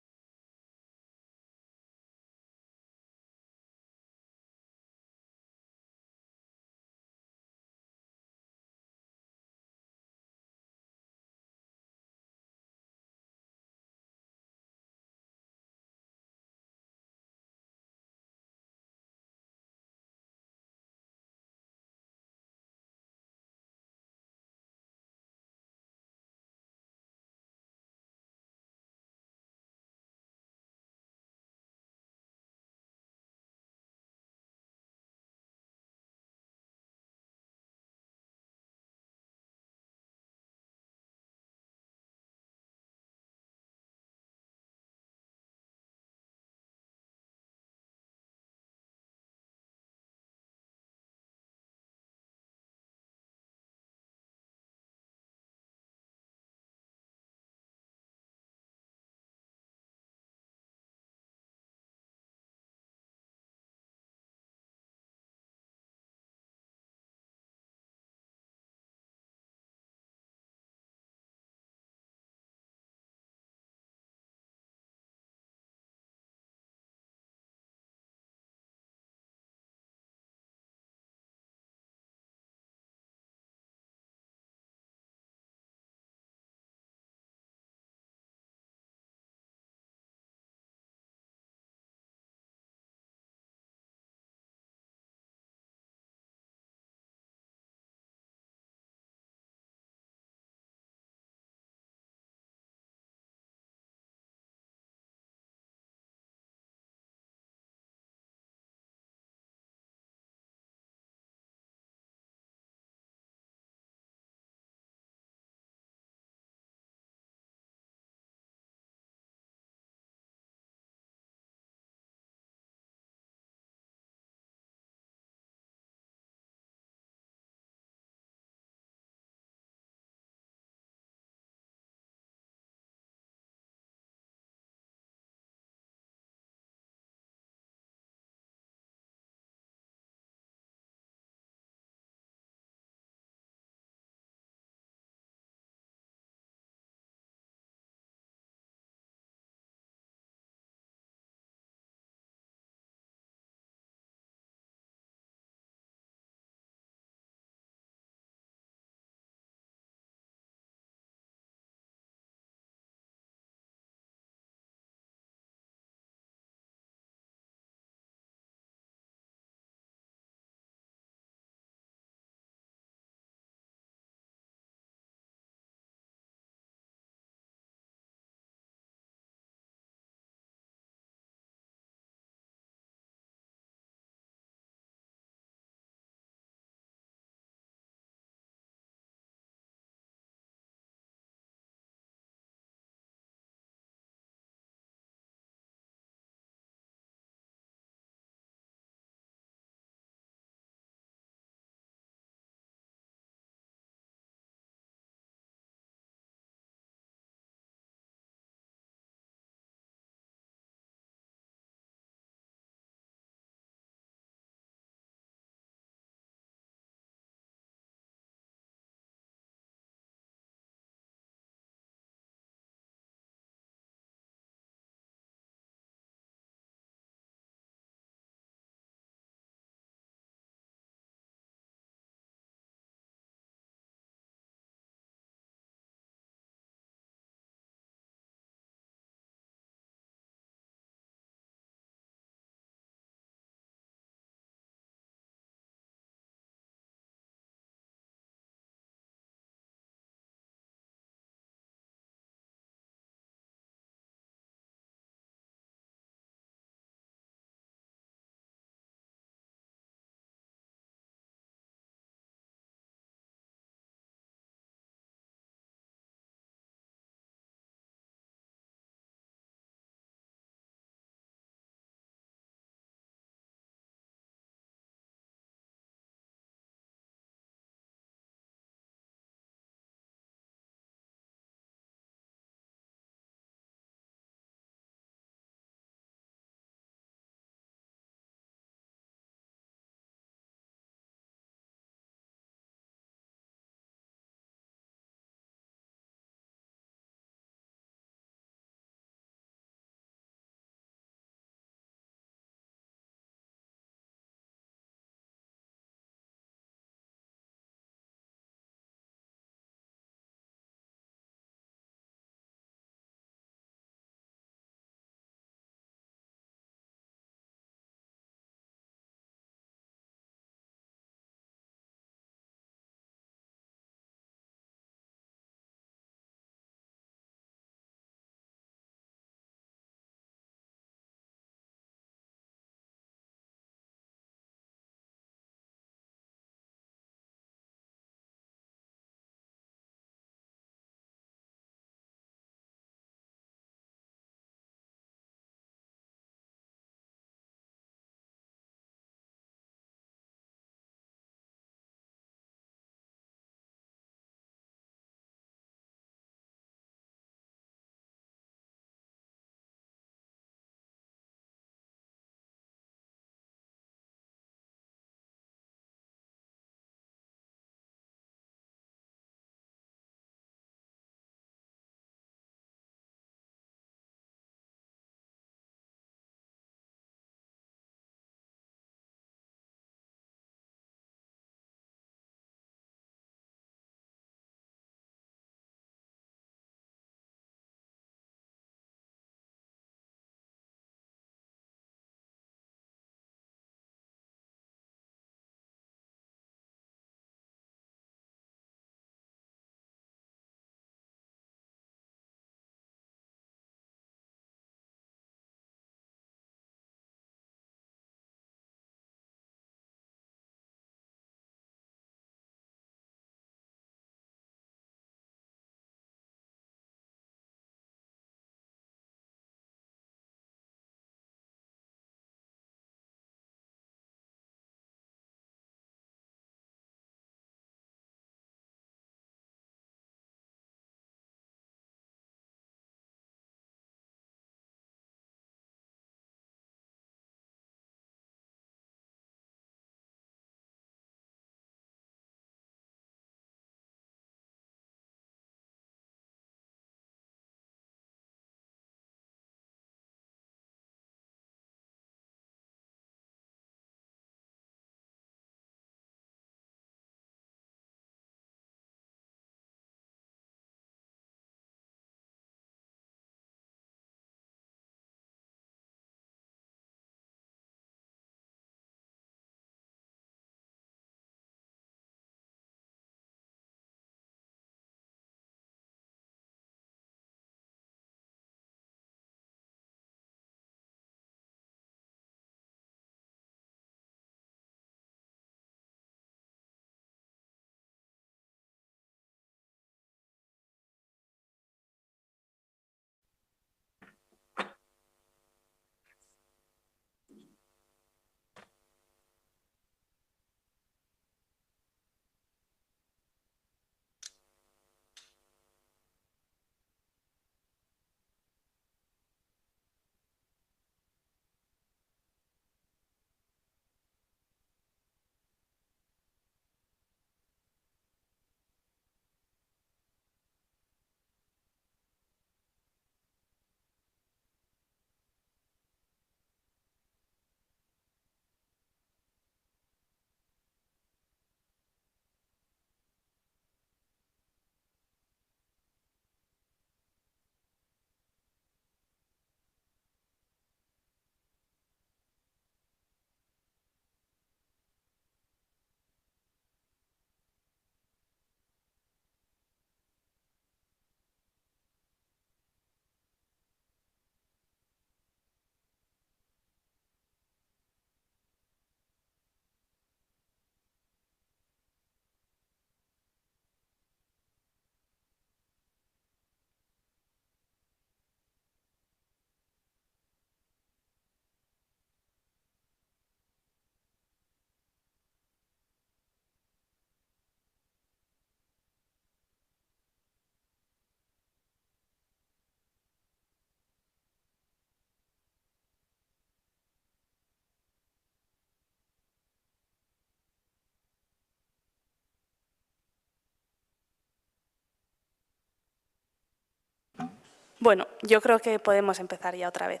Bueno, yo creo que podemos empezar ya otra vez.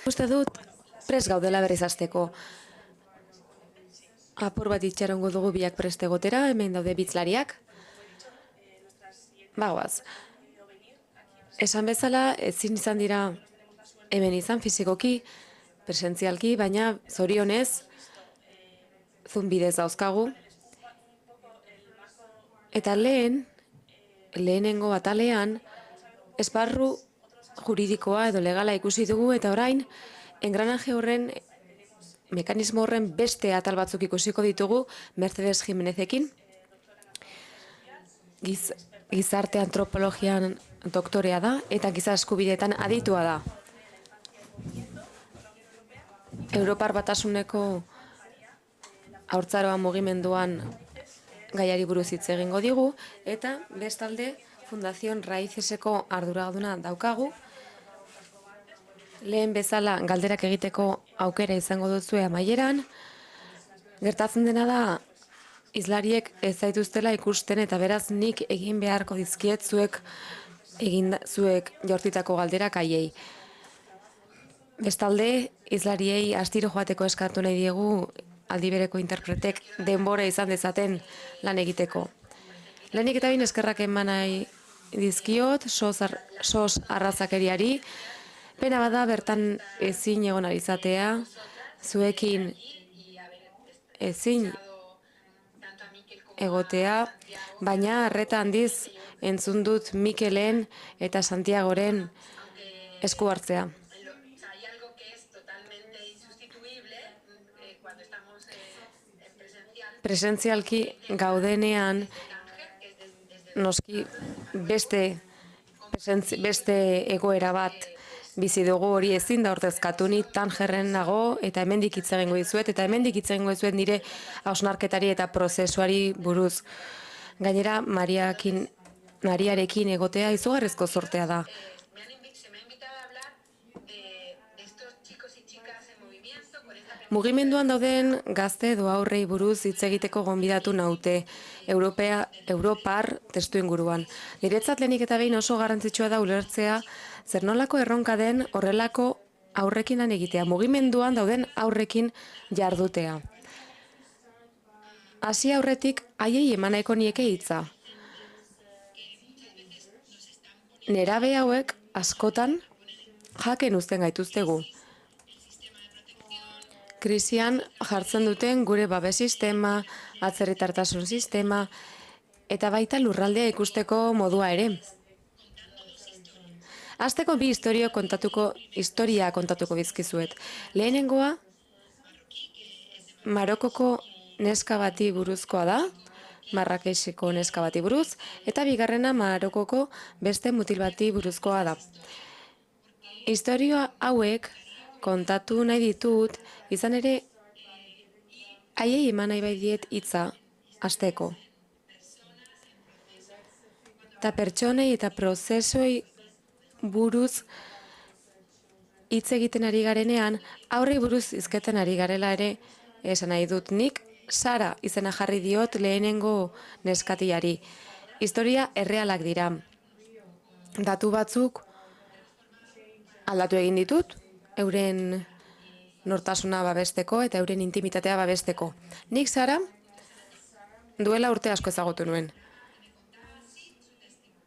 Uste dut, prest gaudela berriz hasteko. Apur bat itxarongo dugu biak prest egotera, hemen daude bitzlariak. Bagoaz. Esan bezala, ezin izan dira hemen izan fizikoki, presentzialki, baina zorionez, Zoom bidez dauzkagu. Eta lehenengo atalean, esparru juridikoa edo legala ikusi dugu, eta orain, engranaje horren, mekanismo horren beste atal batzuk ikusiko ditugu Mercedes Jimenezekin. Gizarte antropologian doktorea da, eta giza eskubideetan aditua da. Europar Batasuneko haurtzaroa mugimenduan gaiari buruz hitz egingo digu, eta bestalde Fundación Raíceseko arduraduna daukagu. Lehen bezala galderak egiteko aukera izango duzue amaieran. Gertatzen dena da, hizlariek ez zaituztela ikusten eta beraz nik egin beharko dizkiet zuek jaurtitako galderak haiei. Bestalde, hizlariei astiro joateko eskatu nahi diegu aldibereko interpretek denbora izan dezaten lan egiteko. Lehenik eta bain eskerrak eman nahi dizkiot, sos arrazakeriari, pena bada bertan ezin egon izatea, zuekin ezin egotea, baina arreta handiz entzun dut Mikelen eta Santiagoren esku hartzea. Presentzialki gaudenean, noski beste egoera bat bizi dugu, hori ezin da ordezkatu, ni Tangerren nago eta hemendik hitz egingo dizuet, eta hemendik hitz egingo dizuet nire hausnarketari eta prozesuari buruz. Gainera, Mariarekin egotea izugarrizko zortea da. Mugimenduan dauden gazte edo aurrei buruz hitz egiteko gonbidatu naute Europar testu inguruan. Niretzat lehenik eta behin oso garrantzitsua da ulertzea zer nolako erronka den horrelako aurrekin lan egitea, mugimenduan dauden aurrekin jardutea. Hasi aurretik haiei eman nahiko nieke hitza. Nerabe hauek askotan jaken uzten gaituztegu. Krisian jartzen duten gure babes sistema, atzerritartasun sistema, eta baita lurraldea ikusteko modua ere. Hasteko bi historia kontatuko bizkizuet. Lehenengoa, Marokoko neska bati buruzkoa da, Marrakexeko neska bati buruz, eta bigarrena Marokoko beste mutil bati buruzkoa da. Historia hauek kontatu nahi ditut, izan ere, haiei eman nahi bai diet hitza hasteko. Eta pertsonei eta prozesuei buruz hitz egiten ari garenean, aurrei buruz hizketen ari garela ere esan nahi dut. Nik Sara izena jarri diot lehenengo neskatiari. Historia errealak dira. Datu batzuk aldatu egin ditut, euren nortasuna babesteko eta euren intimitatea babesteko. Nik Sara duela urte asko ezagutu nuen.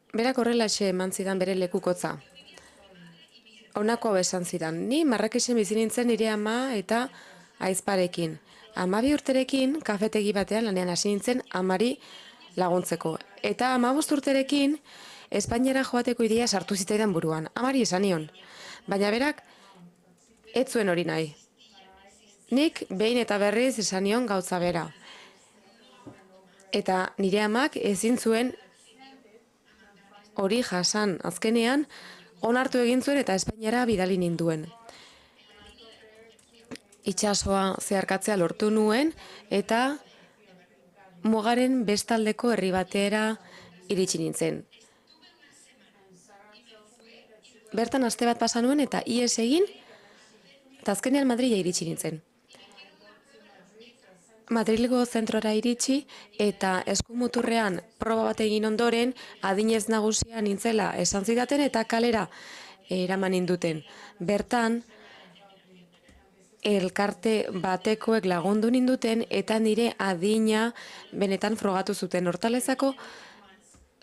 Berak horrelaxe eman zidan bere lekukotza. Honako esan zidan, ni Marrakexen bizi nintzen nire ama eta aizparekin. 12 urterekin kafetegi batean lanean hasi nintzen amari laguntzeko. Eta 15 urterekin Espainiara joateko ideia sartu zitzaidan buruan. Amari esan nion. Baina berak ez zuen hori nahi. Nik behin eta berriz esan nion gauza bera. Eta nire amak ezin zuen hori jasan. Azkenean, onartu egin zuen eta Espainiara bidali ninduen. Itsasoa zeharkatzea lortu nuen eta mugaren bestaldeko herri batera iritsi nintzen. Bertan aste bat pasa nuen eta ihes egin, eta azkenean Madrila iritsi nintzen. Madrilgo zentrora iritsi eta eskumuturrean proba bat egin ondoren adinez nagusia nintzela esan zidaten eta kalera eraman induten. Bertan, elkarte batekoek lagundu ninduten eta nire adina benetan frogatu zuten. Hortalezako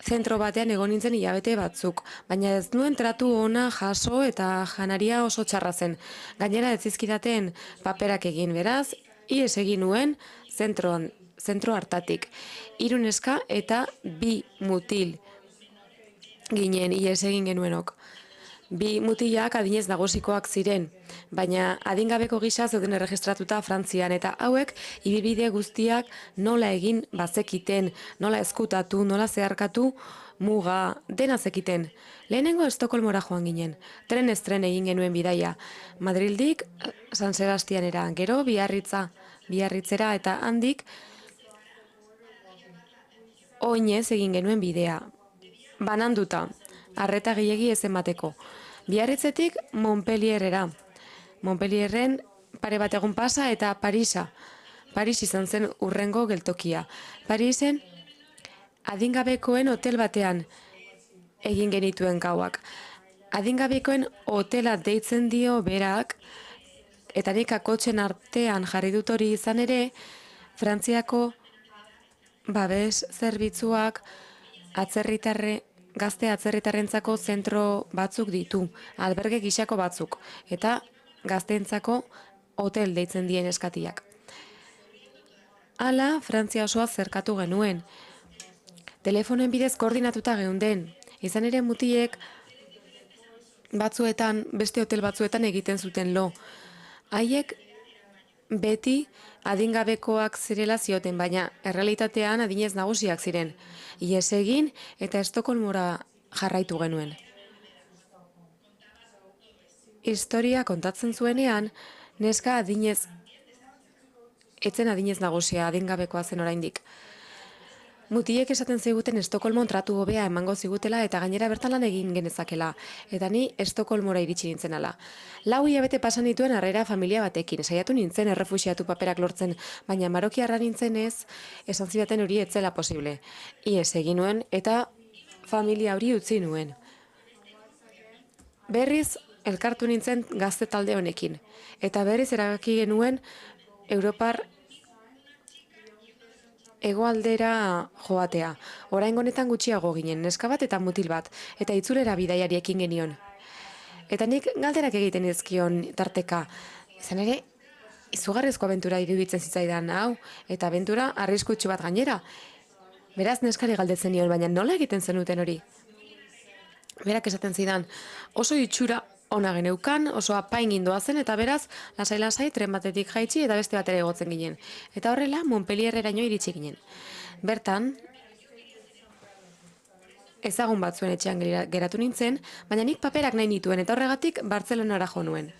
zentro batean egon nintzen hilabete batzuk, baina ez nuen tratu ona jaso eta janaria oso txarra zen. Gainera ez zizkidaten paperak egin, beraz, ihes egin nuen zentro hartatik. 3 neska eta 2 mutil ginen ihes egin genuenok. 2 mutilak adinez nagusikoak ziren, baina adingabeko gisa zeuden erregistratuta Frantzian, eta hauek ibilbide guztiak nola egin bazekiten, nola ezkutatu, nola zeharkatu, muga, dena zekiten. Lehenengo Estokolmora joan ginen, trenez tren egin genuen bidaia. Madrildik San Sebastianera, gero Biarritzera eta handik oinez egin genuen bidea. Bananduta, arreta gehiegi ez emateko. Biarritzetik Montpellierrera. Montpellierren pare bat egun pasa eta Parisa. Paris izan zen urrengo geltokia. Parisen adingabekoen hotel batean egin genituen gauak. Adingabekoen hotela deitzen dio berak, eta nik akotxen artean jarri dut hori izan ere, Frantziako babes zerbitzuak gazte atzerritarrentzako zentro batzuk ditu, alberge gixako batzuk, eta gazteentzako hotel deitzen dien eskatiak. Hala, Frantzia osoa zerkatu genuen. Telefonoen bidez koordinatuta geunden, izan ere mutilek batzuetan, beste hotel batzuetan egiten zuten lo. Haiek beti adingabekoak zirela zioten, baina errealitatean adinez nagusiak ziren. Ihes egin eta Estokolmora jarraitu genuen. Historia kontatzen zuenean, neska etzen adinez nagusia, adingabekoa zen oraindik. Mutilek esaten ziguten Estokolmon tratu hobea emango zigutela eta gainera bertan lan egin genezakela. Eta ni Estokolmora iritsi nintzen ala. 4 hilabete pasan dituen harrera familia batekin. Saiatu nintzen errefuxiatu paperak lortzen, baina marokiarra nintzenez, esan zidaten hori etzela posible. Ihes egin nuen eta familia hori utzi nuen. Berriz elkartu nintzen gazte talde honekin. Eta berriz erabaki genuen Europar hegoaldera joatea. Oraingo honetan gutxiago ginen, neska bat eta mutil bat, eta itzulera bidaiari ekin genion. Eta nik galderak egiten dizkion tarteka. Izan ere, izugarrizko abentura iruditzen zitzaidan hau, eta abentura arriskutsu bat gainera. Beraz neskari galdetzen nion, baina nola egiten zenuten hori? Berak esaten zidan, oso itxura ona geneukan, oso apain gindoa zen, eta beraz, lasai-lasai tren batetik jaitsi eta beste batera egotzen ginen. Eta horrela, Montpellierreraino iritsi ginen. Bertan, ezagun batzuen etxean geratu nintzen, baina nik paperak nahi nituen, eta horregatik Bartzelonara jo nuen.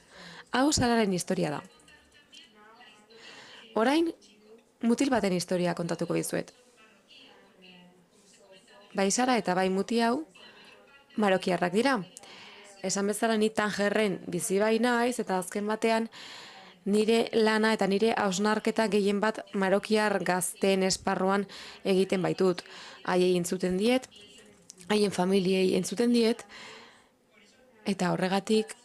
Hau Sararen historia da. Orain, mutil baten historia kontatuko dizuet. Bai Sara eta bai muti hau, marokiarrak dira. Esan bezala ni Tangerren bizi bai naiz eta azken batean nire lana eta nire hausnarketa gehien bat marokiar gazteen esparruan egiten baitut. Haiei entzuten diet, haien familiei entzuten diet, eta horregatik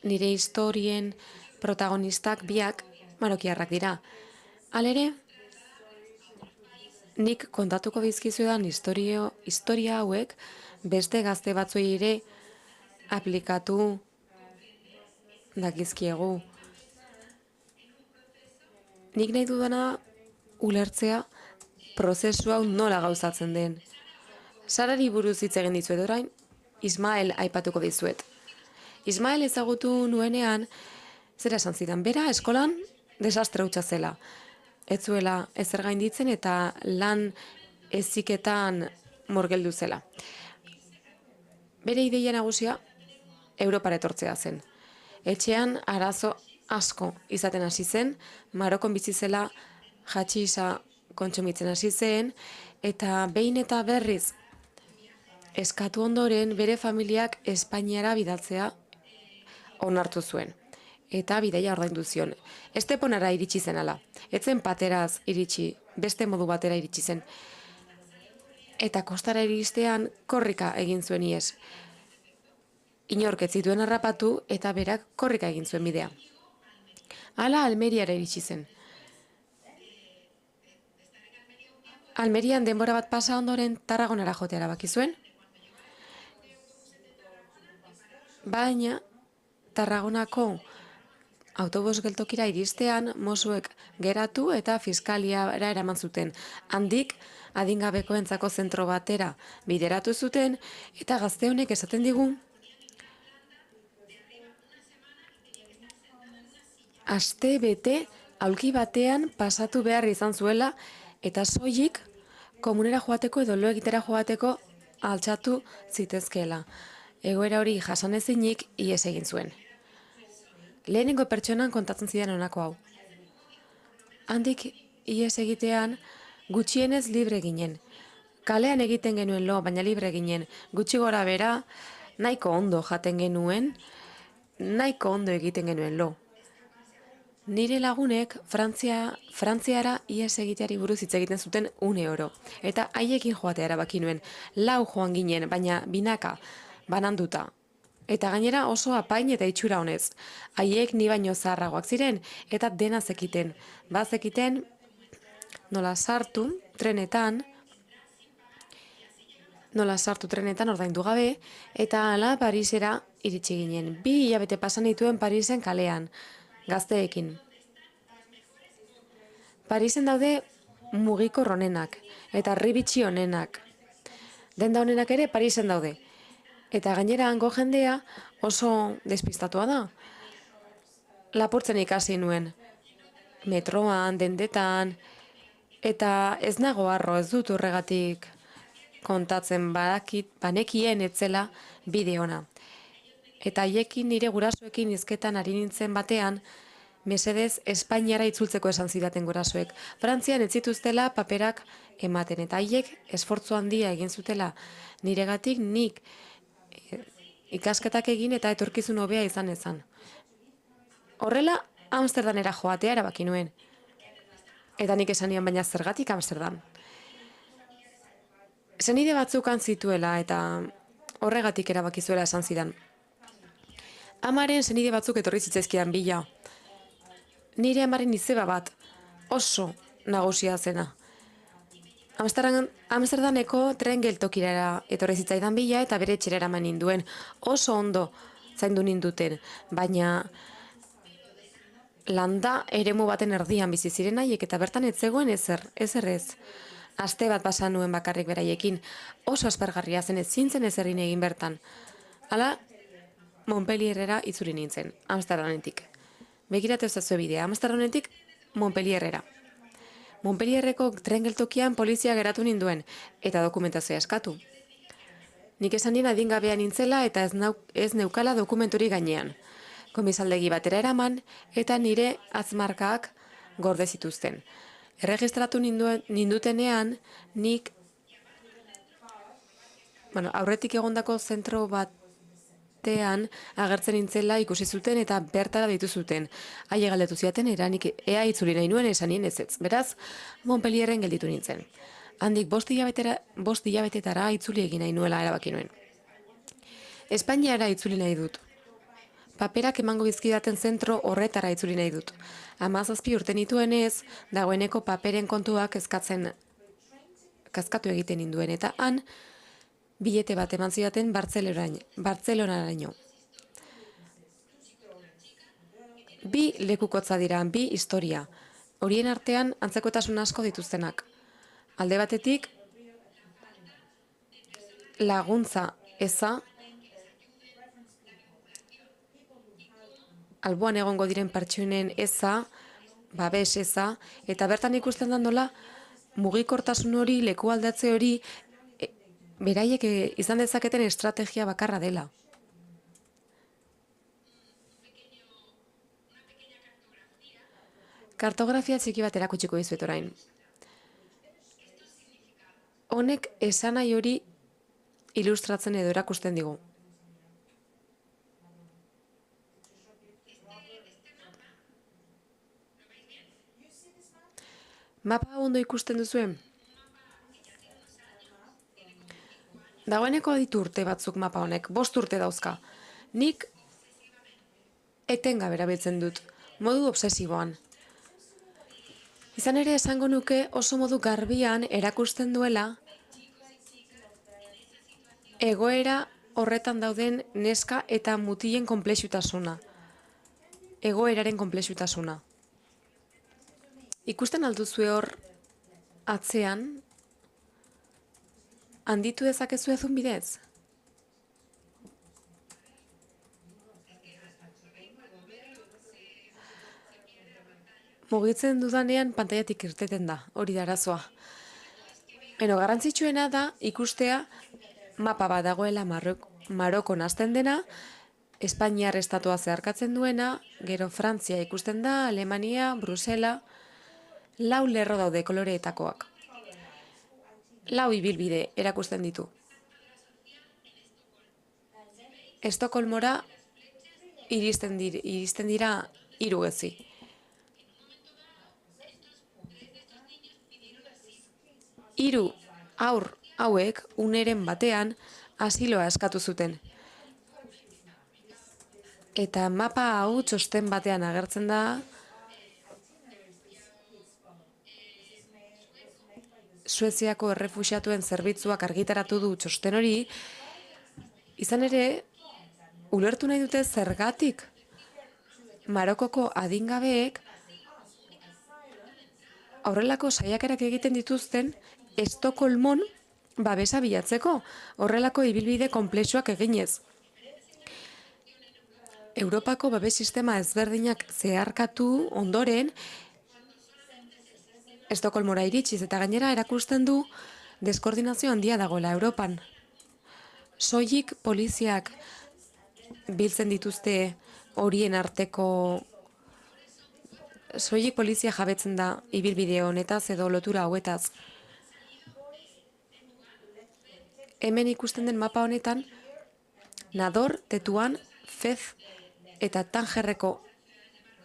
nire historien protagonistak biak marokiarrak dira. Halere, nik kontatuko dizkizuedan historia hauek beste gazte batzuei ere aplikatu dakizkiegu. Nik nahi dudana ulertzea prozesu hau nola gauzatzen den. Sarari buruz hitz egin dizuet orain, Ismael aipatuko dizuet. Ismael ezagutu nuenean, zera esan zidan, bera eskolan desastre hutsa zela. Ez zuela ezer gainditzen eta lan heziketan murgeldu zela. Bere ideia nagusia Europara etortzea zen. Etxean arazo asko izaten hasi zen, Marokon bizi zela hatxisa kontsumitzen hasi zen, eta behin eta berriz eskatu ondoren bere familiak Espainiara bidaltzea onartu zuen. Eta bidaia ordaindu zion. Esteponara iritsi zen ala. Etzen pateraz iritsi, beste modu batera iritsi zen. Eta kostara iristean korrika egin zuen ihes. Inork ez zituen harrapatu eta berak korrika egin zuen bidea. Hala Almeriara iritsi zen. Almerian denbora bat pasa ondoren Tarragonara jotea erabaki zuen. Baina Tarragonako autobus geltokira iristean Mossuek geratu eta fiskaliara eraman zuten. Handik adingabekoentzako zentro batera bideratu zuten eta gazte honek esaten digu aste bete aulki batean pasatu behar izan zuela eta soilik komunera joateko edo lo egitera joateko altxatu zitezkeela. Egoera hori jasan ezinik ihes egin zuen. Lehenengo pertsonan kontatzen zidan honako hau. Handik ihes egitean gutxienez libre ginen. Kalean egiten genuen lo, baina libre ginen. Gutxi gora bera, nahiko ondo jaten genuen, nahiko ondo egiten genuen lo. Nire lagunek Frantziara ihes egiteari buruz hitz egiten zuten 1 euro. Eta haiekin joatea erabaki nuen. 4 joan ginen, baina binaka, bananduta. Eta gainera oso apain eta itxura honez. Haiek ni baino zaharragoak ziren eta dena zekiten. Bazekiten nola sartu trenetan ordaindu gabe eta hala Parisera iritsi ginen. 2 hilabete pasan dituen Parisen kalean, gazteekin. Parisen daude mugikor honenak eta ribitxi honenak. Denda honenak ere Parisen daude. Eta gainera hango jendea oso despistatua da. Lapurtzen ikasi nuen. Metroan, dendetan, eta ez nago harro, ez dut horregatik kontatzen banekien etzela bide ona. Eta haiekin nire gurasoekin hizketan ari nintzen batean, mesedez Espainiara itzultzeko esan zidaten gurasoek. Frantzian ez zituztela paperak ematen, eta haiek esfortzu handia egin zutela niregatik nik ikasketak egin eta etorkizun hobea izan ezan. Horrela, Amsterdanera joatea erabaki nuen. Eta nik esan nion, baina zergatik Amsterdam. Senide batzukan zituela eta horregatik erabaki zuela esan zidan. Amaren senide batzuk etorri zitzaizkidan bila. Nire amaren izeba bat oso nagusia zena. Amsterdameko tren geltokira etorri zitzaidan bila eta bere etxera eraman ninduen. Oso ondo zaindu ninduten, baina landa eremu baten erdian bizi ziren haiek eta bertan ez zegoen ezer. Aste bat pasa nuen bakarrik beraiekin. Oso aspergarria zen, ezin zen ezerrin egin bertan. Hala, Montpellierrera itzuli nintzen, Amsterdametik. Begiratu ezazue bidea, Amsterdametik Montpellierrera. Montpellierreko tren geltokian polizia geratu ninduen, eta dokumentazioa eskatu. Nik esan nien adingabea nintzela eta ez neukala dokumenturi gainean. Komisaldegi batera eraman eta nire atzmarkak gorde zituzten. Erregistratu nindutenean nik aurretik egondako zentro batean agertzen nintzela ikusi zuten eta bertara ditu zuten. Haie galdetu ziaten eranik ea itzuli nahi nuen esan nien ezetz. Beraz, Montpellierren gelditu nintzen. Handik 5 hilabetetara itzuli egin nahi nuela erabaki nuen. Espainiara itzuli nahi dut. Paperak emango bizkidaten zentro horretara itzuli nahi dut. 17 urte nituenez, dagoeneko paperen kontuak kezkatu egiten ninduen, eta han bilete bat eman zidaten Bartzelonaraino. 2 lekukotza dira, 2 historia. Horien artean antzekotasun asko dituztenak. Alde batetik, laguntza eza, alboan egongo diren pertsonen eza, babes eza, eta bertan ikusten da nola mugikortasun hori, leku aldatze hori, beraiek izan dezaketen estrategia bakarra dela. Kartografia txiki bat erakutsiko dizuet orain. Honek esanai hori ilustratzen edo erakusten digu. Mapa ondo ikusten duzuen? Dagoeneko ditu urte batzuk mapa honek, 5 urte dauzka. Nik etengabe erabiltzen dut, modu obsesiboan. Izan ere esango nuke oso modu garbian erakusten duela egoera horretan dauden neska eta mutilen konplexutasuna. Egoeraren konplexutasuna. Ikusten alduzue hor atzean, handitu dezakezu ezun bidez? Mugitzen dudanean pantailatik irteten da, hori da arazoa. Garrantzitsuena da ikustea mapa bat dagoela Marokon hasten dena, Espainiar estatua zeharkatzen duena, gero Frantzia ikusten da, Alemania, Brusela, 4 lerro daude koloreetakoak. 4 ibilbide erakusten ditu. Estokolmora iristen dira 3 gezi. Hiru haur hauek uneren batean asiloa eskatu zuten. Eta mapa hau txosten batean agertzen da Sueziako errefuxiatuen zerbitzuak argitaratu du txosten hori, izan ere, ulertu nahi dute zergatik Marokoko adingabeek aurrelako saiakerak egiten dituzten Estokolmon babesa bilatzeko, horrelako ibilbide konplexuak eginez. Europako babes sistema ezberdinak zeharkatu ondoren, Estokolmora iritsiz eta gainera erakusten du deskoordinazio handia dagoela Europan. Soilik poliziak biltzen dituzte horien arteko, soilik polizia jabetzen da ibilbide honetaz edo lotura hauetaz. Hemen ikusten den mapa honetan, Nador, Tetuan, Fez eta Tangerreko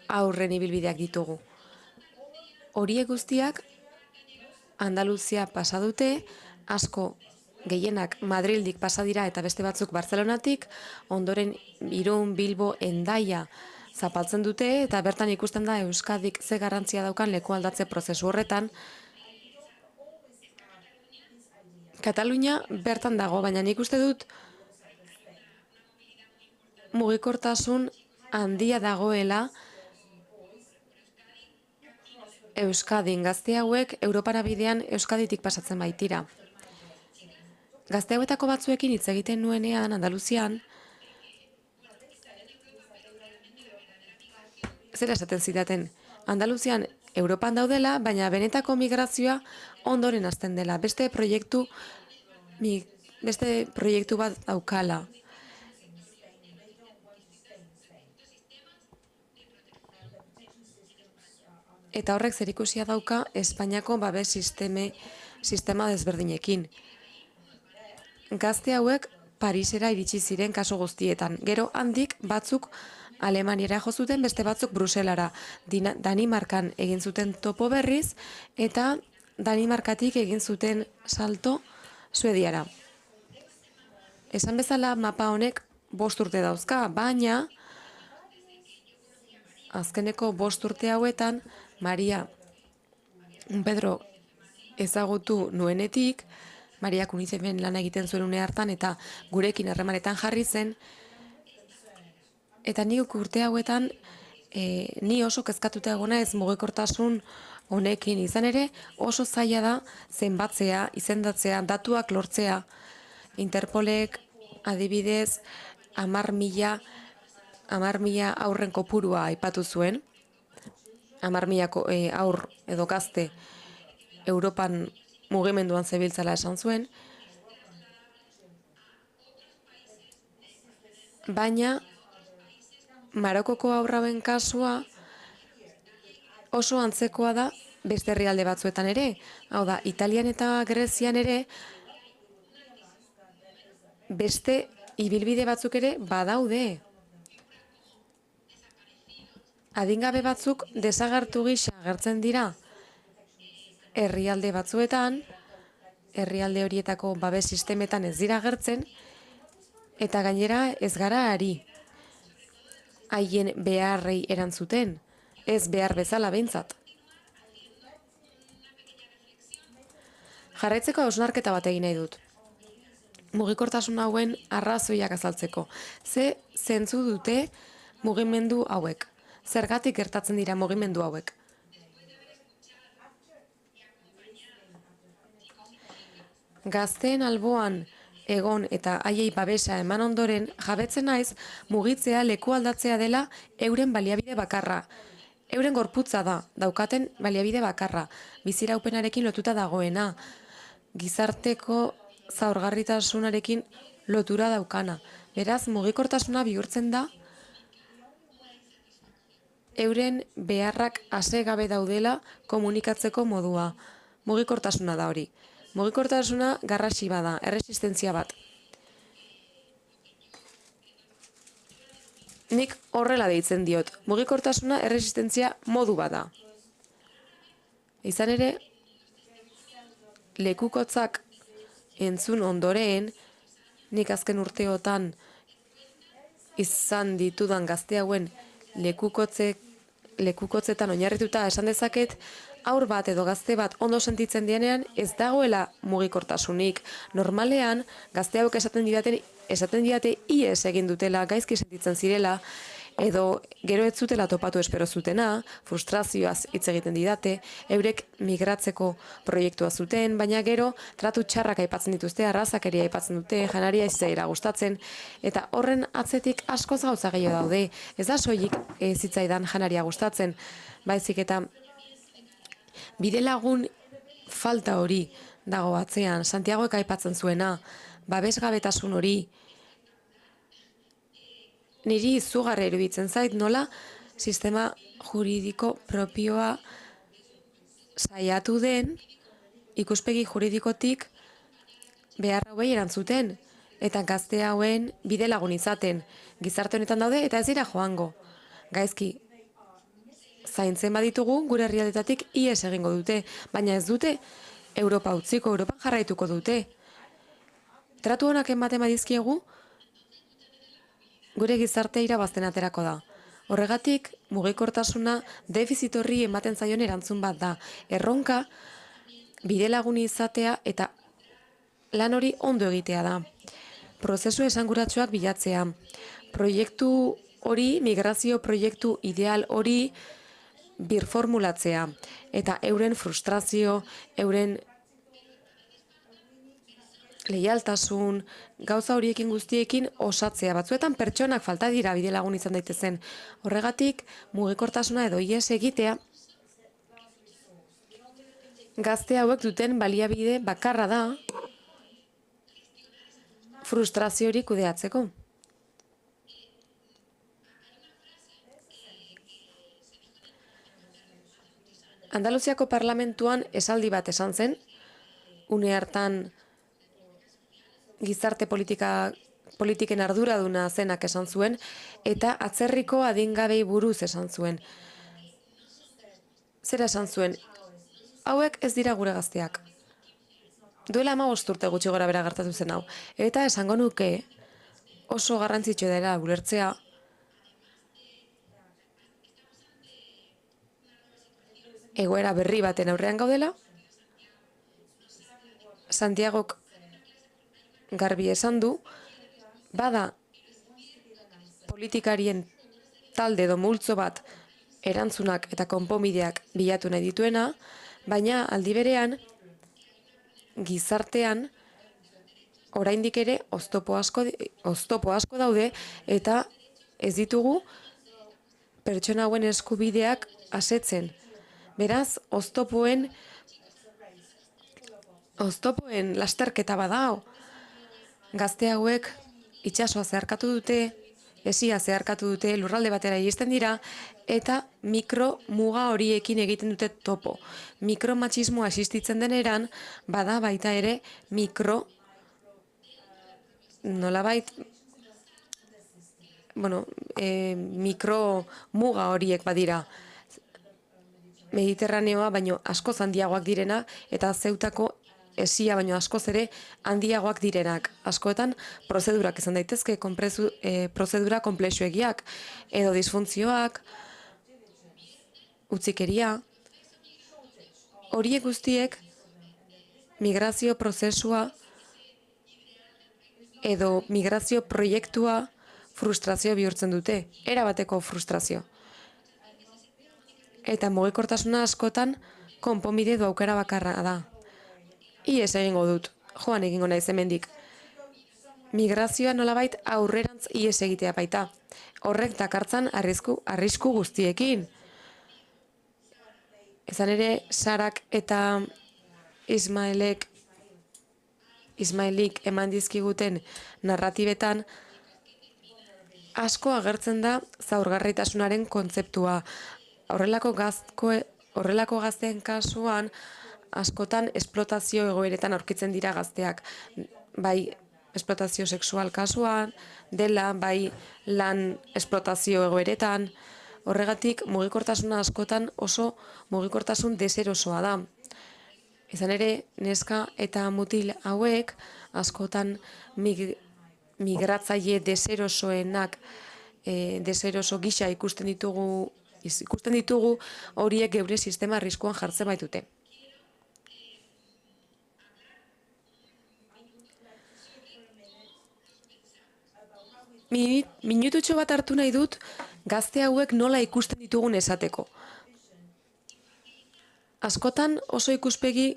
aurren ibilbideak ditugu. Horiek guztiak Andaluzia pasa dute, asko gehienak Madrildik pasa dira eta beste batzuk Barcelonatik, ondoren Irun, Bilbo, Hendaia zapaltzen dute eta bertan ikusten da Euskadik ze garrantzia daukan leku aldatze prozesu horretan. Katalunia bertan dago, baina nik uste dut mugikortasun handia dagoela Euskadin. Gazte hauek Europara bidean Euskaditik pasatzen baitira. Gazte hauetako batzuekin hitz egiten nuenean Andaluzian, zera esaten zidaten, Andaluzian Europan daudela, baina benetako migrazioa ondoren hasten dela. Beste proiektu bat daukala. Eta horrek zerikusia dauka Espainiako babes sistema desberdinekin. Gazte hauek Parisera iritsi ziren kasu guztietan. Gero handik batzuk Alemaniara jo zuten, beste batzuk Bruselara. Danimarkan egin zuten topo berriz eta Danimarkatik egin zuten salto Suediara. Esan bezala mapa honek 5 urte dauzka, baina azkeneko 5 urte hauetan Maria Pedro ezagutu nuenetik, Maria Kunizemen lan egiten zuen une hartan eta gurekin harremanetan jarri zen, eta nik urte hauetan ni oso kezkatuta egona ez mugikortasun honekin, izan ere oso zaila da zenbatzea, izendatzea, datuak lortzea. Interpolek adibidez 10.000 aurren kopurua aipatu zuen, 10.000 aur edo gazte Europan mugimenduan zebiltzala esan zuen, baina Marokoko haurrauen kasua oso antzekoa da beste herrialde batzuetan ere. Hau da, Italian eta Grezian ere beste ibilbide batzuk ere badaude. Adingabe batzuk desagertu gisa agertzen dira herrialde batzuetan, herrialde horietako babes sistemetan ez dira agertzen, eta gainera ez gara ari. haien beharrei erantzuten, ez behar bezala behintzat. Jarraitzeko hausnarketa bat egin nahi dut. Mugikortasun hauen arrazoiak azaltzeko. Ze zentzu dute mugimendu hauek? Zergatik gertatzen dira mugimendu hauek? Gazteen alboan egon eta haiei babesa eman ondoren, jabetzen naiz mugitzea leku aldatzea dela euren baliabide bakarra. Euren gorputza da, daukaten baliabide bakarra, biziraupenarekin lotuta dagoena, gizarteko zaurgarritasunarekin lotura daukana. Beraz, mugikortasuna bihurtzen da euren beharrak gabe daudela komunikatzeko modua. Mugikortasuna da hori. Mugikortasuna garrasi bada, erresistentzia bat. Nik horrela deitzen diot. Mugikortasuna erresistentzia modu bada. Izan ere, lekukotzak entzun ondoren, nik azken urteotan izan ditudan gazte hauen lekukotzetan oinarrituta esan dezaket, haur bat edo gazte bat ondo sentitzen dienean ez dagoela mugikortasunik. Normalean, gazte hauek esaten didate ies egin dutela, gaizki sentitzen zirela, edo gero ez zutela topatu espero zutena, frustrazioaz hitz egiten didate, eurek migratzeko proiektua zuten, baina gero tratu txarrak aipatzen dituzte, arrazakeria aipatzen dute, janaria ez gustatzen, eta horren atzetik askoz gauza gehiago daude. Ez da soilik zitzaidan janaria gustatzen, baizik eta bidelagun falta hori dago atzean, Santiagoek aipatzen zuena, babesgabetasun hori, niri izugarri iruditzen zait nola sistema juridiko propioa saiatu den ikuspegi juridikotik behar hauei erantzuten eta gazte hauen bidelagun izaten. Gizarte honetan daude eta ez dira joango. Gaizki, zaintzen baditugu gure herrialdetatik ies egingo dute, baina ez dute Europa utziko, Europan jarraituko dute. Tratu honak ematen badizkiegu, gure gizartea irabazten aterako da. Horregatik, mugikortasuna defizit horri ematen zaion erantzun bat da. Erronka, bidelagun izatea eta lan hori ondo egitea da. Prozesu esanguratsuak bilatzea. Proiektu hori, migrazio proiektu ideal hori birformulatzea. Eta euren frustrazio, euren leialtasun, gauza horiekin guztiekin osatzea. Batzuetan pertsonak falta dira bidelagun izan daitezen. Horregatik, mugikortasuna edo ies egitea, gazte hauek duten baliabide bakarra da frustrazio hori kudeatzeko. Andaluziako parlamentuan esaldi bat esan zen, une hartan gizarte politiken arduraduna zenak esan zuen, eta atzerriko adingabei buruz esan zuen. Zera esan zuen, hauek ez dira gure gazteak. Duela 15 urte gutxi gora bera gertatu zen hau. Eta esango nuke oso garrantzitsua dela ulertzea egoera berri baten aurrean gaudela, Santiagok garbi esan du, bada politikarien talde edo multzo bat erantzunak eta konponbideak bilatu nahi dituena, baina aldi berean gizartean oraindik ere oztopo asko daude eta ez ditugu pertsona hauen eskubideak asetzen. Beraz, oztopoen lasterketa badao. Gazte hauek itsasoa zeharkatu dute, hesia zeharkatu dute, lurralde batera iristen dira, eta mikromuga horiekin egiten dute topo. Mikromatxismoa existitzen deneran, bada baita ere mikromuga horiek badira. Mediterraneoa baino asko handiagoak direna, eta Zeutako esia baino askoz ere handiagoak direnak. Askoetan prozedurak izan daitezke, prozedura konplexuegiak, edo disfuntzioak, utzikeria. Horiek guztiek migrazio prozesua edo migrazio proiektua frustrazio bihurtzen dute, erabateko frustrazio. Eta mugikortasuna askotan konponbide du aukera bakarra da. Ies egingo dut, joan egingo naiz hemendik. Migrazioa nolabait aurrerantz ies egitea baita. Horrek dakartzan arrisku guztiekin. Izan ere, Sarak eta Ismailik eman dizkiguten narratibetan asko agertzen da zaurgarritasunaren kontzeptua. Horrelako gazteen kasuan askotan esplotazio egoeretan aurkitzen dira gazteak. Bai esplotazio sexual kasuan, dela, bai lan esplotazio egoeretan. Horregatik mugikortasuna askotan oso mugikortasun deserosoa da. Izan ere, neska eta mutil hauek askotan migratzaile deserosoenak, deseroso gisa ikusten ditugu horiek geure sistema arriskuan jartzen baitute. Minututxo bat hartu nahi dut gazte hauek nola ikusten ditugun esateko. Askotan oso ikuspegi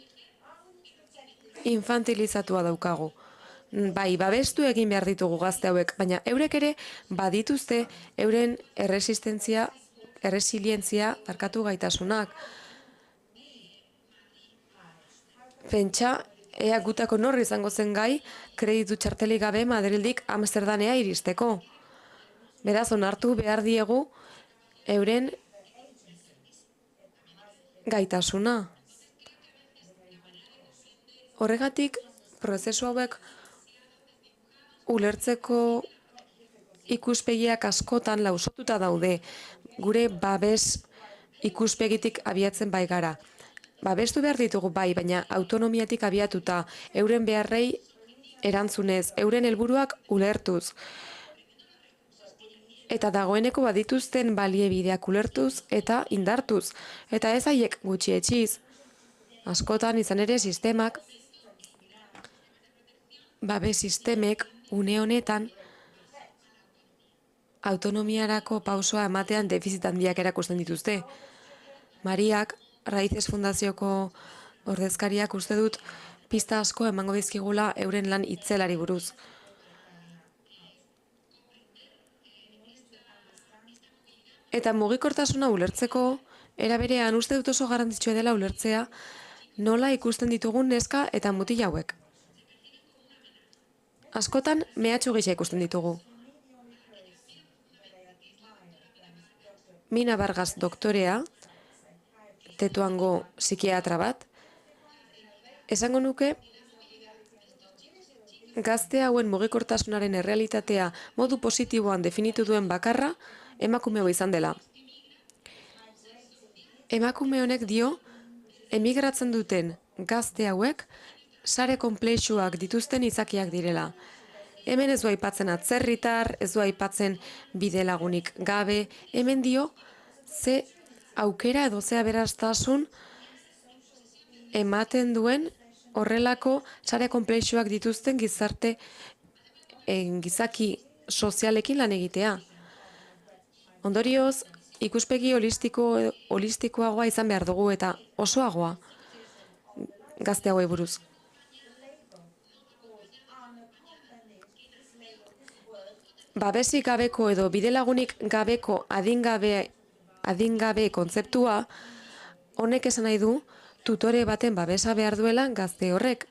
infantilizatua daukagu. Bai, babestu egin behar ditugu gazte hauek, baina eurek ere badituzte euren erresilientzia barkatu gaitasunak. Pentsa, ea gutako norri izango zen gai, kreditu txartelik gabe Madrildik Amsterdamera iristeko. Beraz, onartu behar diegu euren gaitasuna. Horregatik, prozesu hauek ulertzeko ikuspegiak askotan lausotuta daude, gure babes ikuspegitik abiatzen bai gara. Babestu behar ditugu bai, baina autonomiatik abiatuta, euren beharrei erantzunez, euren helburuak ulertuz. Eta dagoeneko badituzten baliebideak ulertuz eta indartuz. Eta ez haiek gutxietxiz. Askotan izan ere sistemak, babes sistemek une honetan autonomiarako pausoa ematean defizit handiak erakusten dituzte. Mariak, Raíces Fundazioko ordezkariak uste dut pista asko emango dizkigula euren lan itzelari buruz. Eta mugikortasuna ulertzeko, era berean uste dut oso garrantzitsua dela ulertzea nola ikusten ditugun neska eta mutil hauek. Askotan mehatxu gisa ikusten ditugu. Mina Vargas doktorea, Tetuango psikiatra bat, esango nuke gazte hauen mugikortasunaren errealitatea modu positiboan definitu duen bakarra emakume hau izan dela. Emakume honek dio, emigratzen duten gazte hauek sare konplexuak dituzten izakiak direla. Hemen ez du aipatzen atzerritar, ez du aipatzen bide lagunik gabe, hemen dio ze aukera edo ze aberastasun ematen duen horrelako sare konplexuak dituzten gizaki sozialekin lan egitea. Ondorioz, ikuspegi holistikoagoa izan behar dugu eta osoagoa gazte hauei buruz. Babesik gabeko edo bidelagunik gabeko adingabe kontzeptua, honek esan nahi du tutore baten babesa behar duela gazte horrek,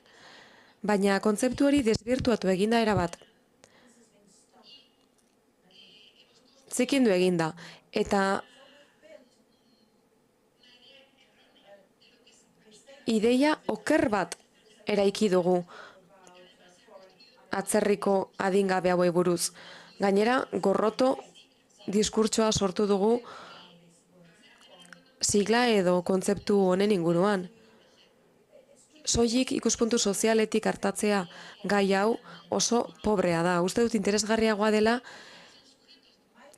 baina kontzeptu hori desbirtuatu eginda erabat. Zikindu eginda, eta ideia oker bat eraiki dugu atzerriko adingabe hauei buruz. Gainera, gorroto diskurtsoa sortu dugu sigla edo kontzeptu honen inguruan. soilik ikuspuntu sozialetik hartatzea gai hau oso pobrea da. Uste dut interesgarriagoa dela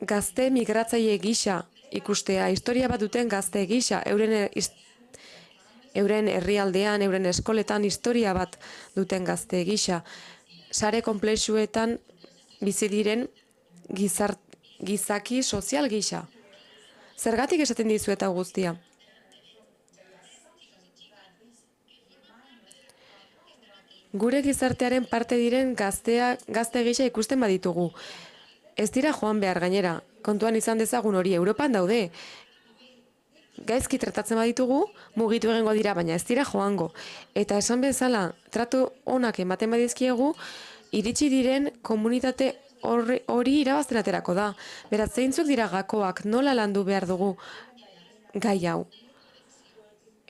gazte migratzaile gisa ikustea, historia bat duten gazte gisa, euren herrialdean, euren eskoletan historia bat duten gazte gisa, sare konplexuetan bizi diren gizaki sozial gisa. Zergatik esaten dizuet hau guztia? Gure gizartearen parte diren gazte gisa ikusten baditugu. Ez dira joan behar gainera, kontuan izan dezagun hori, Europan daude. Gaizki tratatzen baditugu, mugitu egingo dira, baina ez dira joango. Eta esan bezala, tratu onak ematen badizkiegu, iritsi diren komunitate hori irabazten aterako da. Beraz, zeintzuk dira gakoak, nola landu behar dugu gai hau.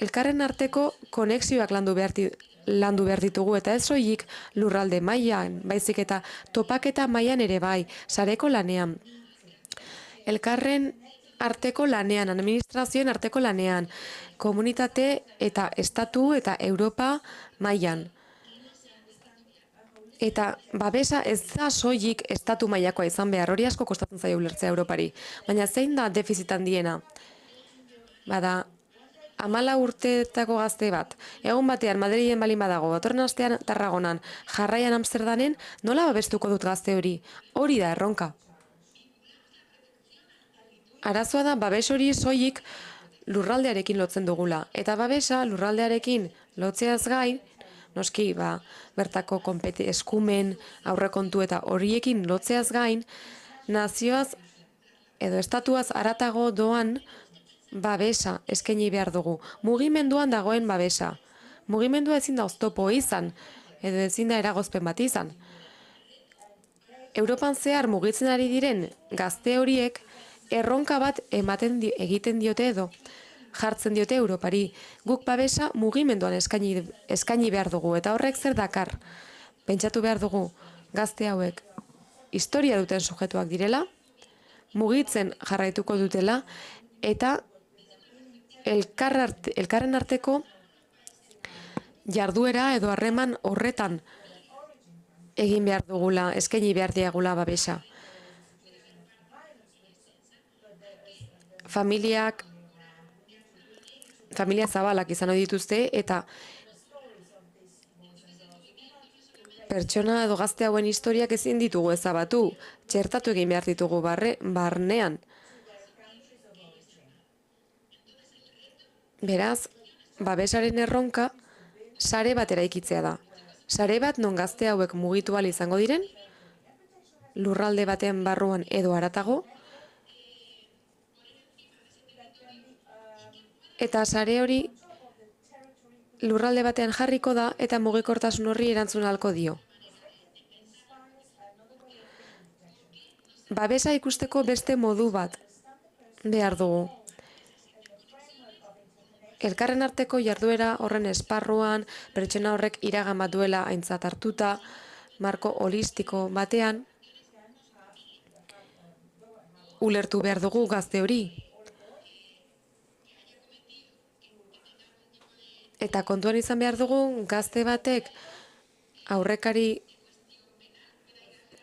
Elkarren arteko konexioak landu behar ditugu, eta ez soilik lurralde mailan, baizik eta topaketa mailan ere bai, sareko lanean. Elkarren arteko lanean, administrazioen arteko lanean, komunitate eta estatu eta Europa mailan. Eta babesa ez da soilik estatu mailakoa izan behar, hori asko kostatzen zaio ulertzea Europari. Baina zein da defizit handiena? Bada, 14 urteetako gazte bat, egun batean Madrilen balin badago, datorren astean Tarragonan, jarraian Amsterdamen, nola babestuko dut gazte hori? Hori da erronka. Arazoa da, babes hori soilik lurraldearekin lotzen dugula. Eta babesa lurraldearekin lotzeaz gain, noski, bertako eskumen, aurrekontu eta horiekin lotzeaz gain, nazioaz edo estatuaz haratago doan babesa eskaini behar dugu. Mugimenduan dagoen babesa. Mugimendua ezin da oztopo izan, edo ezin da eragozpen bat izan. Europan zehar mugitzen ari diren gazte horiek erronka bat egiten diote edo jartzen diote Europari. Guk babesa mugimenduan eskaini behar dugu, eta horrek zer dakar? Pentsatu behar dugu gazte hauek historia duten sujetuak direla, mugitzen jarraituko dutela, eta elkarren arteko jarduera edo harreman horretan egin behar dugula, eskaini behar diagula babesa. Familia zabalak izan ohi dituzte, eta pertsona edo gazte hauen historiak ezin ditugu ezabatu, txertatu egin behar ditugu barnean. Beraz, babesaren erronka sare bat eraikitzea da. Sare bat non gazte hauek mugitu ahal izango diren, lurralde batean barruan edo haratago, eta sare hori lurralde batean jarriko da eta mugikortasun horri erantzun ahalko dio. Babesa ikusteko beste modu bat behar dugu. Elkarren arteko jarduera horren esparruan, pertsona horrek iragan bat duela aintzat hartuta, marko holistiko batean, ulertu behar dugu gazte hori. Eta kontuan izan behar dugu gazte batek aurrekari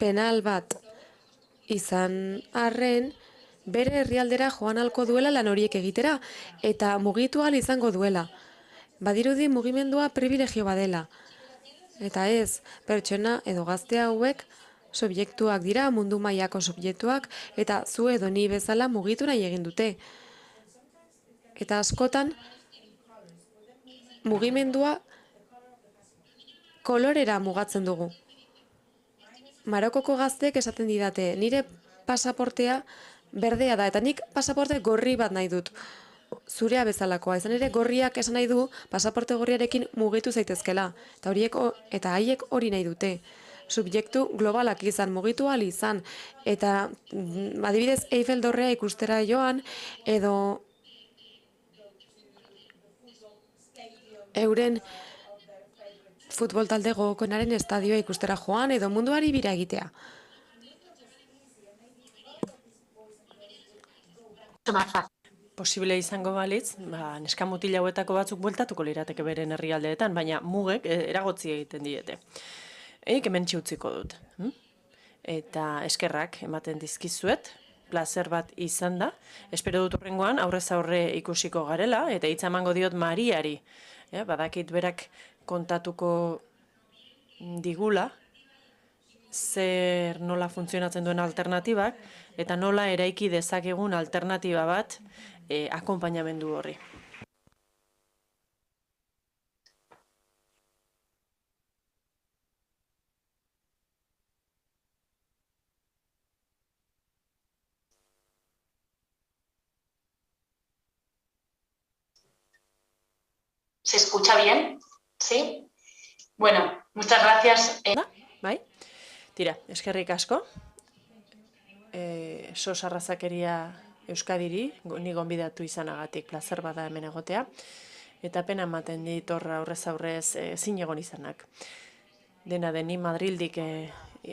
penal bat izan arren, bere herrialdera joan halko duela lan horiek egitera, eta mugitu ahal izango duela. Badirudi mugimendua privilegio badela. Eta ez, pertsona edo gazte hauek subjektuak dira, mundu mailako subjektuak, eta zu edo ni bezala mugitu nahi egin dute. Eta askotan, mugimendua kolorera mugatzen dugu. Marokoko gaztek esaten didate, nire pasaportea berdea da, eta nik pasaporte gorri bat nahi dut. Zurea bezalakoa, izan ere gorriak esan nahi du pasaporte gorriarekin mugitu zaitezkela. Eta haiek hori nahi dute. Subjektu globalak izan, mugitu ahal izan. Eta adibidez Eiffel dorrea ikustera joan, edo euren futbol talde gogokoenaren estadioa ikustera joan, edo munduari bira egitea. posible izango balitz, neska mutil hauetako batzuk bueltatuko lirateke beren herrialdeetan, baina mugek eragotzi egiten diete. Hemen utziko dut. Eta eskerrak ematen dizkizuet, plazer bat izan da. Espero dut horrengoan aurrez aurre ikusiko garela, eta hitza emango diot Mariari. Badakit berak kontatuko digula, zer nola funtzionatzen duen alternatibak, eta nola eraiki dezakegun alternatiba bat akonpainamendu horri. ¿Se escucha bien? ¿Sí? Bueno, muchas gracias. Bai? Tira, eskerrik asko. Sos arrazakeria Euskadiri, ni gonbidatu izanagatik plazer bada hemen egotea, eta pena ematen dit horra aurrez aurrez ezin egon izanak. Dena den ni Madrildik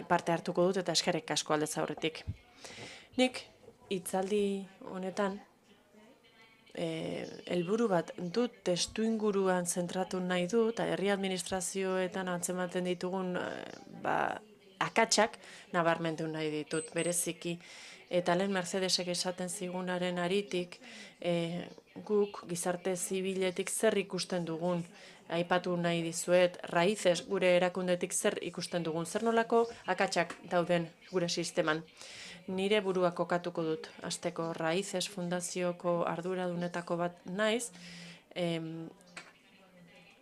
parte hartuko dut eta eskerrik asko aldez aurretik. Nik hitzaldi honetan helburu bat dut, testuinguruan zentratu nahi dut, eta herri administrazioetan antzematen ditugun akatsak nabarmendu nahi ditut, bereziki. Eta lehen Mercedesek esaten zigunaren aritik, guk gizarte zibiletik zer ikusten dugun, aipatu nahi dizuet, raizez gure erakundetik zer ikusten dugun, zer nolako akatsak dauden gure sisteman. Nire burua kokatuko dut, hasteko Raizez fundazioko arduradunetako bat naiz,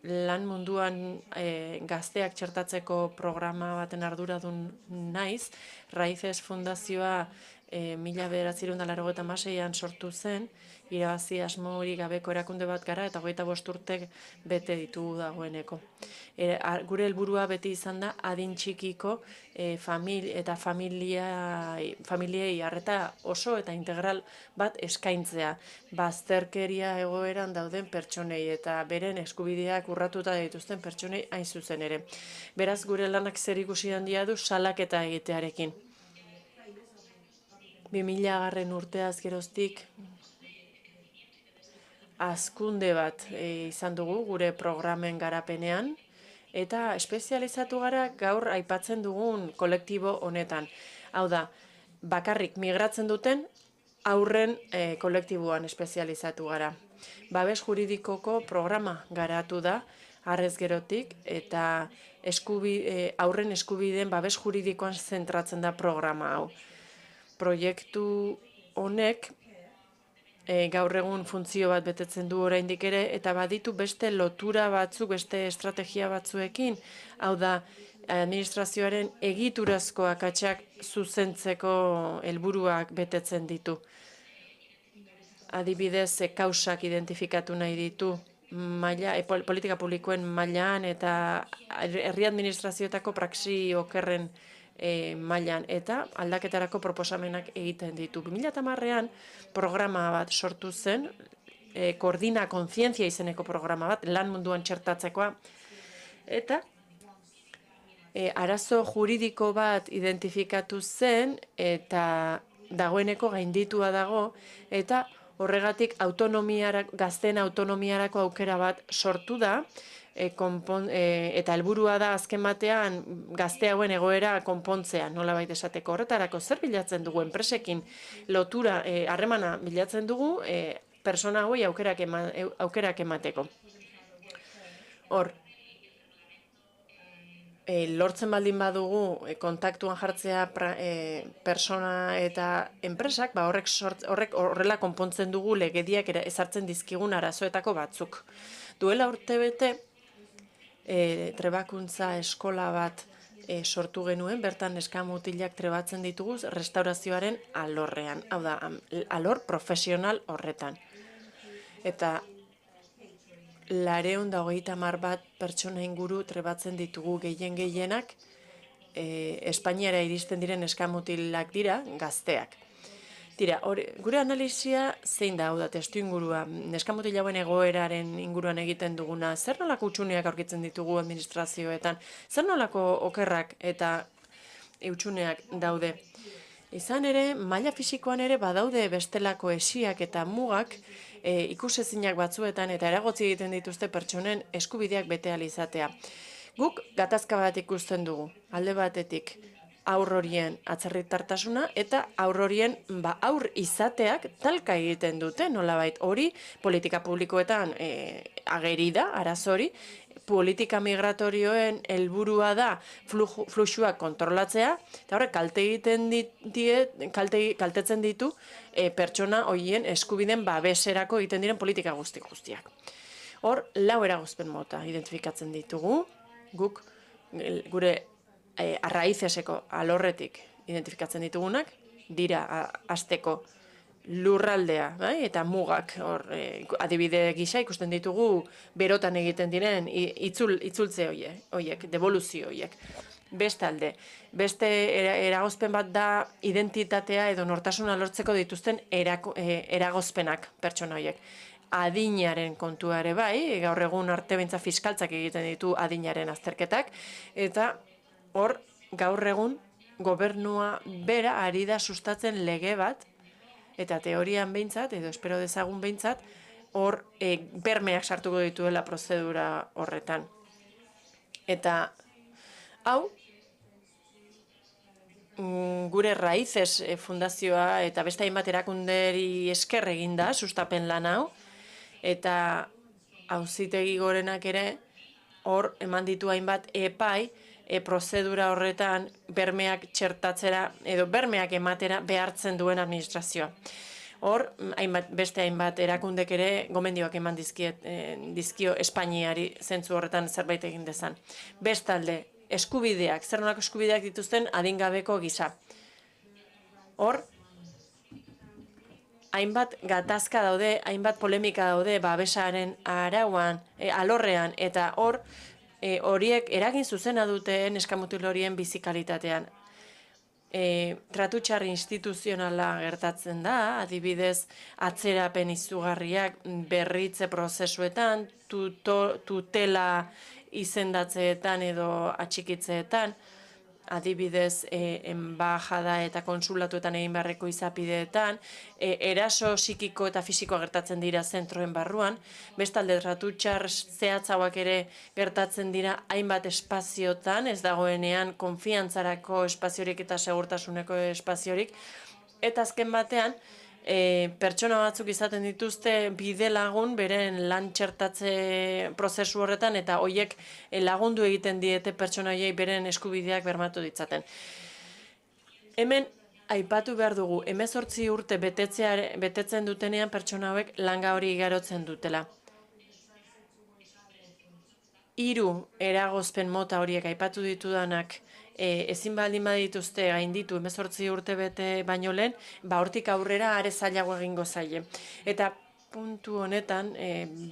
lan munduan gazteak txertatzeko programa baten arduradun naiz. Raizez fundazioa 1986an sortu zen, irabazi asmo hori gabeko erakunde bat gara, eta 25 urtek bete ditugu dagoeneko. Gure helburua beti izan da adin txikiko eta familiei arreta oso eta integral bat eskaintzea, bazterkeria egoeran dauden pertsonei eta beren eskubideak urratuta dituzten pertsonei hain zuzen ere. Beraz, gure lanak zer ikusi handia du salaketa egitearekin. 2000 urteaz geroztik hazkunde bat izan dugu gure programen garapenean, eta espezializatu gara gaur aipatzen dugun kolektibo honetan. Hau da, bakarrik migratzen duten aurren kolektiboan espezializatu gara. Babes juridikoko programa garatu da, harrez gerotik, eta aurren eskubideen babes juridikoan zentratzen da programa hau. Proiektu honek gaur egun funtzio bat betetzen du oraindik ere, eta baditu beste lotura batzuk, beste estrategia batzuekin, hau da, administrazioaren egiturazko akatsak zuzentzeko helburuak betetzen ditu. Adibidez, kausak identifikatu nahi ditu, politika publikoen mailan eta herri administrazioetako praxi okerren mailan, eta aldaketarako proposamenak egiten ditu. 2010an programa bat sortu zen, Koordina Kontzientzia izeneko programa bat, lan munduan txertatzekoa, eta arazo juridiko bat identifikatu zen, eta dagoeneko gainditua dago, eta horregatik gazteen autonomiarako aukera bat sortu da, eta helburua da azken batean gazte hauen egoera konpontzea, nolabait esateko. Horretarako zer bilatzen dugu enpresekin lotura harremana bilatzen dugu pertsona hauei aukerak emateko. Hor, lortzen baldin badugu kontaktuan jartzea persona eta enpresak, horrek horrela konpontzen dugu legediak ezartzen dizkigun arazoetako batzuk. Duela urtebete, trebakuntza eskola bat sortu genuen, bertan neska mutilak trebatzen ditugu restaurazioaren alorrean, hau da, alor profesional horretan. Eta 230 bat pertsona inguru trebatzen ditugu gehienak, Espainiara iristen diren neska mutilak dira, gazteak. Tira, gure analizia zein da, hau da, testu ingurua, neska mutil hauen egoeraren inguruan egiten duguna, zer nolako hutsuneak aurkitzen ditugu administrazioetan, zer nolako okerrak eta hutsuneak daude. Izan ere, maila fisikoan ere badaude bestelako esiak eta mugak ikusezinak batzuetan eta eragotzi egiten dituzte pertsonen eskubideak bete ahal izatea. Guk gatazka bat ikusten dugu, alde batetik aur horien atzerritartasuna eta aur horien aur izateak talka egiten dute, nolabait hori politika publikoetan ageri da, arazo hori, politika migratorioen helburua da fluxuak kontrolatzea, eta horrek kaltetzen ditu pertsona horien eskubideen babeserako egiten diren politika guztiak. Hor, 4 eragozpen mota identifikatzen ditugu, guk gure arraizeseko alorretik identifikatzen ditugunak, dira hasteko lurraldea, eta mugak, adibide gisa ikusten ditugu berotan egiten diren itzultze horiek, devoluzio horiek. Bestalde, beste eragozpen bat da identitatea edo nortasuna lortzeko dituzten eragozpenak pertsona horiek. Adinaren kontua ere bai, gaur egun arte beintza fiskaltzak egiten ditu adinaren azterketak, eta hor gaur egun gobernua bera ari da sustatzen lege bat, eta teorian behintzat, edo espero dezagun behintzat, hor bermeak sartuko dituela prozedura horretan. Eta hau, gure Raíces fundazioa eta beste hainbat erakunderi esker eginda sustapen lan hau, eta Auzitegi Gorenak ere hor eman ditu hainbat epai prozedura horretan bermeak txertatzera edo bermeak ematera behartzen duen administrazioa. Hor, beste hainbat erakundek ere gomendioak eman dizkio Espainiari zentzu horretan zerbait egin dezan. Bestalde, eskubideak, zer nolako eskubideak dituzten adingabeko gisa. Hor, hainbat gatazka daude, hainbat polemika daude babesaren arauan, alorrean, eta hor, horiek eragin zuzena duten neskamutil horien bizikalitatean. Tratu txarri instituzionala gertatzen da, adibidez atzerapen izugarriak berritze prozesuetan, tutela izendatzeetan edo atxikitzeetan, adibidez enbajada eta konsulatuetan egin beharreko izapideetan, eraso psikiko eta fisikoa gertatzen dira zentroen barruan, bestalde tratu txar zehatzauak ere gertatzen dira hainbat espaziotan, ez dagoenean konfiantzarako espaziorik eta segurtasuneko espaziorik, eta azken batean, pertsona batzuk izaten dituzte bide lagun beren lan txertatze prozesu horretan eta hoiek lagundu egiten diete pertsona horiei beren eskubideak bermatu ditzaten. Hemen aipatu behar dugu, 18 urte betetzen dutenean pertsona hauek langa hori igarotzen dutela. 3 eragozpen mota horiek aipatu ditudanak ezin baldin badituzte gainditu 18 urte bete baino lehen, hortik aurrera are zailago egingo zaie. Eta puntu honetan,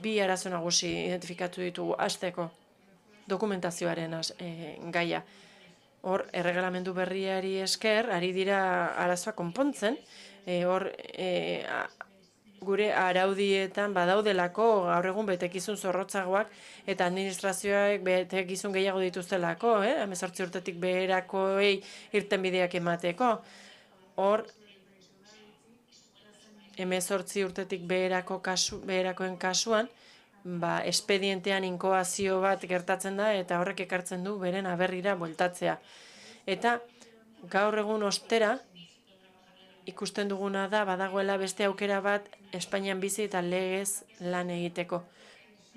2 arazo nagusi identifikatu ditugu hasteko dokumentazioaren gaia. Hor, erregelamendu berriari esker, ari dira arazoa konpontzen, hor, gure araudietan badaudelako gaur egun betekizun zorrotzagoak eta administrazioak betekizun gehiago dituztelako, 18 urtetik beherakoei irtenbideak emateko. Hor, 18 urtetik beherakoen kasuan, espedientean inkoazio bat gertatzen da eta horrek ekartzen du beren aberrira bueltatzea. Eta gaur egun ostera, ikusten duguna da, badagoela beste aukera bat Espainian bizi eta legez lan egiteko.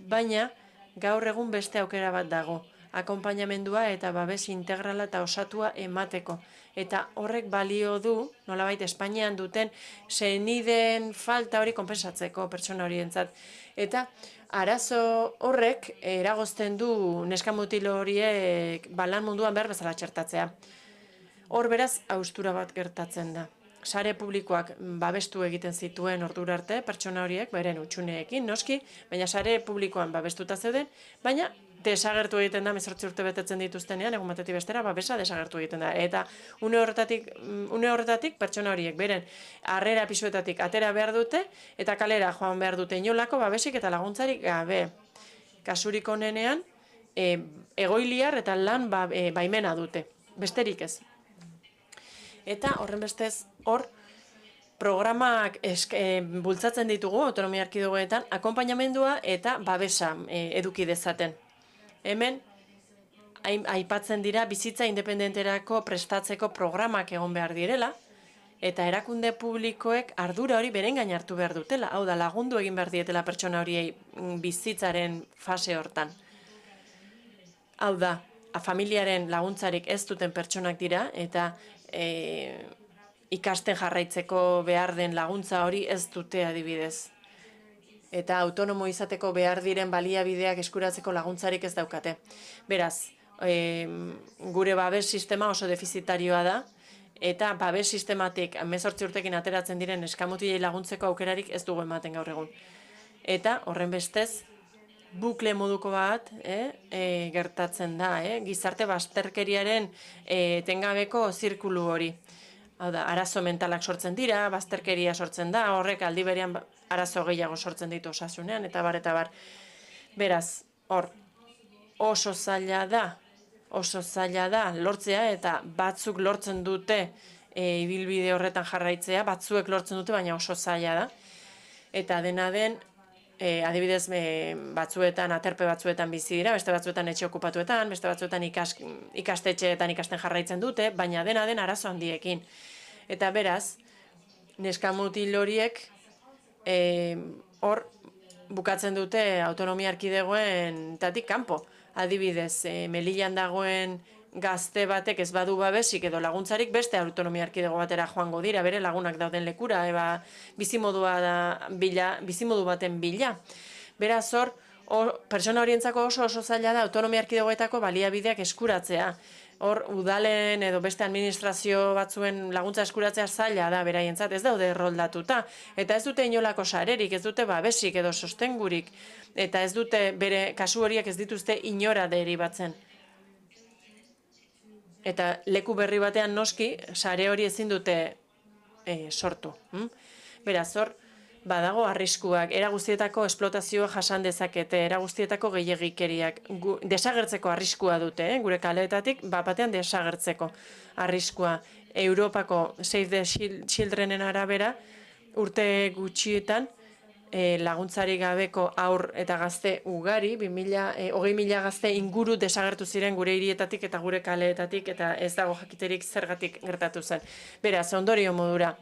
Baina, gaur egun beste aukera bat dago, akonpainamendua eta babes integrala eta osatua emateko. Eta horrek balio du, nolabait Espainian duten senideen falta hori konpensatzeko pertsona horientzat. Eta arazo horrek eragozten du neskamutil horiek lan munduan behar bezala txertatzea. Hor beraz, haustura bat gertatzen da. Sare publikoak babestu egiten zituen ordura arte, pertsona horiek, beren utxuneekin, noski, baina sare publikoan babestuta zeuden, baina desagertu egiten da, 18 urte betetzen dituztenean, egun batetik bestera, babesa desagertu egiten da. Eta une horretatik pertsona horiek, beren harrera pisuetatik atera behar dute, eta kalera joan behar dute inolako babesik eta laguntzarik gabe. Kasurik onenean, egoiliar eta lan baimena dute, besterik ez. Eta horren bestez hor, programak bultzatzen ditugu autonomia erkidegoetan, akonpainamendua eta babesa eduki dezaten. Hemen, aipatzen dira bizitza independenterako prestatzeko programak egon behar direla, eta erakunde publikoek ardura hori beren gain hartu behar dutela. Hau da, lagundu egin behar dietela pertsona horiei bizitzaren fase hortan. Hau da, familiaren laguntzarik ez duten pertsonak dira, eta ikasten jarraitzeko behar den laguntza hori ez dute adibidez. Eta autonomo izateko behar diren baliabideak eskuratzeko laguntzarik ez daukate. Beraz, gure babes sistema oso defizitarioa da, eta babes sistematik 18 urtekin ateratzen diren eskamutilei laguntzeko aukerarik ez dugu ematen gaur egun. Eta horren bestez, bukle moduko bat gertatzen da, gizarte bazterkeriaren etengabeko zirkulu hori. Hau da, arazo mentalak sortzen dira, bazterkeria sortzen da, horrek aldi berean arazo gehiago sortzen ditu osasunean, eta bar. Beraz, hor, oso zaila da lortzea, eta batzuk lortzen dute ibilbide horretan jarraitzea, batzuek lortzen dute, baina oso zaila da. Eta dena den, adibidez, batzuetan, aterpe batzuetan bizi dira, beste batzuetan etxe okupatuetan, beste batzuetan ikastetxeetan ikasten jarraitzen dute, baina dena den arazo handiekin. Eta beraz, neskamutil horiek hor bukatzen dute autonomia erkidegoen tatik kanpo. Adibidez, Melillan dagoen gazte batek ez badu babesik edo laguntzarik beste autonomia erkidego batera joango dira, bere lagunak dauden lekura, bizimodu baten bila. Beraz hor, pertsona horientzako oso zaila da autonomia erkidegoetako baliabideak eskuratzea. Hor, udalen edo beste administrazio batzuen laguntza eskuratzea zaila da beraientzat, ez daude erroldatuta. Eta ez dute inolako sarerik, ez dute babesik edo sostengurik, eta ez dute bere kasu horiek ez dituzte inora deribatzen. Eta leku berri batean noski, sare hori ezin dute sortu. Beraz, hor, badago arriskuak, era guztietako esplotazioa jasan dezakete, era guztietako gehiegikeriak, desagertzeko arriskua dute, gure kaleetatik, batean desagertzeko arriskua. Europako Save the Childrenen arabera, urte gutxietan, laguntzarik gabeko aur eta gazte ugari, 20.000 gazte inguru desagertu ziren gure hirietatik eta gure kaleetatik, eta ez dago jakiterik zergatik gertatu zen. Beraz, ondorio modura,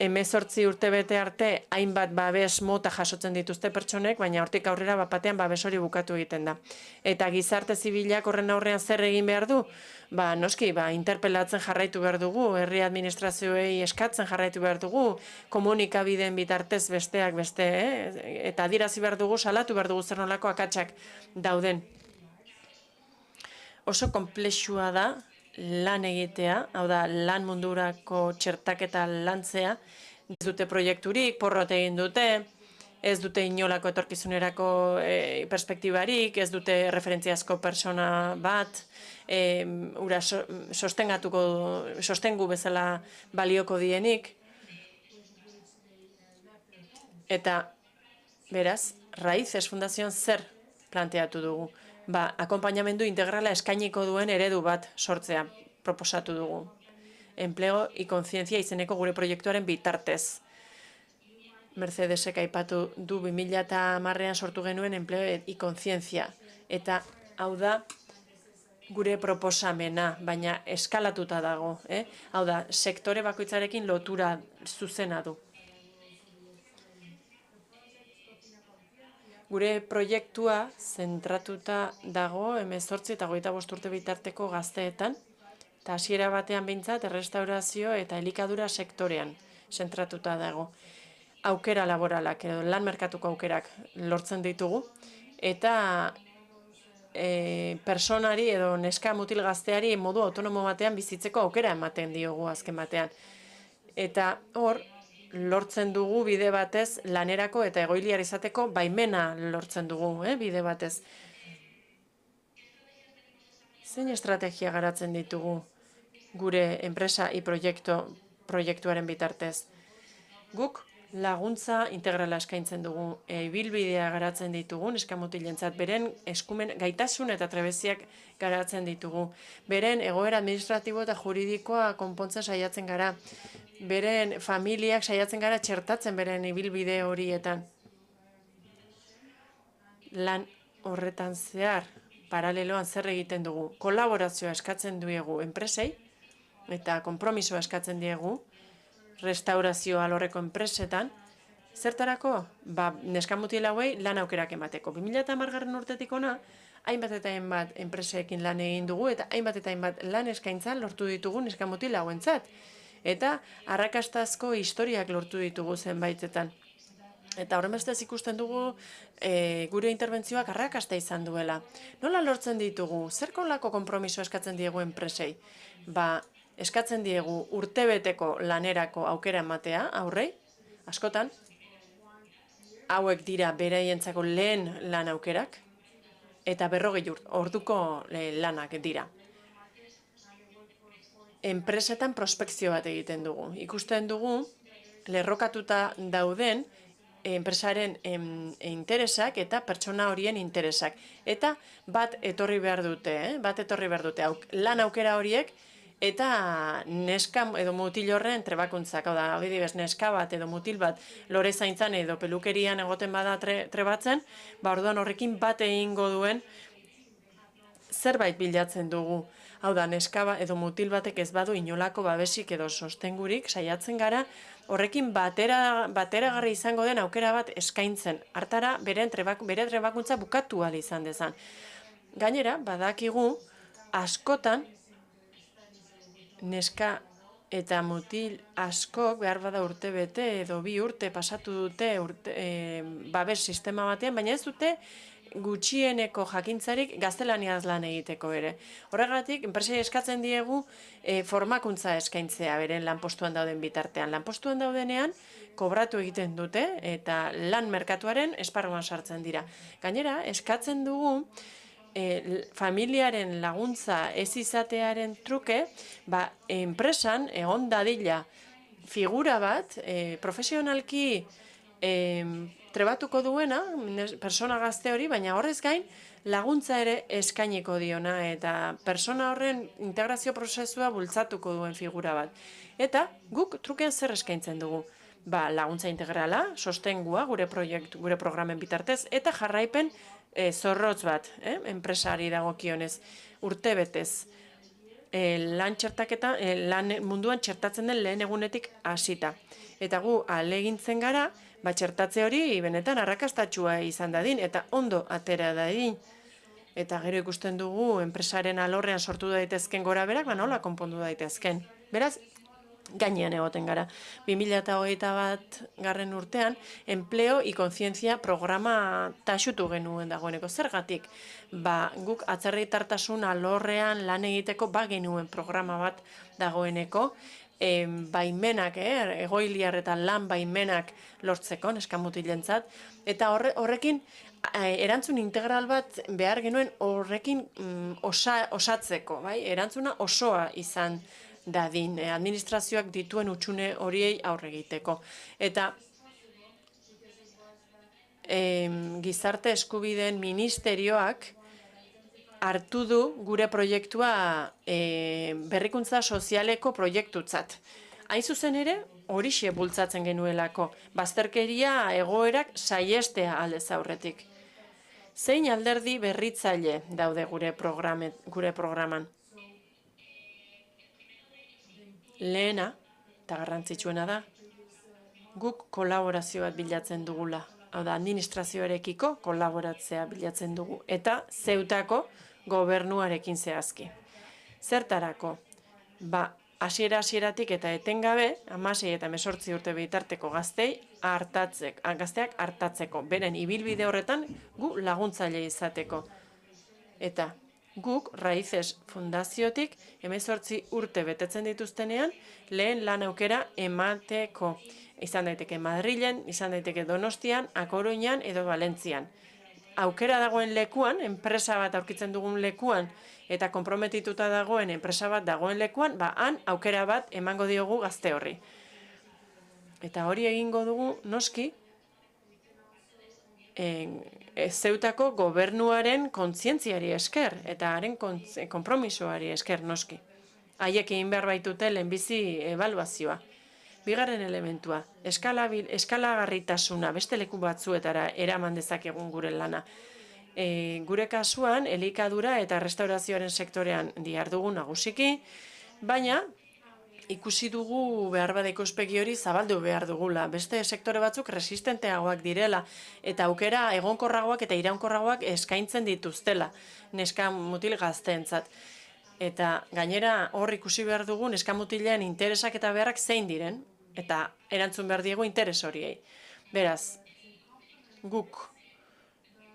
18 urte bete arte hainbat babes mota jasotzen dituzte pertsonek, baina hortik aurrera batean babes hori bukatu egiten da. Eta gizarte zibilak horren aurrean zer egin behar du? Noski, interpelatzen jarraitu behar dugu, herri administrazioei eskatzen jarraitu behar dugu, komunikabideen bitartez besteak beste, eta adirazi behar dugu, salatu behar dugu zer nolako akatsak dauden. Oso konplexua da lan egitea, hau da, lan mundurako txertaketa lantzea, ez dute proiekturik, porrot egin dute, ez dute inolako etorkizunerako perspektibarik, ez dute referentziazko persona bat, ura sostengu bezala balioko dienik. Eta, beraz, Raíces Fundazioan zer planteatu dugu? Akonpainamendu integrala eskainiko duen eredu bat sortzea proposatu dugu. Empleo y Conciencia izeneko gure proiektuaren bitartez. Mercedesek aipatu du 2010ean sortu genuen Empleo y Conciencia. Eta hau da gure proposamena, baina eskalatuta dago. Hau da, sektore bakoitzarekin lotura zuzena du. Gure proiektua zentratuta dago 18 eta 25 urte bitarteko gazteetan, eta hasiera batean behintzat errestaurazio eta elikadura sektorean zentratuta dago. Aukera laboralak edo lan merkatuko aukerak lortzen ditugu, eta personari edo neska mutil gazteari modu autonomo batean bizitzeko aukera ematen diogu azken batean. Eta hor, lortzen dugu bide batez lanerako eta egoiliar izateko baimena lortzen dugu, bide batez. Zein estrategia garatzen ditugu gure enpresa proiektuaren bitartez? Guk laguntza integrala eskaintzen dugu, ibilbidea garatzen ditugu, neska-mutilentzat, beren eskumen gaitasun eta trebeziak garatzen ditugu, beren egoera administratibo eta juridikoa konpontzen saiatzen gara, beren familiak saiatzen gara txertatzen beren ibilbide horietan. Lan horretan zehar, paraleloan zer egiten dugu, kolaborazioa eskatzen dugu enpresei, eta konpromisoa eskatzen diegu, restaurazio alorreko enpresetan, zertarako? Neska-mutil hauei lan aukerak emateko. 2010 urtetik ona, hainbat eta hainbat enpreseekin lan egin dugu, eta hainbat eta hainbat lan eskaintzan lortu ditugu neska-mutil hauentzat. Eta arrakastazko historiak lortu ditugu zenbaitetan. Eta horren bestez ikusten dugu gure interbentzioak arrakasta izan duela. Nola lortzen ditugu? Zer kolako konpromiso eskatzen diegu enpresei? Eskatzen diegu urtebeteko lanerako aukera ematea, aurrei, askotan, hauek dira beraientzako lehen lan aukerak, eta 40 orduko lanak dira. Enpresetan prospekzio bat egiten dugu. Ikusten dugu, lerrokatuta dauden enpresaren interesak eta pertsona horien interesak. Eta bat etorri behar dute, lan aukera horiek, eta neska edo mutil horren trebakuntzak, hau da, adibidez, neska bat edo mutil bat lore zaintzan edo pelukerian egoten bada trebatzen, orduan horrekin bat egingo duen zerbait bilatzen dugu. Hau da, neska edo mutil batek ez badu inolako babesik edo sostengurik saiatzen gara, horrekin bateragarri izango den aukera bat eskaintzen, hartara bere trebakuntza bukatu ahal izan dezan. Gainera, badakigu, askotan, neska eta mutil askok behar bada urte bete edo 2 urte pasatu dute babes sistema batean, baina ez dute gutxieneko jakintzarik gaztelaniaz lan egiteko ere. Horregatik, enpresei eskatzen diegu formakuntza eskaintzea beren lanpostuan dauden bitartean. Lanpostuan daudenean, kobratu egiten dute eta lan merkatuaren esparruan sartzen dira. Gainera, eskatzen dugu familiaren laguntza ez izatearen truke, enpresan egon dadila figura bat, profesionalki trebatuko duena, persona gazte hori, baina horrez gain laguntza ere eskainiko diona eta persona horren integrazio prozesua bultzatuko duen figura bat. Eta guk trukean zer eskaintzen dugu? Laguntza integrala, sostengua gure programen bitartez, eta jarraipen zorrotz bat, enpresari dagokionez, urtebetez. Lan munduan txertatzen den lehen egunetik hasita. Eta gu ahalegintzen gara, txertatze hori benetan arrakastatsua izan dadin, eta ondo atera dadin. Eta gero ikusten dugu enpresaren alorrean sortu daitezken gora berak, nola konpondu daitezken. Beraz, gainean egoten gara. 2021 urtean, Empleo y Kontzientzia programa taxutu genuen dagoeneko. Zergatik, guk atzerritartasun alorrean lan egiteko genuen programa bat dagoeneko, baimenak, egoiliar eta lan baimenak lortzeko, neska-mutilentzat, eta horrekin erantzun integral bat behar genuen horrekin osatzeko, erantzuna osoa izan dadin, administrazioak dituen hutsune horiei aurre egiteko. Eta gizarte eskubideen ministerioak hartu du gure proiektua berrikuntza sozialeko proiektutzat. Hain zuzen ere, horixe bultzatzen genuelako, bazterkeria egoerak saiestea aldez aurretik. Zein alderdi berritzaile daude gure programan? Lehena, eta garrantzitsuena da, guk kolaborazio bat bilatzen dugula. Hau da, administrazioarekiko kolaboratzea bilatzen dugu. Eta zeutako gobernuarekin zehazki. Zertarako? Hasieratik eta etengabe, 16 eta 18 urte bitarteko gazteak hartatzeko. Beren ibilbide horretan gu laguntzaile izateko. Eta guk Raíces Fundaziotik 18 urte betetzen dituztenean lehen lan aukera emateko. Izan daiteke Madrilen, izan daiteke Donostian, A Coruñan edo Valentzian. Aukera dagoen lekuan, enpresa bat aurkitzen dugun lekuan, eta konprometituta dagoen enpresa bat dagoen lekuan, han aukera bat emango diogu gazte horri. Eta hori egingo dugu, noski, Zeutako gobernuaren kontzientziari esker, eta haren konpromisoari esker, noski. Haiek egin behar baitute lehenbizi ebaluazioa. Bigarren elementua, eskalagarritasuna beste leku batzuetara eraman dezakegun gure lana. Gure kasuan, elikadura eta restaurazioaren sektorean dihardugu nagusiki, baina ikusi dugu behar bada ikuspegi hori zabaldu behar dugula. Beste sektore batzuk resistenteagoak direla eta aukera egonkorragoak eta iraunkorragoak eskaintzen dituztela neska mutil gazteentzat. Eta gainera hor ikusi behar dugu neska mutilen interesak eta beharrak zein diren eta erantzun behar diegu interes horiei. Beraz, guk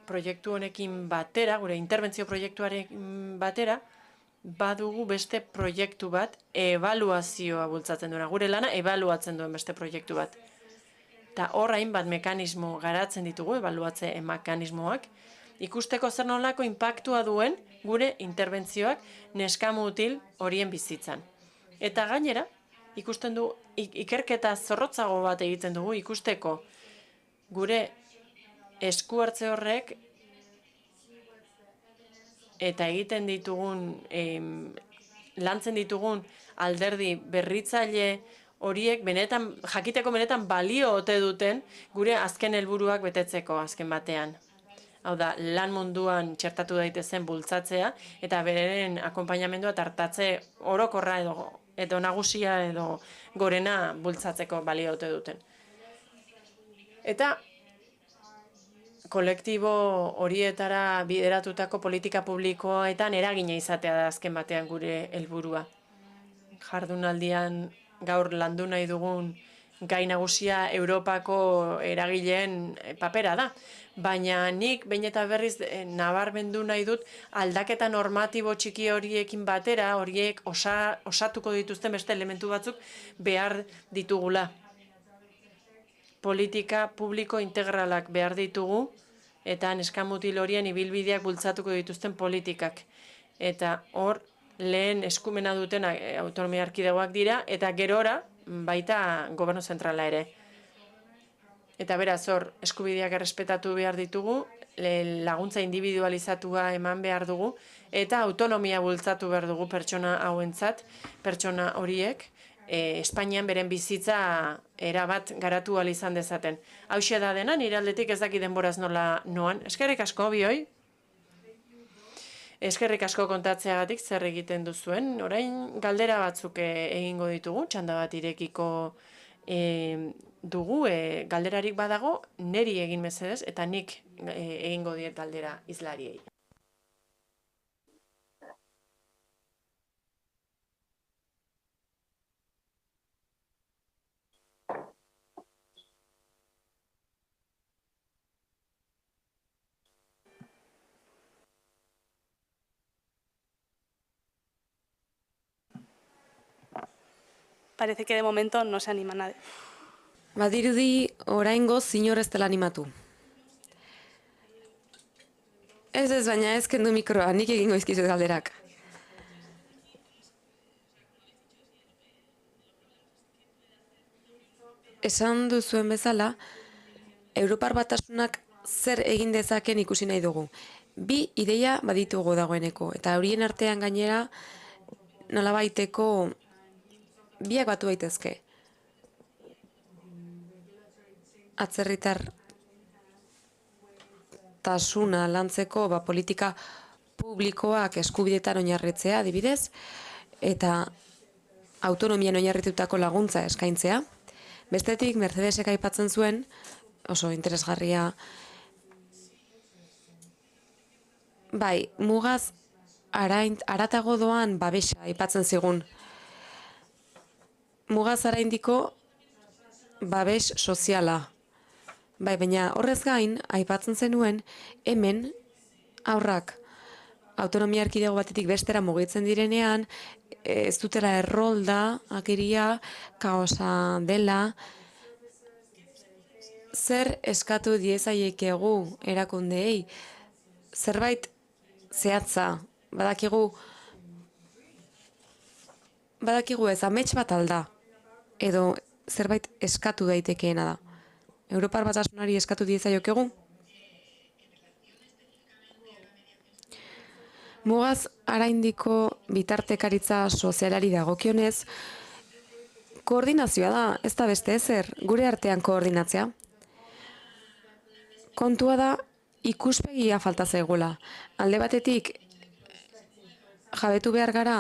proiektu honekin batera, gure interbentzio proiektuarekin batera, badugu beste proiektu bat, ebaluazioa bultzatzen duena. Gure lana ebaluatzen duen beste proiektu bat. Eta hor hainbat mekanismo garatzen ditugu, ebaluatze mekanismoak, ikusteko zer nolako inpaktua duen gure interbentzioak neska mutil horien bizitzan. Eta gainera, ikusten du, ikerketa zorrotzago bat egiten dugu, ikusteko gure esku hartze horrek eta egiten ditugun, lantzen ditugun alderdi berritzaile horiek benetan, jakiteko benetan balio ote duten gure azken helburuak betetzeko azken batean. Hau da, lan munduan txertatu daitezen bultzatzea eta bereren akonpainamendua tartatze orokorra edo nagusia edo gorena bultzatzeko balio ote duten. Eta kolektibo horietara bideratutako politika publikoetan eragina izatea da azken batean gure helburua. Jardunaldian gaur landu nahi dugun gai nagusia Europako eragileen papera da, baina nik behin eta berriz nabarmendu nahi dut aldaketa normatibo txiki horiekin batera, horiek osatuko dituzten beste elementu batzuk behar ditugula. Politika publiko integralak behar ditugu, eta neska mutil horien ibilbideak bultzatuko dituzten politikak. Eta hor, lehen eskumena duten autonomia erkidegoak dira, eta gerora baita gobernu zentrala ere. Eta beraz, hor, eskubideak errespetatu behar ditugu, laguntza individualizatua eman behar dugu, eta autonomia bultzatu behar dugu pertsona hauentzat, pertsona horiek, Espainian beren bizitza erabat garatu ahal izan dezaten. Hauxe da dena, nire aldetik ez daki denboraz nola noan. Eskerrik asko, bioi? Eskerrik asko kontatzeagatik zer egiten duzuen. Orain galdera batzuk egingo ditugu, txanda bat irekiko dugu, galderarik badago, neri egin mesedez, eta nik egingo diet galdera izlariei. Parece que de momento no se anima nadie. Badirudi oraingoz inor ez dela animatu. Ez, baina ez kendu mikroa, nik egingo izkizu galderak. Esan duzuen bezala, Europar Batasunak zer egin dezaken ikusi nahi dugu. Bi ideia baditugu dagoeneko, eta horien artean gainera nolabaiteko biak batu daitezke. Atzerritar tasuna lantzeko politika publikoak eskubidetan oinarritzea, adibidez, eta autonomian oinarritutako laguntza eskaintzea. Bestetik, Mercedesek aipatzen zuen, oso interesgarria, bai, mugaz haratago doan babesa aipatzen zigun. Mugaz haraindiko babes soziala. Bai, baina horrez gain, aipatzen zenuen, hemen haurrak autonomia erkidego batetik bestera mugitzen direnean, ez dutela errolda, agiria, kaosa dela. Zer eskatu diezaiekegu erakundeei? Zerbait zehatza, badakigu ez amets bat alda, edo zerbait eskatu daitekeena da. Europar Batasunari eskatu diezaiokegu? Mugaz araindiko bitartekaritza sozialari dagokionez, koordinazioa da, ez da beste ezer, gure artean koordinatzea. Kontua da, ikuspegia falta zaigula. Alde batetik, jabetu behar gara,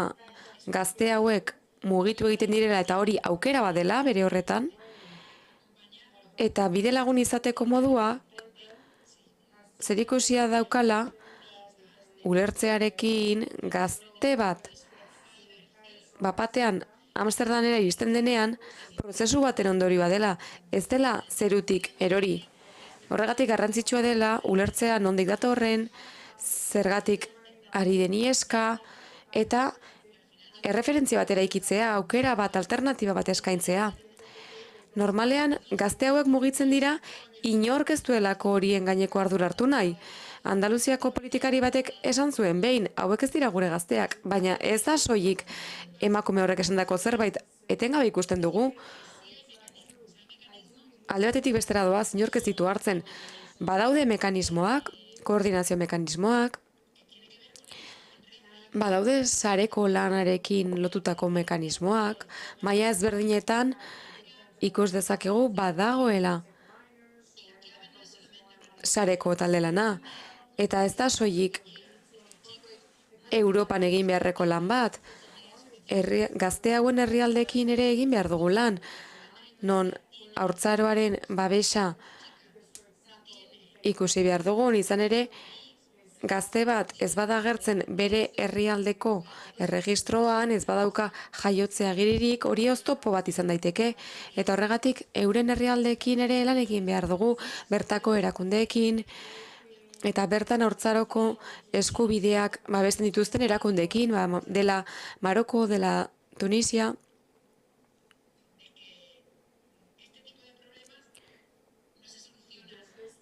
gazte hauek mugitu egiten direla eta hori aukera badela bere horretan, eta bide lagun izateko modua, zerikusia daukala, ulertzearekin gazte bat bapatean Amsterdamera iristen denean prozesu baten ondorioa dela, ez dela zerutik erori. Horregatik garrantzitsua dela ulertzea nondik datorren, zergatik ari den ieska eta erreferentzia bat eraikitzea, aukera bat, alternatiba bat eskaintzea. Normalean gazte hauek mugitzen dira inork ez duelako horien gaineko ardura hartu nahi. Andaluziako politikari batek esan zuen behin, hauek ez dira gure gazteak, baina ez da soilik emakume horrek esandako zerbait etengabe ikusten dugu. Alde batetik bestera doaz, inork ez ditu hartzen, badaude mekanismoak, koordinazio mekanismoak, badaude sareko lanarekin lotutako mekanismoak, maila ezberdinetan ikus dezakegu badagoela sareko talde lana. Eta ez da soilik Europan egin beharreko lan bat, gazte hauen herrialdeekin ere egin behar dugu lan, non haurtzaroaren babesa ikusi behar dugun, izan ere gazte bat ez bada agertzen bere herrialdeko erregistroan, ez badauka jaiotze agiririk, hori oztopo bat izan daiteke, eta horregatik euren herrialdeekin ere lan egin behar dugu, bertako erakundeekin, eta bertan haurtzaroko eskubideak babesten dituzten erakundeekin, dela Maroko, dela Tunisia.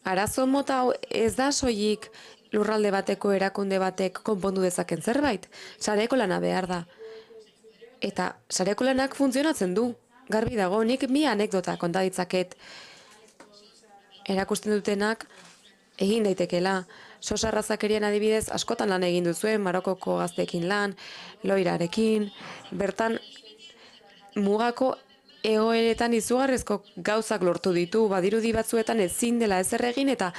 Arazo mota hau ez da soilik lurralde bateko erakunde batek konpondu dezaken zerbait, sareko lana behar da. Eta sareko lanak funtzionatzen du. Garbi dago, nik bi anekdota konta ditzaket erakusten dutenak egin daitekela. Sosa Arrazakerian adibidez askotan lan egin duzuen, Marokoko gazteekin lan, Loirarekin, bertan mugako egoeretan izugarrizko gauzak lortu ditu, badirudi batzuetan ezin dela ezer egin eta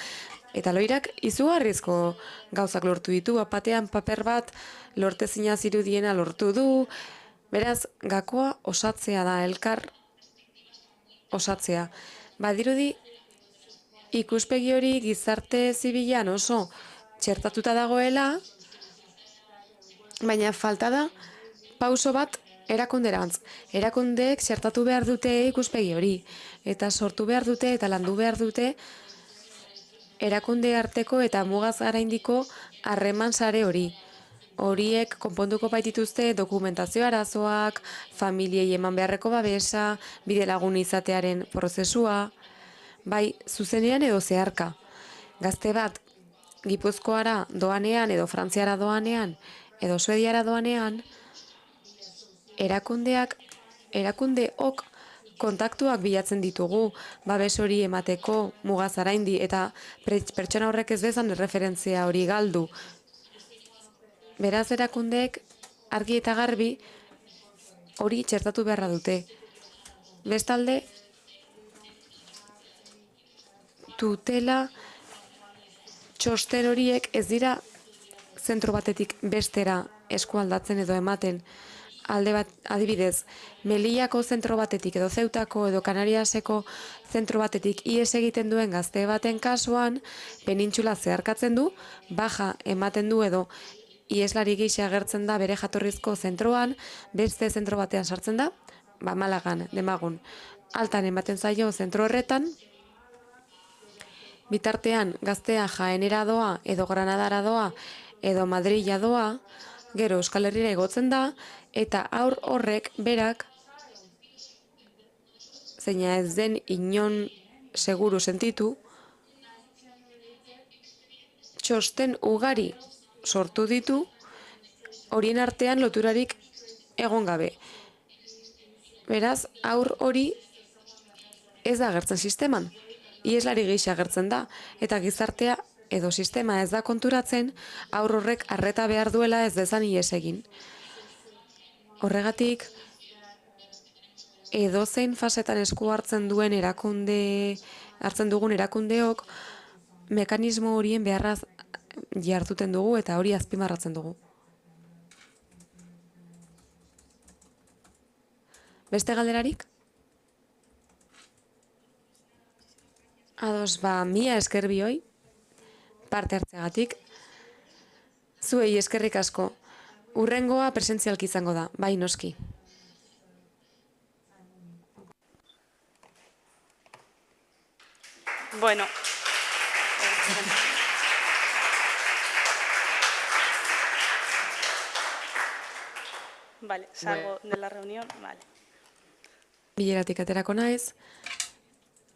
Loirak izugarrizko gauzak lortu ditu, batean paper bat lortezina zirudiena lortu du, beraz gakoa osatzea da, elkar osatzea. Badirudi ikuspegi hori gizarte zibilan oso txertatuta dagoela, baina falta da pauso bat erakunderantz. Erakundeek txertatu behar dute ikuspegi hori, eta sortu behar dute eta landu behar dute erakunde arteko eta mugaz araindiko harreman sare hori. Horiek konponduko baitituzte dokumentazio arazoak, familiei eman beharreko babesa, bide lagun izatearen prozesua, bai zuzenean edo zeharka. Gazte bat Gipuzkoara doanean edo Frantziara doanean edo Suediara doanean, erakundeok kontaktuak bilatzen ditugu, babes hori emateko mugaz araindi eta pertsona horrek ez bezan erreferentzia hori galdu. Beraz erakundeek argi eta garbi hori txertatu beharra dute. Bestalde, tutela txosten horiek ez dira zentro batetik bestera eskualdatzen edo ematen. Alde bat, adibidez, Melillako zentro batetik edo Zeutako edo Kanariaseko zentro batetik ihes egiten duen gazte baten kasuan, penintxula zeharkatzen du, baja ematen du edo iheslari gisa agertzen da bere jatorrizko zentroan, beste zentro batean sartzen da, Malagan, Demagun, altan ematen zaio zentro horretan, bitartean gaztea Jaenera doa edo Granadara doa edo Madrila doa, gero Euskal Herrira igotzen da, eta aur horrek berak, zeina ez den inon seguru sentitu, txosten ugari sortu ditu, horien artean loturarik egon gabe. Beraz, aur hori ez da agertzen sisteman. Ieslari gisa agertzen da, eta gizartea edo sistema ez da konturatzen, haur horrek arreta behar duela ez dezan ies egin. Horregatik, edozein fasetan esku hartzen dugun erakundeok, mekanismo horien beharraz jartuten dugu eta hori azpimarratzen dugu. Beste galderarik? Ados, mila esker bioi, parte hartzeagatik. Zuei eskerrik asko. Hurrengoa presentzialki izango da, bai noski. Bueno. Vale, salgo de la reunión, vale. Bileratik aterako naiz.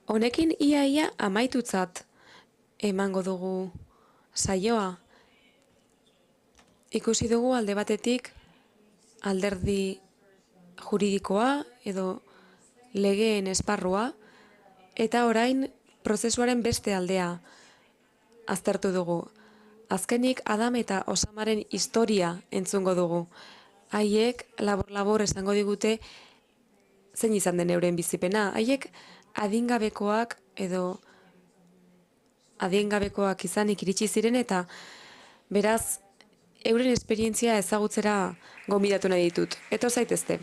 Honekin ia amaitutzat emango dugu saioa. Ikusi dugu alde batetik alderdi juridikoa edo legeen esparrua, eta orain prozesuaren beste aldea aztertu dugu. Azkenik Adam eta Osamaren historia entzungo dugu. Haiek labor esango digute zein izan den euren bizipena. Haiek adingabekoak edo adingabekoak izanik iritsi ziren eta beraz euren esperientzia ezagutzera gonbidatu nahi ditut. Etor zaitezte.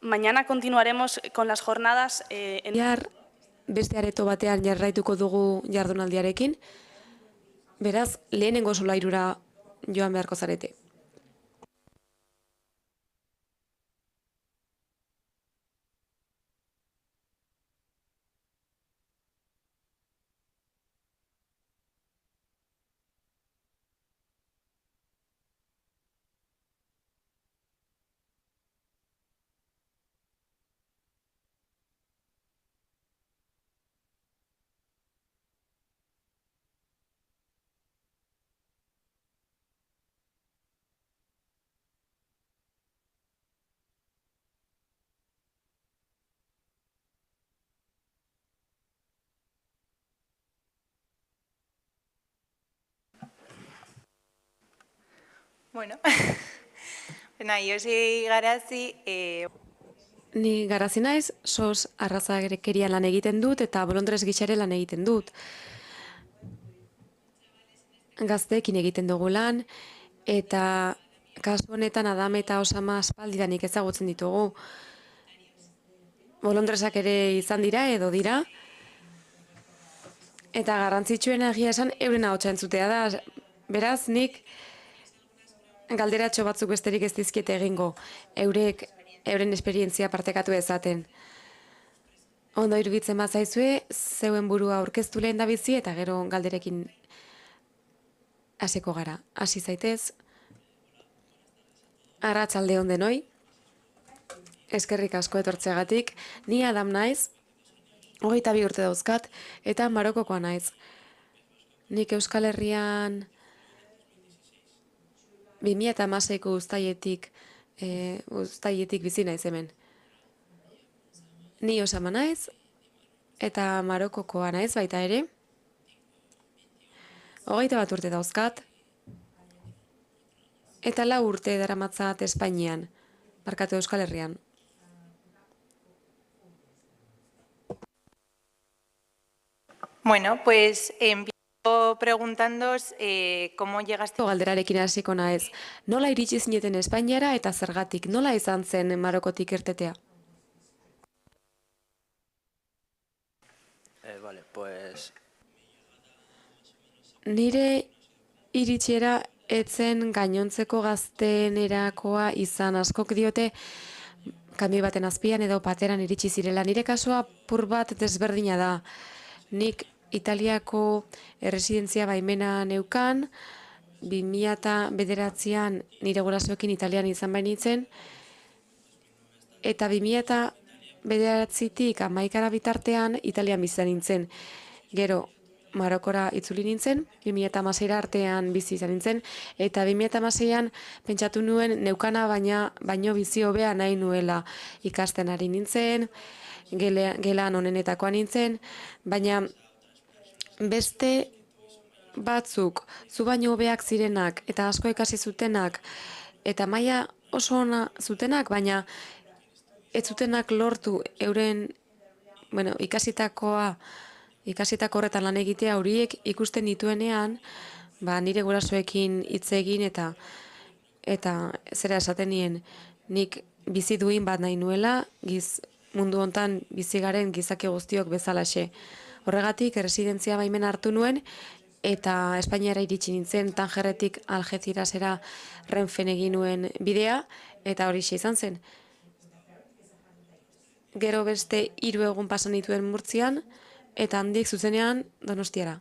Mañana continuaremos con las jornadas beste areto batean jarraituko dugu jardunaldiarekin. Beraz, lehenengo solairura joan beharko zarete. Bueno, yo soy Garazi. Ni Garazi naiz, sos arrazakerian lan egiten dut eta bolondrez gixare lan egiten dut. Gazteekin egiten dugu lan, eta kasu honetan Adam eta Osama aspaldidanik ezagutzen ditugu. Bolondrezak ere izan dira edo dira, eta garrantzitsuena egia esan euren ahotsa entzutea da. Beraz, nik galderatxo batzuk besterik ez dizkiete egingo, euren esperientzia partekatu ezaten. Ondo iruditzen bazaizue, zeuen burua aurkeztu lehen da bizi eta gero galderekin hasiko gara. Hasi zaitez, arratsalde on denoi, eskerrik asko etortzeagatik, ni Adam naiz, 22 urte dauzkat, eta Marokokoa naiz. Nik Euskal Herrian 2016ko uztailetik bizi naiz hemen. Ni Osama naiz, eta Marokokoa naiz baita ere. 21 urte dauzkat, eta 4 urte daramatzat Espainian, barkatu Euskal Herrian. Bueno, pues empiezo preguntándoos cómo llegaste. Galderarekin hasiko naiz. Nola iritsi zineten Espainiara eta zergatik? Nola izan zen Marokotik irtetea? Vale, pues... Nire iritsiera etzen gainontzeko gaztenerakoa izan, askok diote kamioi baten azpian edo pateran iritsi zirela. Nire kasua apur bat desberdina da. Nik Italiako erresidentzia baimena neukan, 2009an nire gurasoekin Italian izan bainitzen, eta 2009tik 11 bitartean Italian bizi nintzen. Gero, Marokora itzuli nintzen, 2016 artean bizi izan nintzen, eta 2016an pentsatu nuen neukana baino bizi hobea nahi nuela. Ikasten ari nintzen, gelan onenetakoa nintzen, baina beste batzuk, zu baino hobeak zirenak, eta asko ikasi zutenak, eta maila oso ona zutenak, baina ez zutenak lortu euren, ikasitako horretan lan egitea horiek ikusten dituenean, nire gurasoekin hitz egin eta zera esaten nien, nik bizi duin bat nahi nuela, mundu hontan bizi garen gizaki guztiok bezalaxe. Horregatik, erresidentzia baimen hartu nuen, eta Espainiara iritsi nintzen, Tangerretik Algezirasera Renfen egin nuen bidea, eta horixe izan zen. Gero beste 3 egun pasan dituen Murtzian, eta handik zuzenean Donostiara.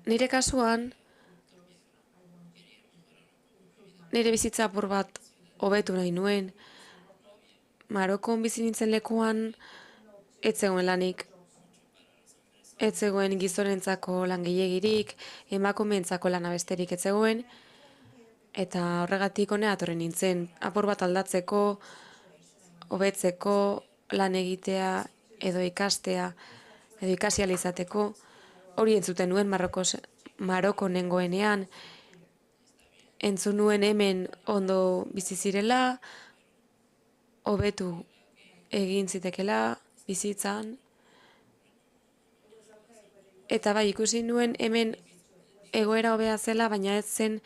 Nire kasuan, nire bizitza apur bat hobetu nahi nuen. Marokon bizi nintzen lekuan ez zegoen lanik. Ez zegoen gizonentzako lan gehiagirik, emakumeentzako lana besterik ez zegoen, eta horregatik honea atorri nintzen. Apur bat aldatzeko, hobetzeko, lan egitea, edo ikastea, edo ikasi ahal izateko, hori entzuten nuen Maroko nengoenean, entzun nuen hemen ondo bizi zirela, hobetu egin zitekela bizitzan, eta bai ikusi nuen hemen egoera hobea zela, baina ez zen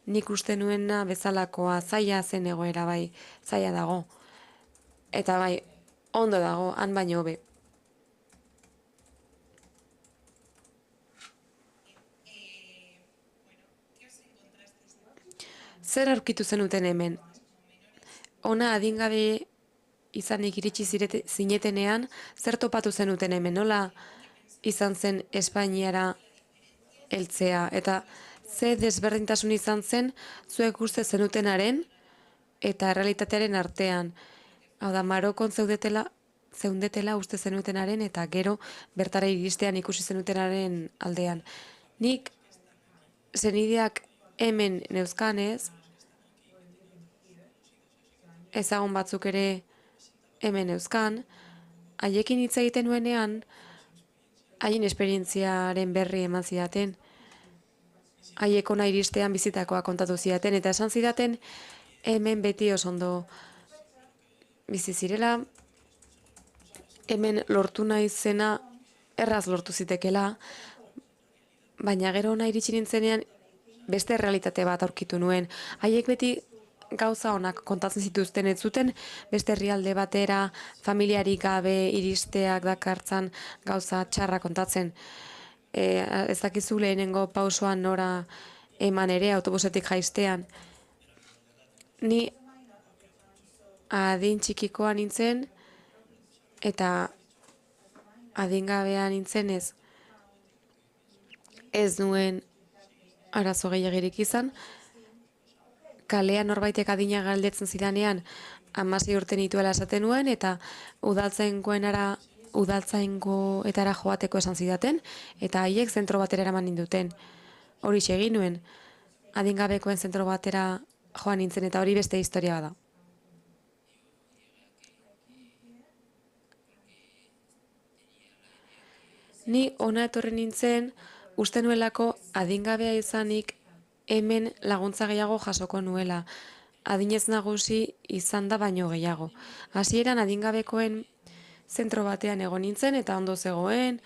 nik uste nuena bezalakoa, zaila zen egoera bai, zaila dago. Eta bai, ondo dago, han baino hobe. Zer aurkitu zenuten hemen? Ona adingabe izanik iritsi zinetenean, zer topatu zenuten hemen? Nola izan zen Espainiara heltzea? Eta ze desberdintasun izan zen zuek uste zenutenaren eta errealitatearen artean? Hau da, Marokon zeundetela uste zenutenaren eta gero bertara iristean ikusi zenutenaren aldean. Nik senideak hemen neuzkanez, ezagun batzuk ere hemen euzkan, haiekin hitz egiten nuenean, haien esperientziaren berri eman zidaten, haiek ona iristean bizitakoa kontatu zidaten, eta esan zidaten hemen beti oso ondo bizi zirela, hemen lortu nahi zena erraz lortu zitekela, baina gero ona iritsi nintzenean beste realitate bat aurkitu nuen. Haiek beti gauza onak kontatzen zituzten, ez zuten beste herrialde batera familiarik gabe iristeak dakartzan gauza txarra kontatzen. Ez dakizu lehenengo pausoan nora eman ere autobusetik jaistean. Ni adin txikikoa nintzen eta adingabea nintzen ez nuen arazo gehiagirik izan. Kalean norbaitek adina galdetzen zidanean 16 urte nituela esaten nuen, eta udaltzaingoetara joateko esan zidaten, eta haiek zentro batera eraman ninduten. Hori egin nuen, adingabekoen zentro batera joan nintzen, eta hori beste historia bada. Ni ona etorri nintzen, uste nuelako adingabea izanik hemen laguntza gehiago jasoko nuela. Adinez nagusi izan da baino gehiago. Hasieran adingabekoen zentro batean egon nintzen eta ondo zegoen,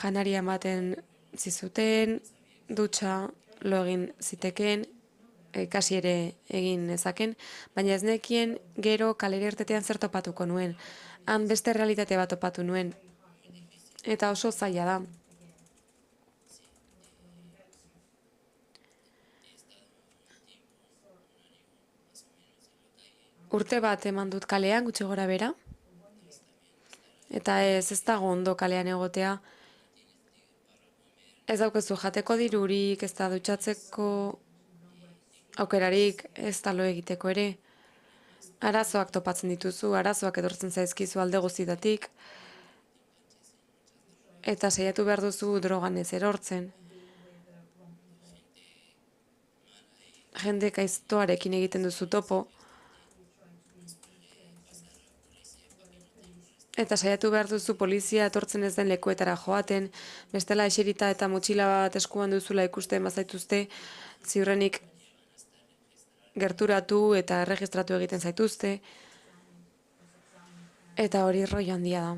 janaria ematen zizuten, dutxa lo egin ziteken, kasi ere egin nezaken, baina ez nekien gero kalera irtetean zer topatuko nuen. Han beste realitate bat topatu nuen. Eta oso zaila da. Urte bat eman dut kalean, gutxi gora bera. Eta ez dago ondo kalean egotea. Ez daukezu jateko dirurik, ez da dutxatzeko aukerarik, ez da lo egiteko ere. Arazoak topatzen dituzu, arazoak etortzen zaizkizu alde guztietatik. Eta saiatu behar duzu drogan ez erortzen. Jende gaiztoarekin egiten duzu topo. Eta saiatu behar duzu polizia etortzen ez den lekuetara joaten, bestela eserita eta motxila bat eskuan duzula ikusten bazaituzte, ziurrenik gerturatu eta erregistratu egiten zaituzte, eta hori rollo handia da.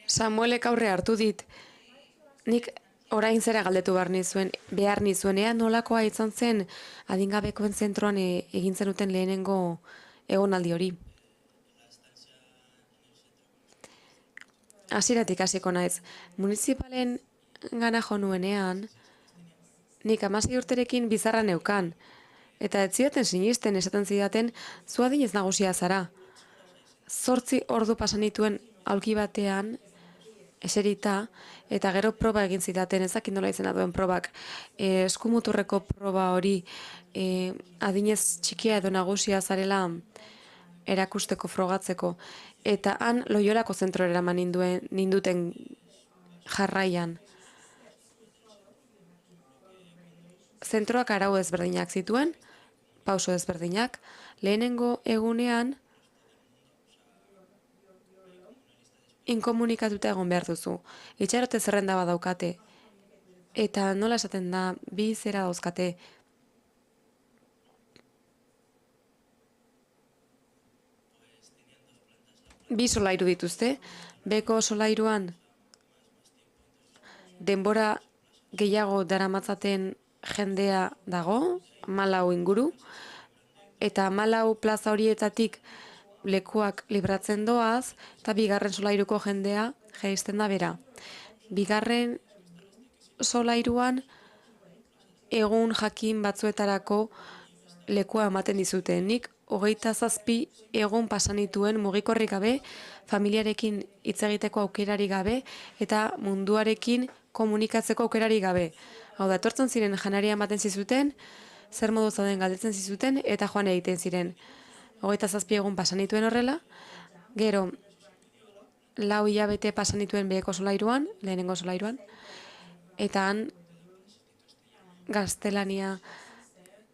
Samuelek aurre hartu dit, nik orain zera galdetu behar nizuen, ea nolakoa izan zen adingabekoen zentroan egin zenuten lehenengo egonaldi hori. Hasieratik hasiko naiz, municipalen gana jo nuenean, nik 16 urterekin bizarra neukan, eta ez zidaten sinisten esaten zidaten zu adinez nagusia zara. 8 ordu pasan nituen aulki batean, eserita, eta gero proba egin zidaten, ezakit nola izena duen probak, eskumuturreko proba hori adinez txikia edo nagusia zarela erakusteko, frogatzeko, eta han Loiolako zentroera eraman ninduten jarraian. Zentroak arau ezberdinak zituen, pauso ezberdinak, lehenengo egunean inkomunikatuta egon behar duzu. Itxarote zerrenda bat daukate. Eta nola esaten da, 2 zera dauzkate. Bi solairu dituzte. Beko solairuan denbora gehiago daramatzaten jendea dago, 14 inguru. Eta 14 plaza horietatik lekuak libratzen doaz, eta 2. solairuko jendea jaisten da bera. 2. solairuan egun jakin batzuetarako lekua ematen dizute. Nik 27 egun pasanituen mugikorrik gabe, familiarekin hitz egiteko aukerari gabe, eta munduarekin komunikatzeko aukerari gabe. Hau da, etortzen ziren janaria ematen zizuten, zer modu zauden galdetzen zizuten, eta joan egiten ziren. 27 egun pasanituen horrela, gero 4 hilabete pasanituen beheko solairuan, lehenengo solairuan, eta han gaztelania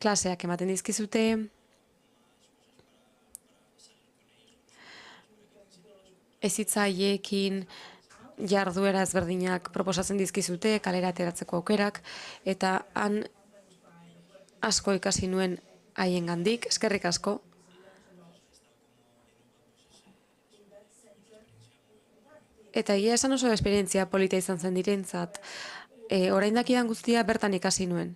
klaseak ematen dizkizute, hezitzaileekin jarduera ezberdinak proposatzen dizkizute, kalera ateratzeko aukerak, eta han asko ikasi nuen haiengandik, eskerrik asko. Eta egia esan oso esperientzia polita izan zen direntzat. Orain dakidan guztia bertan ikasi nuen.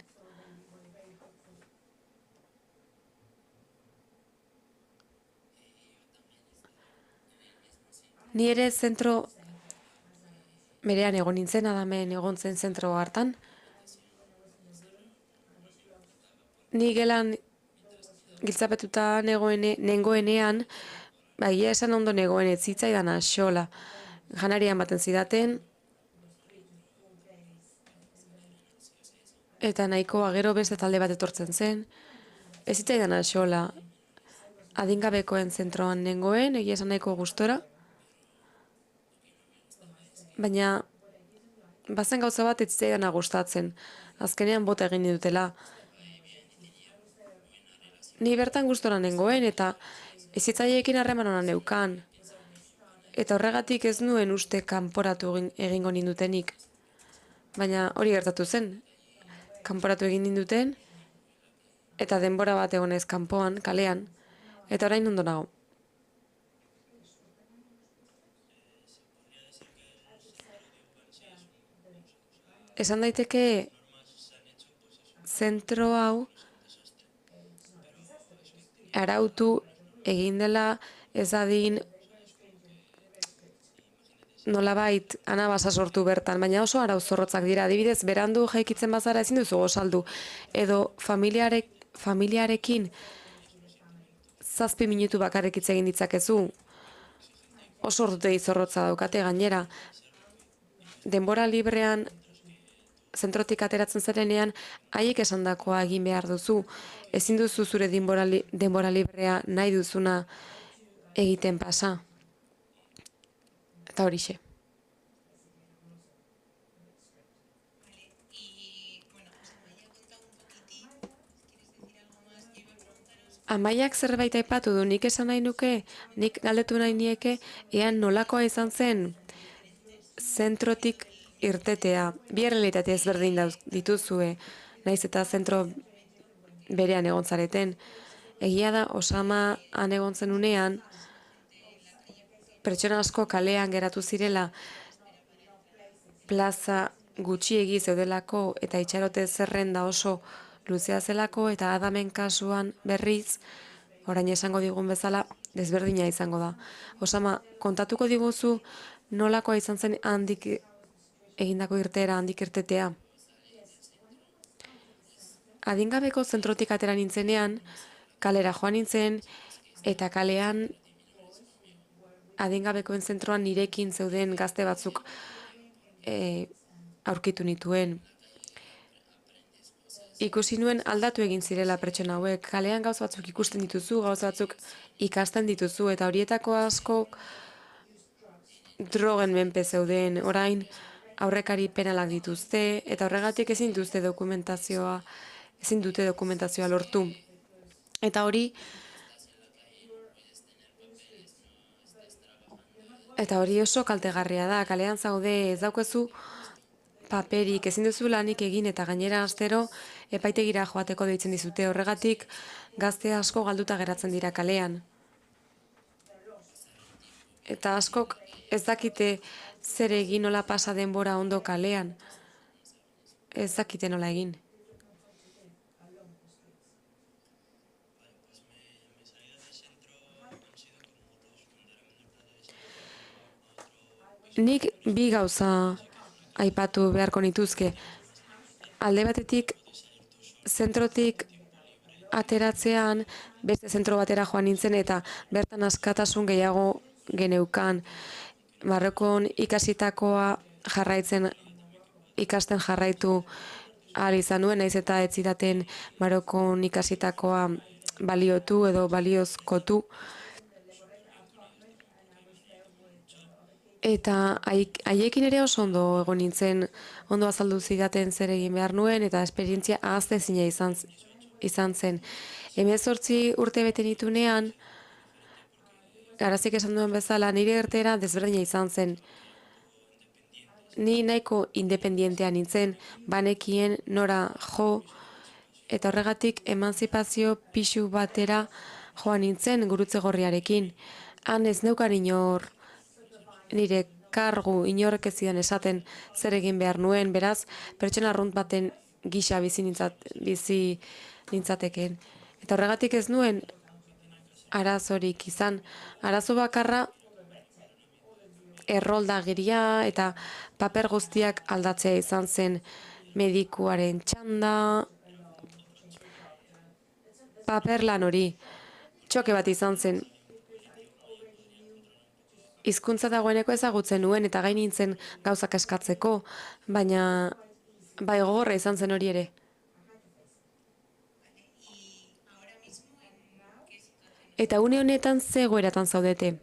Ni ere zentro berean egon nintzen, adamen egon zen zentro hartan. Ni gelan giltzapetuta nengoenean, egia esan ondo negoen ez zitzaidan axola. Janaria ematen zidaten, eta nahikoa gero beste talde bat etortzen zen. Ez zitzaidan axola, adingabekoen zentroan nengoen, egia esan nahiko gustora. Baina, bazen gauza bat ez zitzaidan gustatzen, azkenean bota egin dutela. Ni bertan gustora nengoen, eta ez zitzaileekin harreman hona neukan. Eta horregatik ez nuen uste kanporatu egingo nindutenik. Baina hori gertatu zen. Kanporatu egin ninduten, eta denbora bat egonez kanpoan, kalean, eta orain ondo nago. Esan daiteke zentro hau arautu egin dela ez adin nolabait anabasa sortu bertan, baina oso arau zorrotzak dira. Adibidez, berandu jaikitzen bazara ezin duzu gozaldu. Edo familiarekin 7 minutu bakarrik hitz egin ditzakezu. Oso ordutegi zorrotza daukate gainera. Denbora librean zentrotik ateratzen zarenean, haiek esandakoa egin behar duzu. Ezin duzu zure denbora librea nahi duzuna egiten pasa. Eta horixe. Amaiak zerbait aipatu du, nik esan nahi nuke, nik galdetu nahi nieke, ean nolakoa izan zen zentrotik irtetea. Bi errealitate ezberdin dituzue, naiz eta zentro berean egon zareten. Egia da, Osama han egon zen unean, pertsona asko kalean geratu zirela, plaza gutxiegi zeudelako eta itxarote zerrenda oso luzea zelako, eta Adamen kasuan berriz, orain esango digun bezala, desberdina izango da. Osama, kontatuko diguzu nolakoa izan zen handik egindako irteera, handik irtetea. Adingabeko zentrotik atera nintzenean, kalera joan nintzen, eta kalean adingabekoen zentroan nirekin zeuden gazte batzuk aurkitu nituen. Ikusi nuen aldatu egin zirela pertsona hauek. Kalean gauza batzuk ikusten dituzu, gauza batzuk ikasten dituzu, eta horietako asko drogen menpe zeuden. Orain aurrekari penalak dituzte, eta horregatik ezin dute dokumentazioa lortu. Eta hori oso kaltegarria da. Kalean zaude, ez daukezu paperik, ezin duzu lanik egin, eta gainera astero epaitegira joateko deitzen dizute. Horregatik gazte asko galduta geratzen dira kalean. Eta askok ez dakite zer egin, nola pasa denbora ondo kalean. Ez dakite nola egin. Nik bi gauza aipatu beharko nituzke. Alde batetik, zentrotik ateratzean, beste zentro batera joan nintzen, eta bertan askatasun gehiago geneukan. Marokon ikasitakoa ikasten jarraitu ahal izan nuen, naiz eta ez zidaten Marokon ikasitakoa baliotu edo baliozkotu. Eta haiekin ere oso ondo egon nintzen, ondo azaldu zidaten zer egin behar nuen, eta esperientzia ahaztezina izan zen. 18 urte bete nitunean, Garazik esan duen bezala, nire irteera desberdina izan zen. Ni nahiko independientea nintzen, banekien nora jo, eta horregatik emanzipazio pixu batera joan nintzen gurutze gorriarekin. Han ez neukan nire kargu inork ez zidan esaten zer egin behar nuen, beraz, pertsona arrunt baten gisa bizi nintzateken. Eta horregatik ez nuen arazorik izan. Arazo bakarra erroldagiria eta paper guztiak aldatzea izan zen, medikuaren txanda, paper lan hori, txoke bat izan zen. Hizkuntza dagoeneko ezagutzen nuen eta gain nintzen gauzak eskatzeko, baina bai gogorra izan zen hori ere. Eta une honetan ze egoeratan zaudete?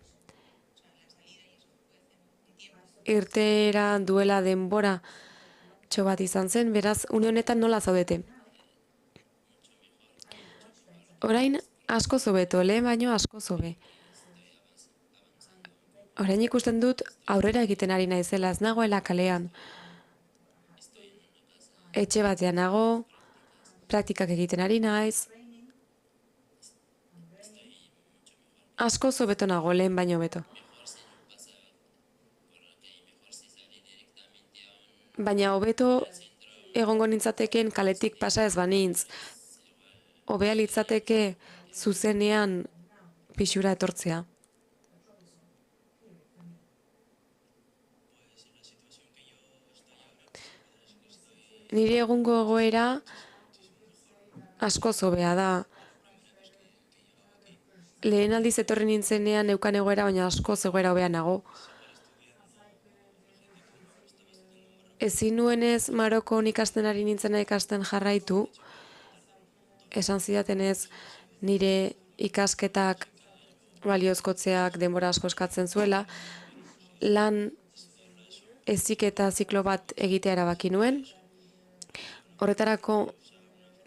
Irteera duela denbora bat izan zen, beraz, une honetan nola zaudete? Orain asko zobeto, lehen baino asko zobe. Orain ikusten dut aurrera egiten ari naizela, ez nagoela kalean. Etxe batean nago, praktikak egiten ari naiz. Asko zobeto nago, lehen baino beto. Baina hobeto egongo nintzateken kaletik pasa ez banintz. Hobea litzateke zuzenean pixura etortzea. Nire egungo egoera asko hobea da. lehen aldiz etorri nintzenean neukan egoera, baina asko egoera hobean nago. Ezin nuenez Marokon ikasten ari nintzena ikasten jarraitu, esan zidatenez nire ikasketak baliozkotzeak denbora asko eskatzen zuela, lan heziketa ziklo bat egitea erabaki nuen. Horretarako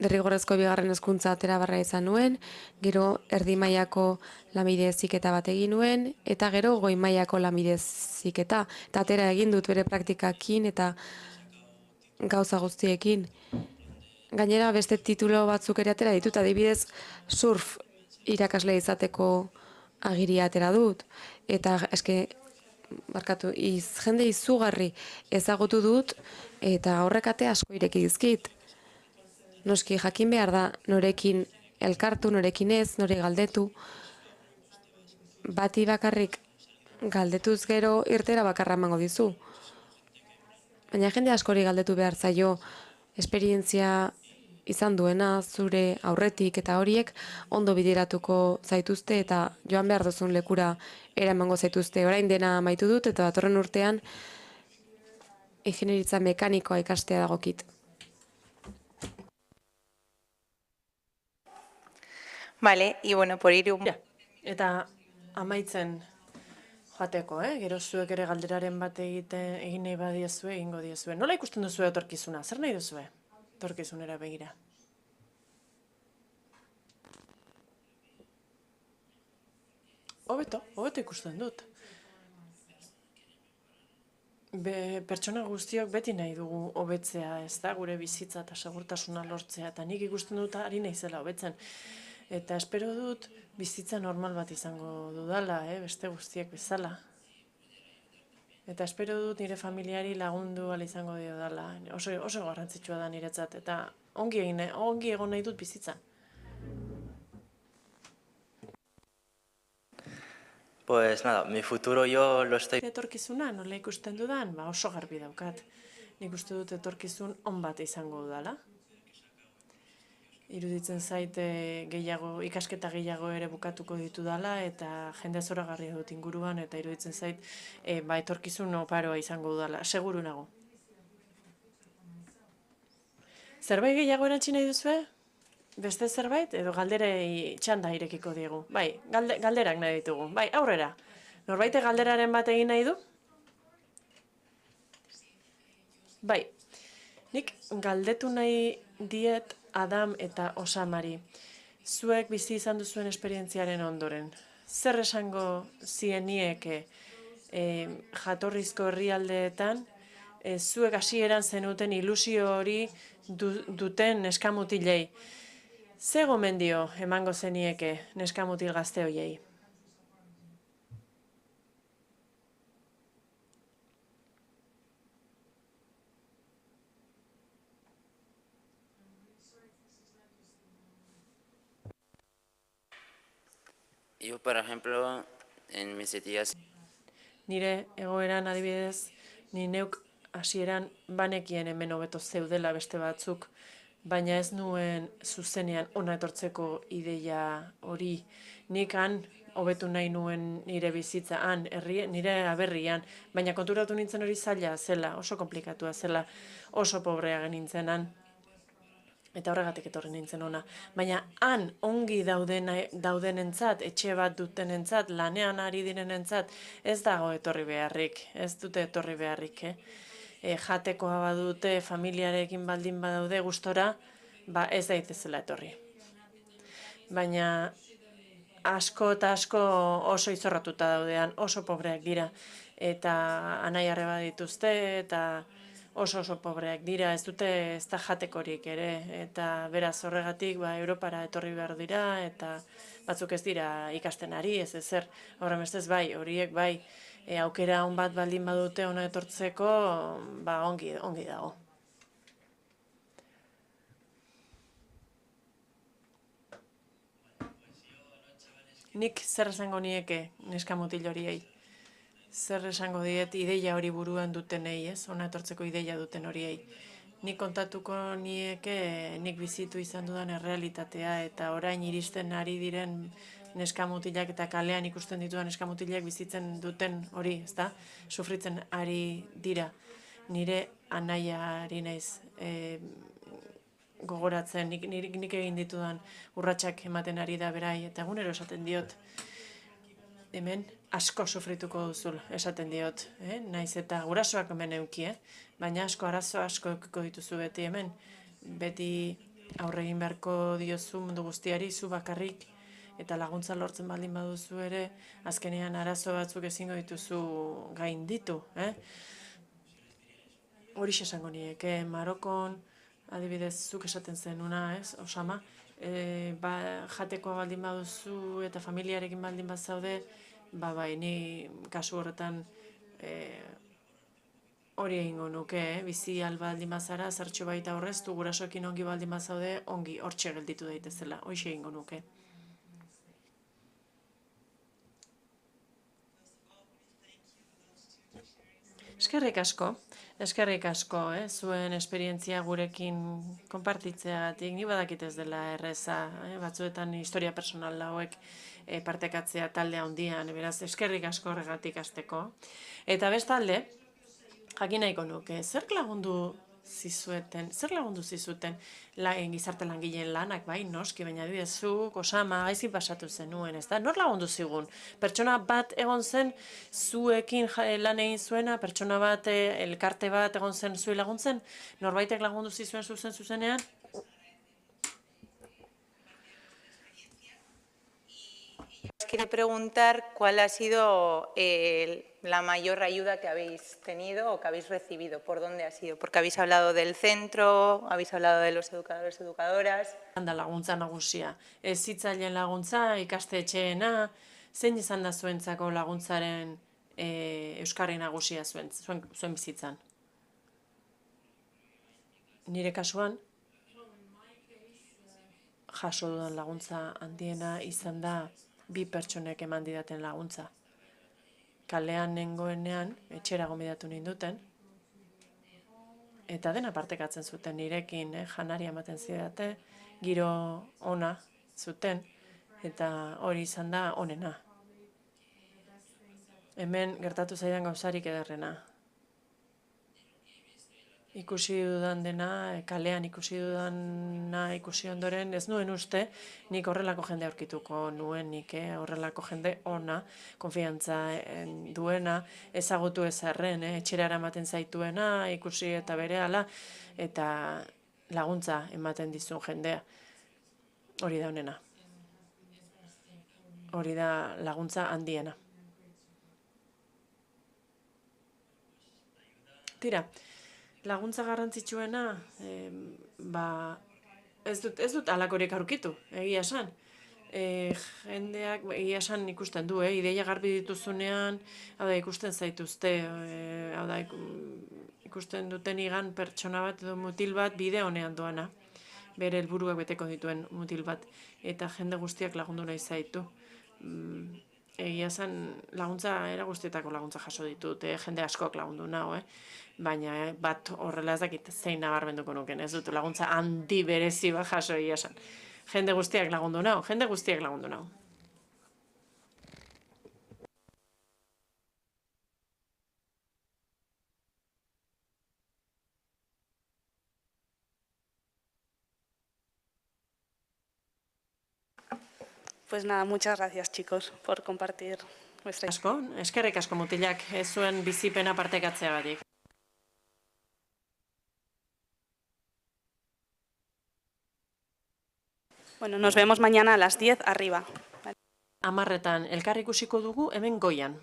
derrigorrezko bigarren hezkuntza atera barra izan nuen, gero erdi mailako lanbide heziketa bat egin nuen, eta gero goi mailako lanbide heziketa. Eta atera egin dut bere praktikakin eta gauza guztiekin. Gainera beste titulo batzuk ere atera ditut, adibidez surf irakasle izateko agiria atera dut. Eta jende izugarri ezagutu dut, eta horrek ate asko ireki dizkit. Noski jakin behar da norekin elkartu, norekin ez, nore galdetu. Bati bakarrik galdetuz gero irtera bakarra emango dizu. Baina jende askori galdetu behar zaio esperientzia izan duena zure aurretik eta horiek ondo bideratuko zaituzte eta joan behar duzun lekura eramango zaituzte. Orain dena amaitu dut eta datorren urtean ingenieritza mekanikoa ikastea dagokit. Vale, y bueno, por ir un... Eta amaitzen joateko, gero zuek ere galderaren bat egin nahi badiezue, egingo diezue. Nola ikusten duzue etorkizuna? Zer nahi duzue etorkizunera begira? Hobeto ikusten dut. Pertsona guztiok beti nahi dugu hobetzea, ez da, gure bizitza eta segurtasuna lortzea, eta nik ikusten dut ari naizela hobetzen. Eta espero dut bizitza normal bat izango dudala, beste guztiek bezala. Eta espero dut nire familiari lagundu ala izango diodala. Oso garrantzitsua da niretzat, eta ongi egon nahi dut bizitzan. Pues nada, mi futuro yo lo estoy... Etorkizuna nola ikusten dudan, oso garbi daukat. Nik uste dut etorkizun on bat izango dudala. Iruditzen zait ikasketa gehiago ere bukatuko ditudala eta jende zoragarria dut inguruan eta iruditzen zait etorkizun oparoa izango dudala, seguru nago. Zerbait gehiago erantzi nahi duzue? Beste zerbait edo galderei txanda irekiko diegu? Bai, galderak nahi ditugu. Bai, aurrera. Norbait galderaren bat egin nahi du? Bai, nik galdetu nahi diet Adam eta Osamari, zuek bizi izan duzuen esperientziaren ondoren. Zer esango zienieke jatorrizko herrialdeetan, zuek hasieran zenuten ilusio hori duten neskamutilei. Ze gomendio emango zenieke neskamutil gazte hoiei? Yo, por ejemplo, en mis días... Nire egoeran adibidez, ni neuk hasieran banekien hemen hobeto zeudela beste batzuk, baina ez nuen zuzenean hona etortzeko ideia hori. Nik han hobetu nahi nuen nire bizitza han, nire aberrian, baina konturatu nintzen hori zaila zela, oso komplikatua zela, oso pobrea nintzen han. Eta horregatik etorri nintzen ona. Baina han ongi daudenentzat, etxe bat dutenentzat, lanean ari direnentzat, ez dago etorri beharrik, ez dute etorri beharrik. Jatekoa badute, familiarekin baldin badaude gustora, ez daitezela etorri. Baina asko eta asko oso izorratuta daudean, oso pobreak dira. Eta anai arreba dituzte, eta oso pobreak dira, ez dute ez da jatekorik ere, eta beraz horregatik Europara etorri behar dira, eta batzuk ez dira ikasten ari, ez ezer, horremestez bai, horiek bai, aukera on bat baldin badute ona etortzeko, ongi dago. Nik zer esango nieke neskamutil horiei? Zer esango diet ideia hori buruan dutenei, ona etortzeko ideia duten horiei. Nik kontatuko nieke nik bizitu izan dudan errealitatea eta orain iristen ari diren neska mutilak eta kalean ikusten ditudan neska mutilak bizitzen duten hori, ezta? Sufritzen ari dira. Nire anaiari naiz gogoratzen, nik egin ditudan urratsak ematen ari da berai, eta egunero esaten diot, hemen asko sufrituko duzul, esaten diot, naiz eta gurasoak hemen euki, baina arazo asko eukiko dituzu beti hemen, beti aurre egin beharko diozu mundu guztiari, zu bakarrik, eta laguntza lortzen baldin baduzu ere, azkenean arazo batzuk ezingo dituzu gainditu. Horixe esango nieke, Marokon, adibidez, zuk esaten zenuna, Osama, jatekoa baldin baduzu eta familiarekin baldin bazaude, bai, ni kasu horretan hori egingo nuke, bizi baldin bazara, zertxo baita horreztu, gurasoekin ongi baldin bazaude, ongi hortxe gelditu daitezela, horixe egingo nuke. Eskerrik asko, zuen esperientzia gurekin konpartitzeagatik, ni badakit ez dela erreza, batzuetan historia personal hauek partekatzea talde handian, beraz, eskerrik asko horregatik hasteko. Eta bestalde, jakin nahiko nuke, zer lagundu zizuten gizarte langileen lanak, bai, noski, baina adibidezuk, Osama, gaizki pasatu zenuen, ez da? Nor lagundu zigun? Pertsona bat egon zen zuekin lan egin zuena, pertsona bat, elkarte bat egon zen zui laguntzen? Norbaitek lagundu zizuen zuzenean? Os quiero preguntar cuál ha sido la mayor ayuda que habéis tenido o que habéis recibido, por dónde ha sido, porque habéis hablado del centro, habéis hablado de los educadores, educadoras. Handa laguntza nagusia, hezitzaileen laguntza, ikastetxeena, zein izan da zuentzako laguntzaren euskarri nagusia zuen bizitzan? Nire kasuan, jaso dudan laguntza handiena izan da 2 pertsonek eman didaten laguntza. Kalean nengoenean, etxera gonbidatu ninduten, eta dena partekatzen zuten nirekin, janaria ematen zidate, giro ona zuten, eta hori izan da onena. Hemen gertatu zaidan gauzarik ederrena. Ikusi dudan dena, kalean ikusi dudana ikusi ondoren, ez nuen uste, nik horrelako jende aurkituko nuenik, horrelako jende ona, konfiantza duena, ezagutu ezarren, etxera eramaten zaituena, ikusi eta berehala, eta laguntza ematen dizun jendea. Hori da honena. Hori da laguntza handiena. Tira, laguntza garrantzitsuena, ez dut alakorik aurkitu, egia esan. Jendeak, egia esan ikusten du, ideia garbi dituzunean, ikusten zaituzte, ikusten duten igan pertsona bat edo mutil bat bide honean doana, bere helburuak beteko dituen mutil bat, eta jende guztiak lagundu nahi zaitu. Egia esan laguntza, era guztietako laguntza jaso ditut, jende askok lagundu nago, baina bat horrela ez dakit zein nabarmenduko nuken, ez dut laguntza handi berezi bat jaso egia esan. Jende guztiak lagundu nago, Pues nada, muchas gracias, chicos, por compartir vuestra historia. Eskerrik asko mutilak, ez zuen bizipena partekatzeagatik. Bueno, nos vemos mañana a las 10 arriba. 10:00 elkar ikusiko dugu hemen goian.